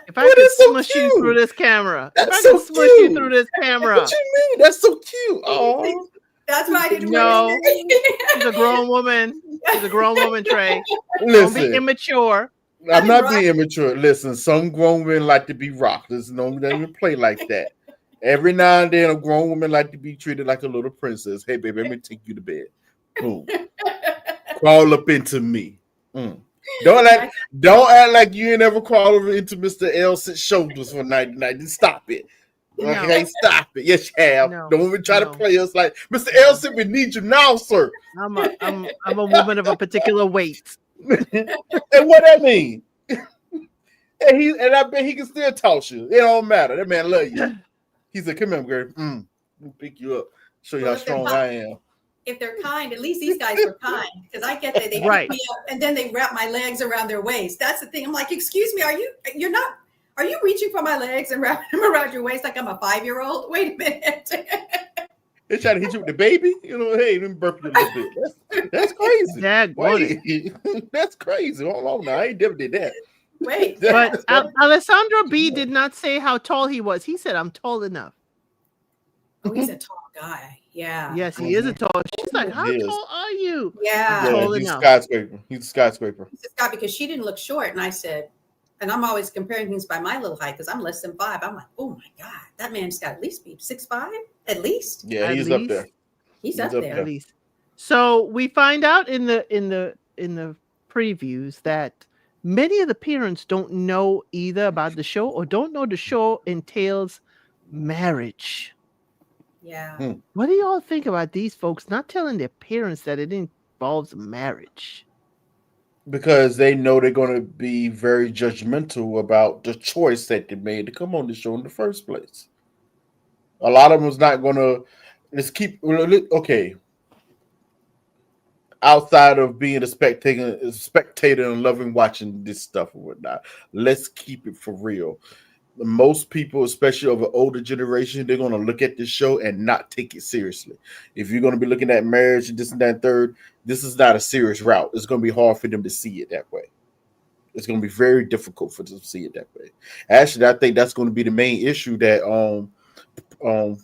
If I could smush you through this camera. Smush you through this camera. What you mean? That's so cute. Oh. That's why I didn't know. She's a grown woman. She's a grown woman, Trey. Listen, don't be immature. I'm not being immature. Listen, some grown women like to be rocked. Listen, don't even play like that. Every now and then, a grown woman like to be treated like a little princess. Hey, baby, let me take you to bed. Boom. Crawl up into me. Don't act like you ain't ever crawled into Mr. Elson's shoulders for night to night. Stop it. Okay, stop it. Yes, you have. Don't even try to play us like Mr. Elson. We need you now, sir. I'm a woman of a particular weight. And what that mean? and I bet he can still toss you. It don't matter. That man love you. He said, "Come here, girl. Let me pick you up. Show you how strong I am." if they're kind, at least these guys were kind, because I get that they pick me up and then they wrap my legs around their waist. That's the thing. I'm like, excuse me, are you reaching for my legs and wrapping them around your waist like I'm a 5-year-old? Wait a minute. They're trying to hit you with the baby. Hey, let me burp you a little bit. That's crazy. That's crazy. Hold on now. I ain't never did that. Wait. But Alessandro B did not say how tall he was. He said, I'm tall enough. Oh, he's a tall guy. Yeah. Yes, he is a tall. She's like, how tall are you? Yeah. Tall he's enough. He's a skyscraper. He's a sky because she didn't look short. And I said, and I'm always comparing things by my little height because I'm less than 5. I'm like, oh my God, that man's got at least be 6'5", at least. Yeah, he's up there. He's up there. At least. So we find out in the previews that many of the parents don't know either about the show or don't know the show entails marriage. Yeah. What do y'all think about these folks not telling their parents that it involves marriage? Because they know they're going to be very judgmental about the choice that they made to come on the show in the first place. A lot of them is not going to okay. Outside of being a spectator and loving watching this stuff and whatnot, let's keep it for real. Most people, especially of an older generation, they're going to look at this show and not take it seriously. If you're going to be looking at marriage and this and that and third, this is not a serious route. It's going to be hard for them to see it that way. It's going to be very difficult for them to see it that way. Actually, I think that's going to be the main issue that Permy.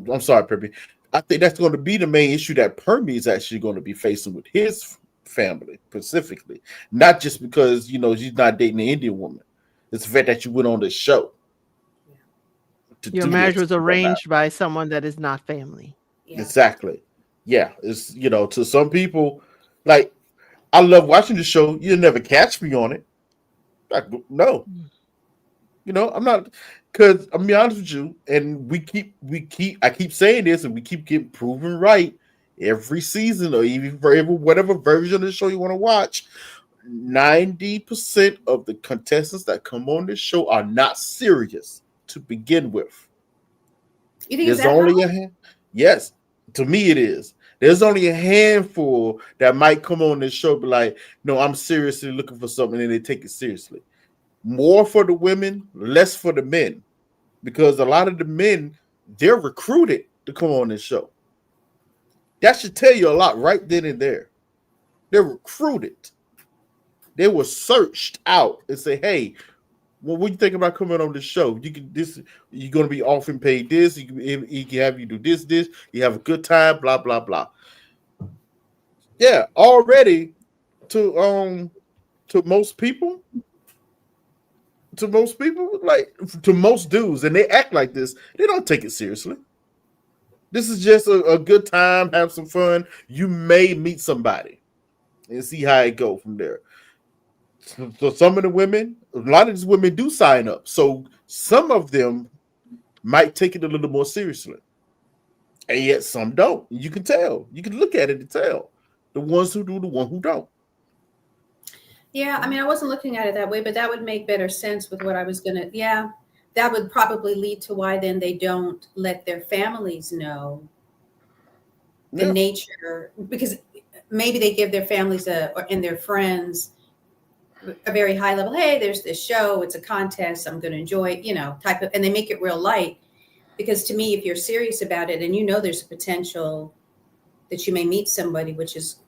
I'm sorry, Permy. I think that's going to be the main issue that Permy is actually going to be facing with his family specifically, not just because she's not dating an Indian woman. It's the fact that you went on the show. Your marriage was arranged by someone that is not family. Yeah. Exactly. Yeah, it's to some people, like, I love watching the show. You'll never catch me on it. Like, no, I'm not, because I'm be honest with you, and I keep saying this, and we keep getting proven right. Every season, or even for whatever version of the show you want to watch, 90% of the contestants that come on this show are not serious to begin with. You think there's only a hand? Yes, to me it is. There's only a handful that might come on this show, be like, no, I'm seriously looking for something, and they take it seriously. More for the women, less for the men, because a lot of the men, they're recruited to come on this show. That should tell you a lot right then and there. They're recruited. They were searched out and say, hey, what do you think about coming on the show? You're going to be often paid this. He can have you do this. You have a good time, blah, blah, blah. Yeah, already to most people, like to most dudes, and they act like this, they don't take it seriously. This is just a good time, have some fun. You may meet somebody and see how it go from there. So some of the women, a lot of these women do sign up. So some of them might take it a little more seriously. And yet some don't. You can tell. You can look at it and tell. The ones who do, the one who don't. Yeah, I mean, I wasn't looking at it that way, but that would make better sense with what I was going to, that would probably lead to why then they don't let their families know the nature, because maybe they give their families and their friends a very high level, hey, there's this show, it's a contest, I'm going to enjoy it, type of, and they make it real light. Because to me, if you're serious about it and there's a potential that you may meet somebody, which is,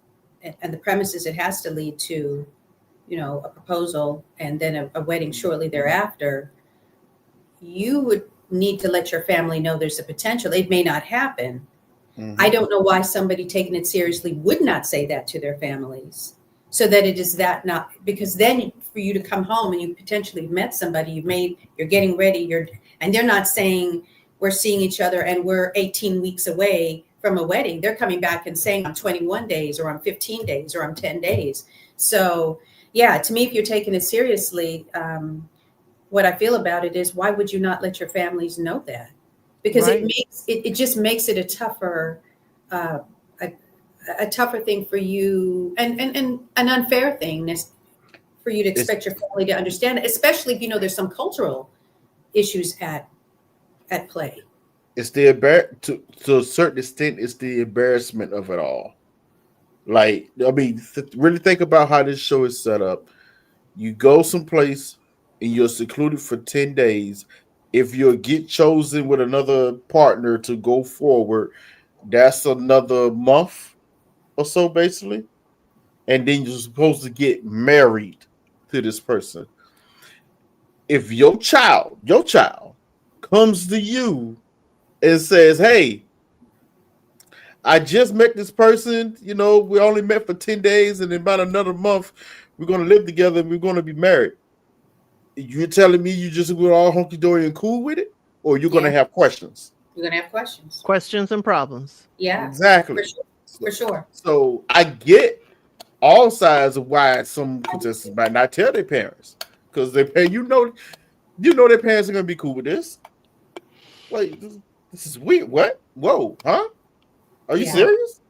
and the premise is it has to lead to, a proposal and then a wedding shortly thereafter, you would need to let your family know there's a potential. It may not happen. Mm-hmm. I don't know why somebody taking it seriously would not say that to their families, so that it is that not, because then for you to come home and you potentially met somebody, you're getting ready, and they're not saying we're seeing each other and we're 18 weeks away from a wedding. They're coming back and saying I'm 21 days or I'm 15 days or I'm 10 days. So yeah, to me, if you're taking it seriously, what I feel about it is, why would you not let your families know that? Because it just makes it a tougher thing for you, and an unfair thing for you to expect your family to understand, especially if there's some cultural issues at play. It's to a certain extent, it's the embarrassment of it all. Like, I mean, really think about how this show is set up. You go someplace and you're secluded for 10 days. If you get chosen with another partner to go forward, that's another month or so, basically. And then you're supposed to get married to this person. If your child comes to you and says, "Hey, I just met this person. You know, we only met for 10 days, and in about another month, we're going to live together and we're going to be married." You're telling me you just go all hunky dory and cool with it? Or you're going to have questions? You're going to have questions. Questions and problems. Yeah. Exactly. For sure. So I get all sides of why some contestants might not tell their parents. Because you know their parents are going to be cool with this. Like, this is weird. What? Whoa, huh? Are you serious?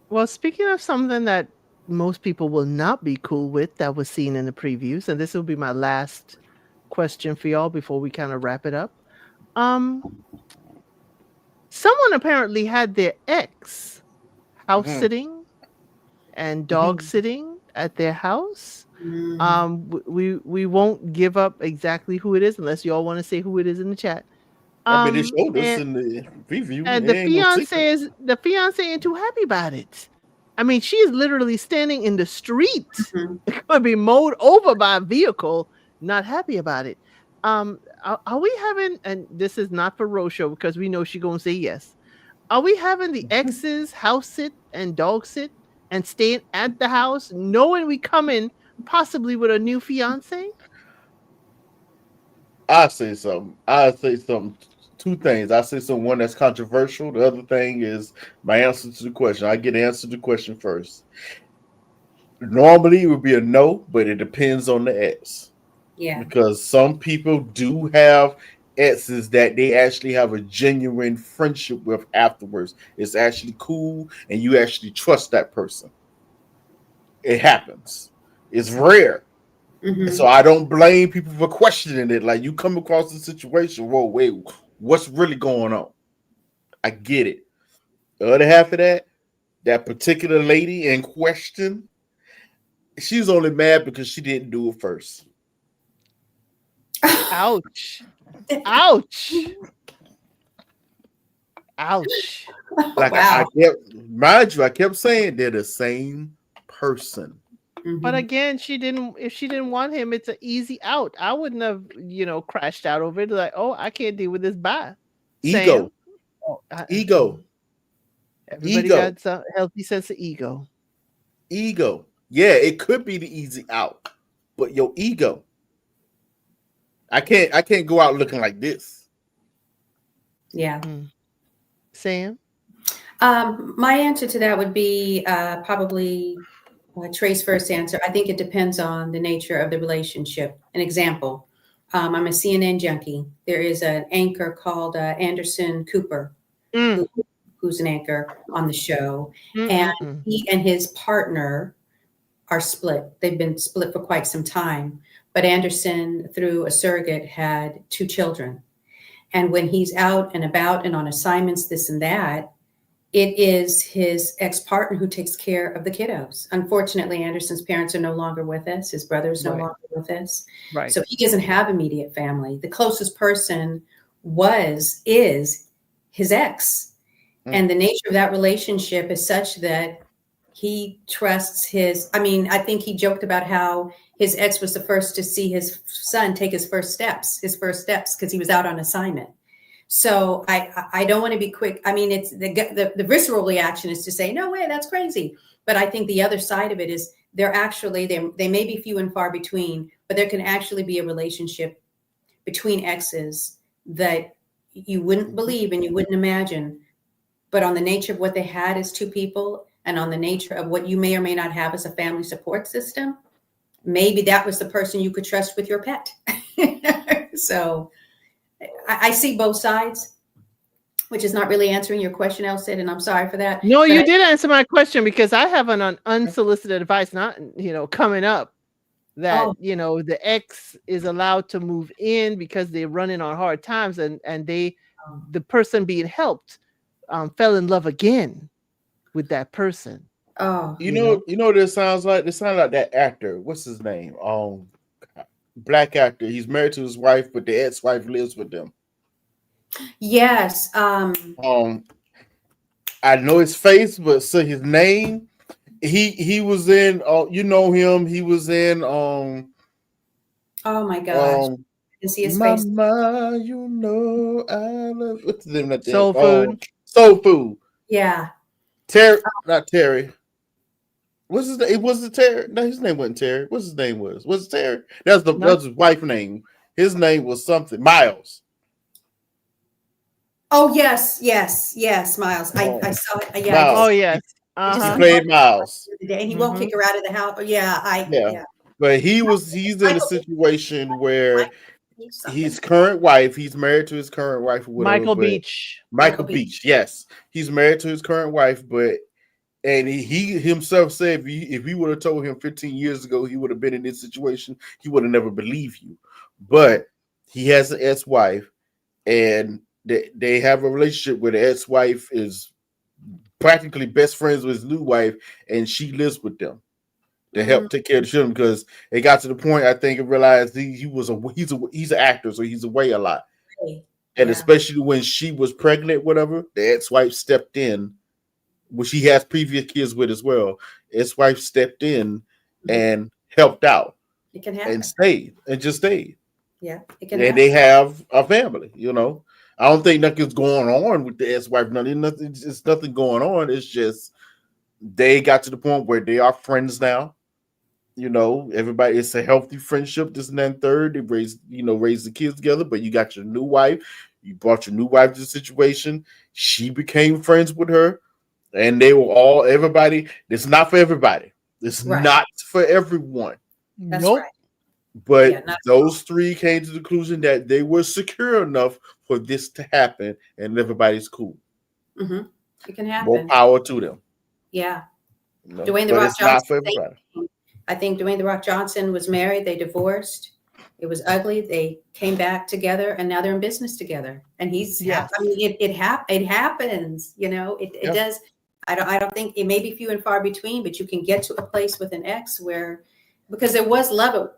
Well, speaking of something that most people will not be cool with that was seen in the previews, and this will be my last question for y'all before we kind of wrap it up. Someone apparently had their ex house sitting and dog sitting at their house. We won't give up exactly who it is unless y'all want to say who it is in the chat. I mean, they showed us in the preview. And the fiance ain't too happy about it. I mean, she's literally standing in the street, going to be mowed over by a vehicle, not happy about it. Are we having, and this is not for Rosho because we know she's going to say yes. Are we having the exes house sit and dog sit and staying at the house, knowing we come in possibly with a new fiance? I say something. Two things. I say one that's controversial. The other thing is my answer to the question. I get to answer the question first. Normally it would be a no, but it depends on the ex. Yeah. Because some people do have exes that they actually have a genuine friendship with afterwards. It's actually cool and you actually trust that person. It happens. It's rare. So I don't blame people for questioning it. Like, you come across the situation, whoa, wait, what's really going on? I get it. The other half of that particular lady in question, she's only mad because she didn't do it first. Ouch. Ouch. Ouch. Like, wow. I kept saying they're the same person. But again, if she didn't want him, it's an easy out. I wouldn't have, crashed out over it. Like, oh, I can't deal with this. Bye. Ego. Ego. Everybody got some healthy sense of ego. Ego. Yeah, it could be the easy out, but your ego. I can't go out looking like this. Yeah. Sam? My answer to that would be probably Trey's first answer. I think it depends on the nature of the relationship. An example, I'm a CNN junkie. There is an anchor called Anderson Cooper, who's an anchor on the show. And he and his partner are split. They've been split for quite some time. But Anderson, through a surrogate, had 2 children. And when he's out and about and on assignments, this and that, it is his ex-partner who takes care of the kiddos. Unfortunately, Anderson's parents are no longer with us. His brother is no longer with us. Right. So he doesn't have immediate family. The closest person is his ex. And the nature of that relationship is such that he trusts I think he joked about how his ex was the first to see his son take his first steps because he was out on assignment. So I don't want to be quick. I mean, it's the visceral reaction is to say, no way, that's crazy. But I think the other side of it is they may be few and far between, but there can actually be a relationship between exes that you wouldn't believe and you wouldn't imagine. But on the nature of what they had as 2 people and on the nature of what you may or may not have as a family support system, maybe that was the person you could trust with your pet. So I see both sides, which is not really answering your question, Elsid, and I'm sorry for that. No, you did answer my question because I have an unsolicited advice, not coming up, that the ex is allowed to move in because they're running on hard times, and they the person being helped fell in love again with that person. Oh, You know what this sounds like? This sounds like that actor. What's his name? Black actor. He's married to his wife, but the ex-wife lives with them. yes. I know his face, but so his name. He was in. You know him. He was in. Oh my gosh. You see his face. Mama, you know I love. What's the name of that? Soul Food. Soul Food. Yeah. Terry, not Terry. What's his name? It wasn't Terry. No, his name wasn't Terry. What's his name was? Was it Terry? That's his wife's name. His name was something. Miles. Oh yes, Miles. I saw it. Yeah. Miles. Oh yes. He played Miles. And he won't kick her out of the house. Yeah. But he's in a situation where his current wife, he's married to his current wife or whatever. Michael Beach. Michael Beach, yes. He's married to his current wife, and he himself said if he would have told him 15 years ago he would have been in this situation, he would have never believed you. But he has an ex-wife, and they have a relationship where the ex-wife is practically best friends with his new wife, and she lives with them to help take care of the children, because it got to the point I think it realized he's an actor, so he's away a lot. And especially when she was pregnant, whatever, the ex-wife stepped in, which he has previous kids with as well. Ex-wife stepped in and helped out. It can happen. And just stayed. Yeah, it can and happen. They have a family, I don't think nothing's going on with the ex-wife. It's nothing going on. It's just they got to the point where they are friends now. Everybody, it's a healthy friendship, this and that and third. They raise the kids together, but you got your new wife. You brought your new wife to the situation. She became friends with her, and they were everybody. It's not for everybody. It's not for everyone. That's right. But those three came to the conclusion that they were secure enough for this to happen, and everybody's cool. Mm-hmm. It can happen. More power to them. Yeah. Dwayne The Rock Johnson. I think Dwayne The Rock Johnson was married. They divorced. It was ugly. They came back together, and now they're in business together. And it happens. It does. I don't think it may be few and far between, but you can get to a place with an ex because there was love.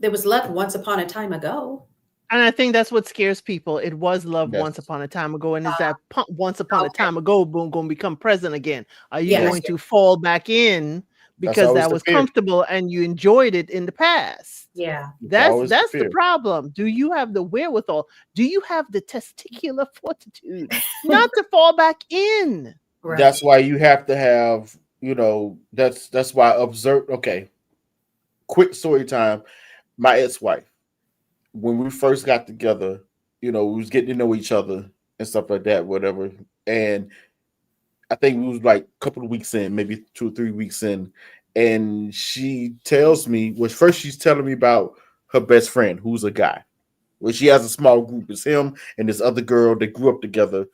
There was love once upon a time ago. And I think that's what scares people. It was love once upon a time ago. And is that once upon a time ago going to become present again? Are you going to fall back in because that was comfortable and you enjoyed it in the past? Yeah. That's the problem. Do you have the wherewithal? Do you have the testicular fortitude not to fall back in? Right. That's why you have to have, that's why okay. Quick story time. My ex-wife, when we first got together, we was getting to know each other and stuff like that, whatever. And I think we was like a couple of weeks in, maybe 2 or 3 weeks in. And she tells me, first she's telling me about her best friend, who's a guy. Well, she has a small group. It's him and this other girl that grew up together.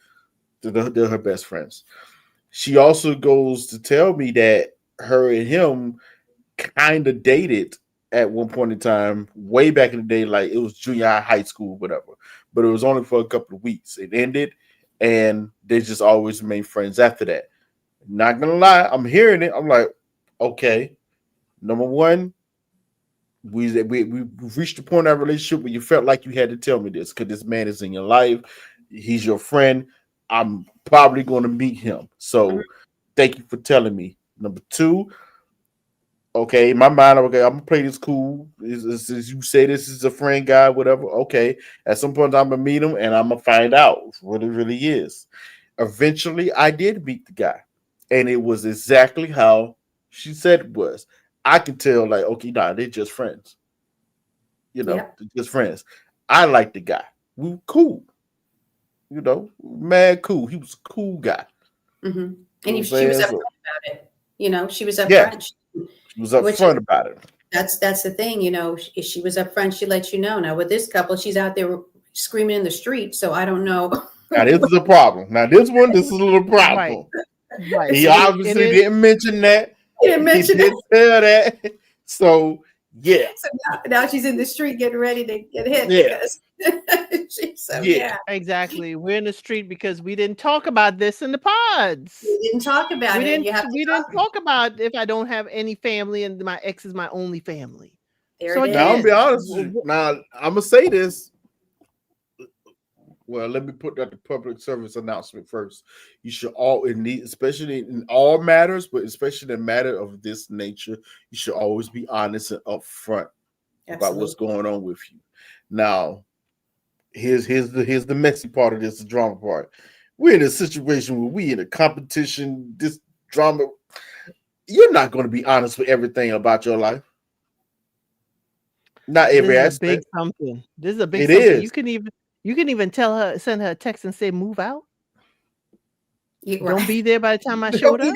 They're her best friends. She also goes to tell me that her and him kind of dated at one point in time, way back in the day, like it was junior high school, whatever. But it was only for a couple of weeks. It ended, and they just always remained friends after that. Not gonna lie, I'm hearing it. I'm like, okay. Number one, we reached a point in our relationship where you felt like you had to tell me this because this man is in your life. He's your friend. I'm probably going to meet him. So thank you for telling me. Number two, okay, in my mind, okay, I'm gonna play this cool. As you say, this is a friend guy, whatever. Okay, at some point, I'm gonna meet him and I'm gonna find out what it really is. Eventually, I did meet the guy, and it was exactly how she said it was. I could tell, like, okay, nah, they're just friends. They're just friends. I like the guy. We were cool. Mad cool. He was a cool guy. Mm-hmm. And she was upfront about it. She was upfront. She was upfront about it. That's the thing, if she was upfront, she let you know. Now with this couple, she's out there screaming in the street, so I don't know. Now this is a problem. Now this is a little problem. Right. He obviously didn't mention that. He didn't mention tell that. So Yeah. So now she's in the street getting ready to get hit. Yeah. Yeah. Exactly. We're in the street because we didn't talk about this in the pods. We didn't talk about it. We didn't talk about if I don't have any family and my ex is my only family. There So it Now, is. I'll be honest with you. Now, I'm going to say this. Well, let me put that the public service announcement first. You should especially in all matters, but especially in a matter of this nature, you should always be honest and upfront about what's going on with you. Now, here's the messy part of this, the drama part. We're in a situation where we in a competition, this drama. You're not going to be honest with everything about your life. Not every aspect. Big something. This is a big it something. Is. You can even send her a text and say, move out. Right. Don't be there by the time I showed up.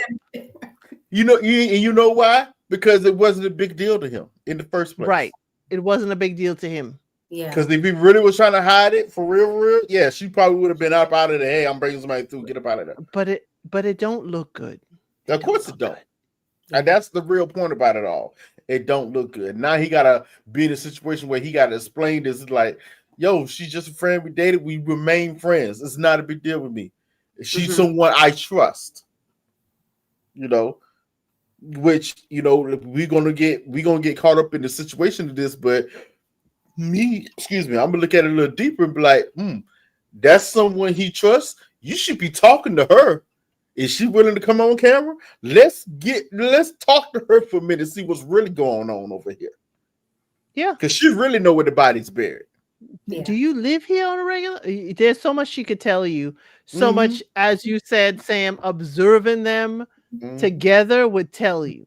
You know why? Because it wasn't a big deal to him in the first place. Right. It wasn't a big deal to him. Yeah. Because if he really was trying to hide it for real, yeah, she probably would have been up out of there. Hey, I'm bringing somebody through. Get up out of there. But it don't look good. Of course it don't. And that's the real point about it all. It don't look good. Now he gotta be in a situation where he gotta explain this. It's like, yo, she's just a friend. We dated. We remain friends. It's not a big deal with me. She's someone I trust. You know, which we're gonna get caught up in the situation of this. But I'm gonna look at it a little deeper and be like, that's someone he trusts. You should be talking to her. Is she willing to come on camera? Let's talk to her for a minute, see what's really going on over here. Yeah, because she really know where the body's buried. Yeah. Do you live here on a regular? There's so much she could tell you. So much, as you said, Sam, observing them together would tell you.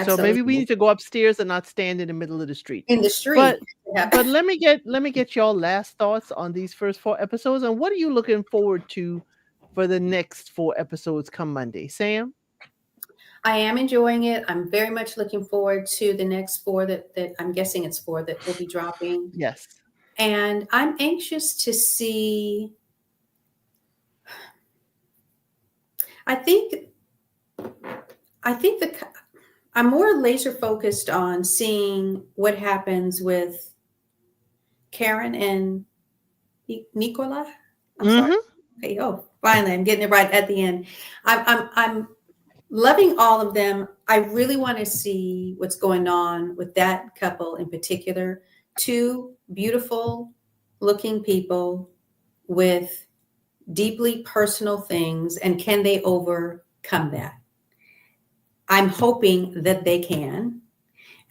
So maybe we need to go upstairs and not stand in the middle of the street. In the street. But let me get y'all last thoughts on these first 4 episodes, and what are you looking forward to for the next 4 episodes come Monday? Sam? I am enjoying it. I'm very much looking forward to the next 4 that I'm guessing it's 4 that will be dropping. Yes. And I'm anxious to see. I think I'm more laser focused on seeing what happens with Karen and Nicola. I'm sorry. Okay. Oh, finally, I'm getting it right at the end. I'm loving all of them. I really want to see what's going on with that couple in particular. 2 beautiful looking people with deeply personal things, and can they overcome that? I'm hoping that they can.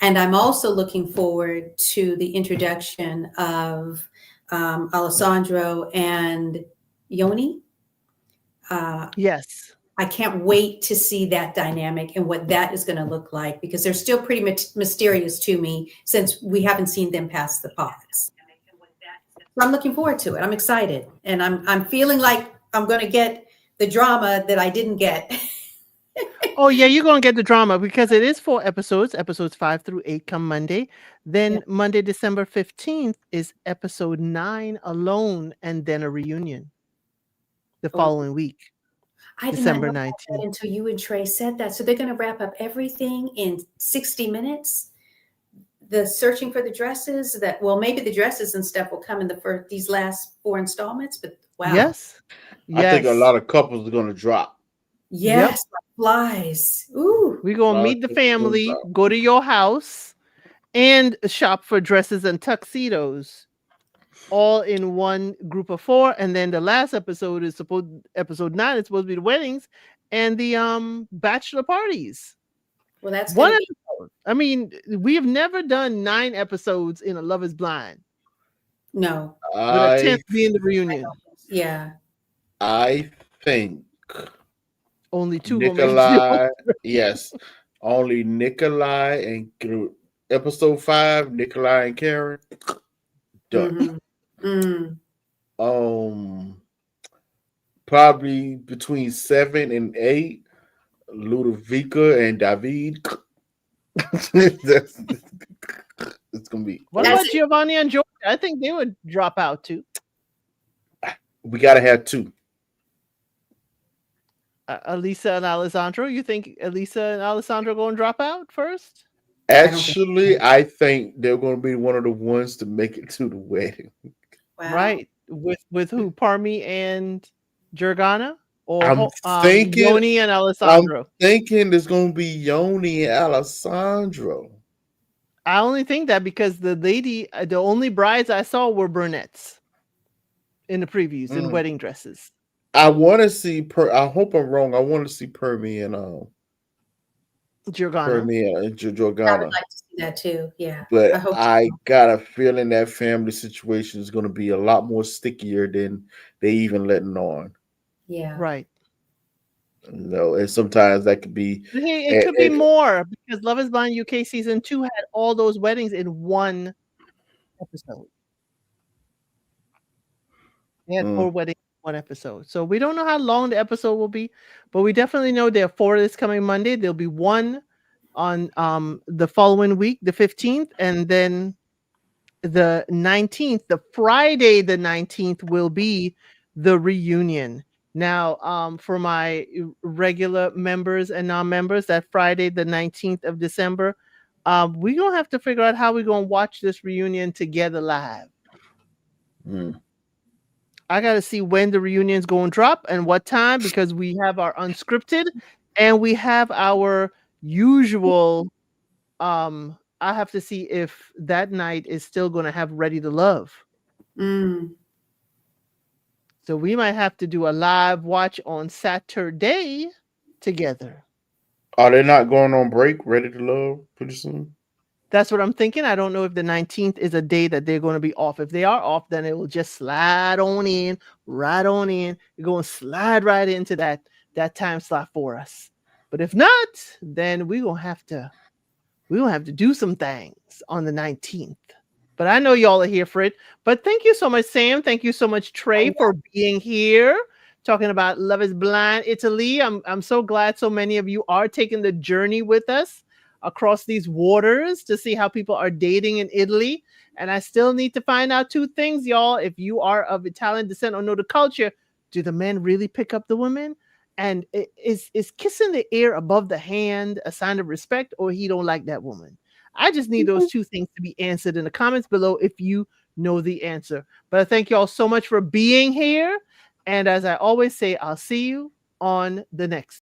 And I'm also looking forward to the introduction of Alessandro and Yoni. Yes. I can't wait to see that dynamic and what that is going to look like, because they're still pretty mysterious to me since we haven't seen them past the pods. So I'm looking forward to it. I'm excited. And I'm feeling like I'm going to get the drama that I didn't get. Oh, yeah, you're going to get the drama because it is 4 episodes. Episodes 5 through 8 come Monday. Then Monday, December 15th is episode 9 alone, and then a reunion the following week. I did December not know 19th. that until you and Trey said that. So they're going to wrap up everything in 60 minutes. The searching for the dresses maybe the dresses and stuff will come in these last 4 installments, but wow. Yes. I think a lot of couples are going to drop. Yes. Flies. Ooh. We're going to meet the family, go to your house, and shop for dresses and tuxedos, all in one group of 4. And then the last episode episode 9 is supposed to be the weddings and the bachelor parties. Well, that's one episode. I mean, we have never done 9 episodes in a Love is Blind. No. With a 10th being the reunion. Yeah. I think only 2 Nikolai. Yes. Only Nikolai and episode 5, Nikolai and Karen. Done. Probably between 7 and 8, Ludovica and David. It's gonna be. What about Giovanni and George? I think they would drop out too. We gotta have 2. Elisa and Alessandro. You think Elisa and Alessandro going to drop out first? I don't think. Actually, I think they're going to be one of the ones to make it to the wedding. Wow. Right. With who? Parmi and Jurgana? Or I'm thinking, Yoni and I'm Alessandro? thinking there's going to be Yoni and Alessandro. I only think that because the only brides I saw were brunettes in the previews in Mm. wedding dresses. I want to see. I hope I'm wrong. I want to see Permi and Jurgana. I would Jordana. like to see that too. Yeah. I But hope I so. got a feeling that family situation is going to be a lot more stickier than they even letting on. Yeah. Right. And sometimes that could be. Hey, it could be more because Love is Blind UK season 2 had all those weddings in one episode. They had 4 weddings in one episode. So we don't know how long the episode will be, but we definitely know there are 4 this coming Monday. There'll be 1 on the following week, the 15th, and then the 19th, the Friday the 19th will be the reunion. Now, for my regular members and non-members, that Friday the 19th of December, we're gonna have to figure out how we're gonna watch this reunion together live. I gotta see when the reunion's gonna drop and what time, because we have our unscripted and we have our usual. I have to see if that night is still gonna have Ready to Love. So we might have to do a live watch on Saturday together. Are they not going on break, Ready to Love, pretty soon? That's what I'm thinking. I don't know if the 19th is a day that they're going to be off. If they are off, then it will just slide on in, right on in. You're going to slide right into that time slot for us. But if not, then we're going to have to do some things on the 19th. But I know y'all are here for it. But thank you so much, Sam. Thank you so much, Trey, for being here, talking about Love is Blind Italy. I'm so glad so many of you are taking the journey with us across these waters to see how people are dating in Italy. And I still need to find out 2 things, y'all. If you are of Italian descent or know the culture, do the men really pick up the women? And is kissing the ear above the hand a sign of respect, or he don't like that woman? I just need those 2 things to be answered in the comments below if you know the answer. But I thank you all so much for being here. And as I always say, I'll see you on the next.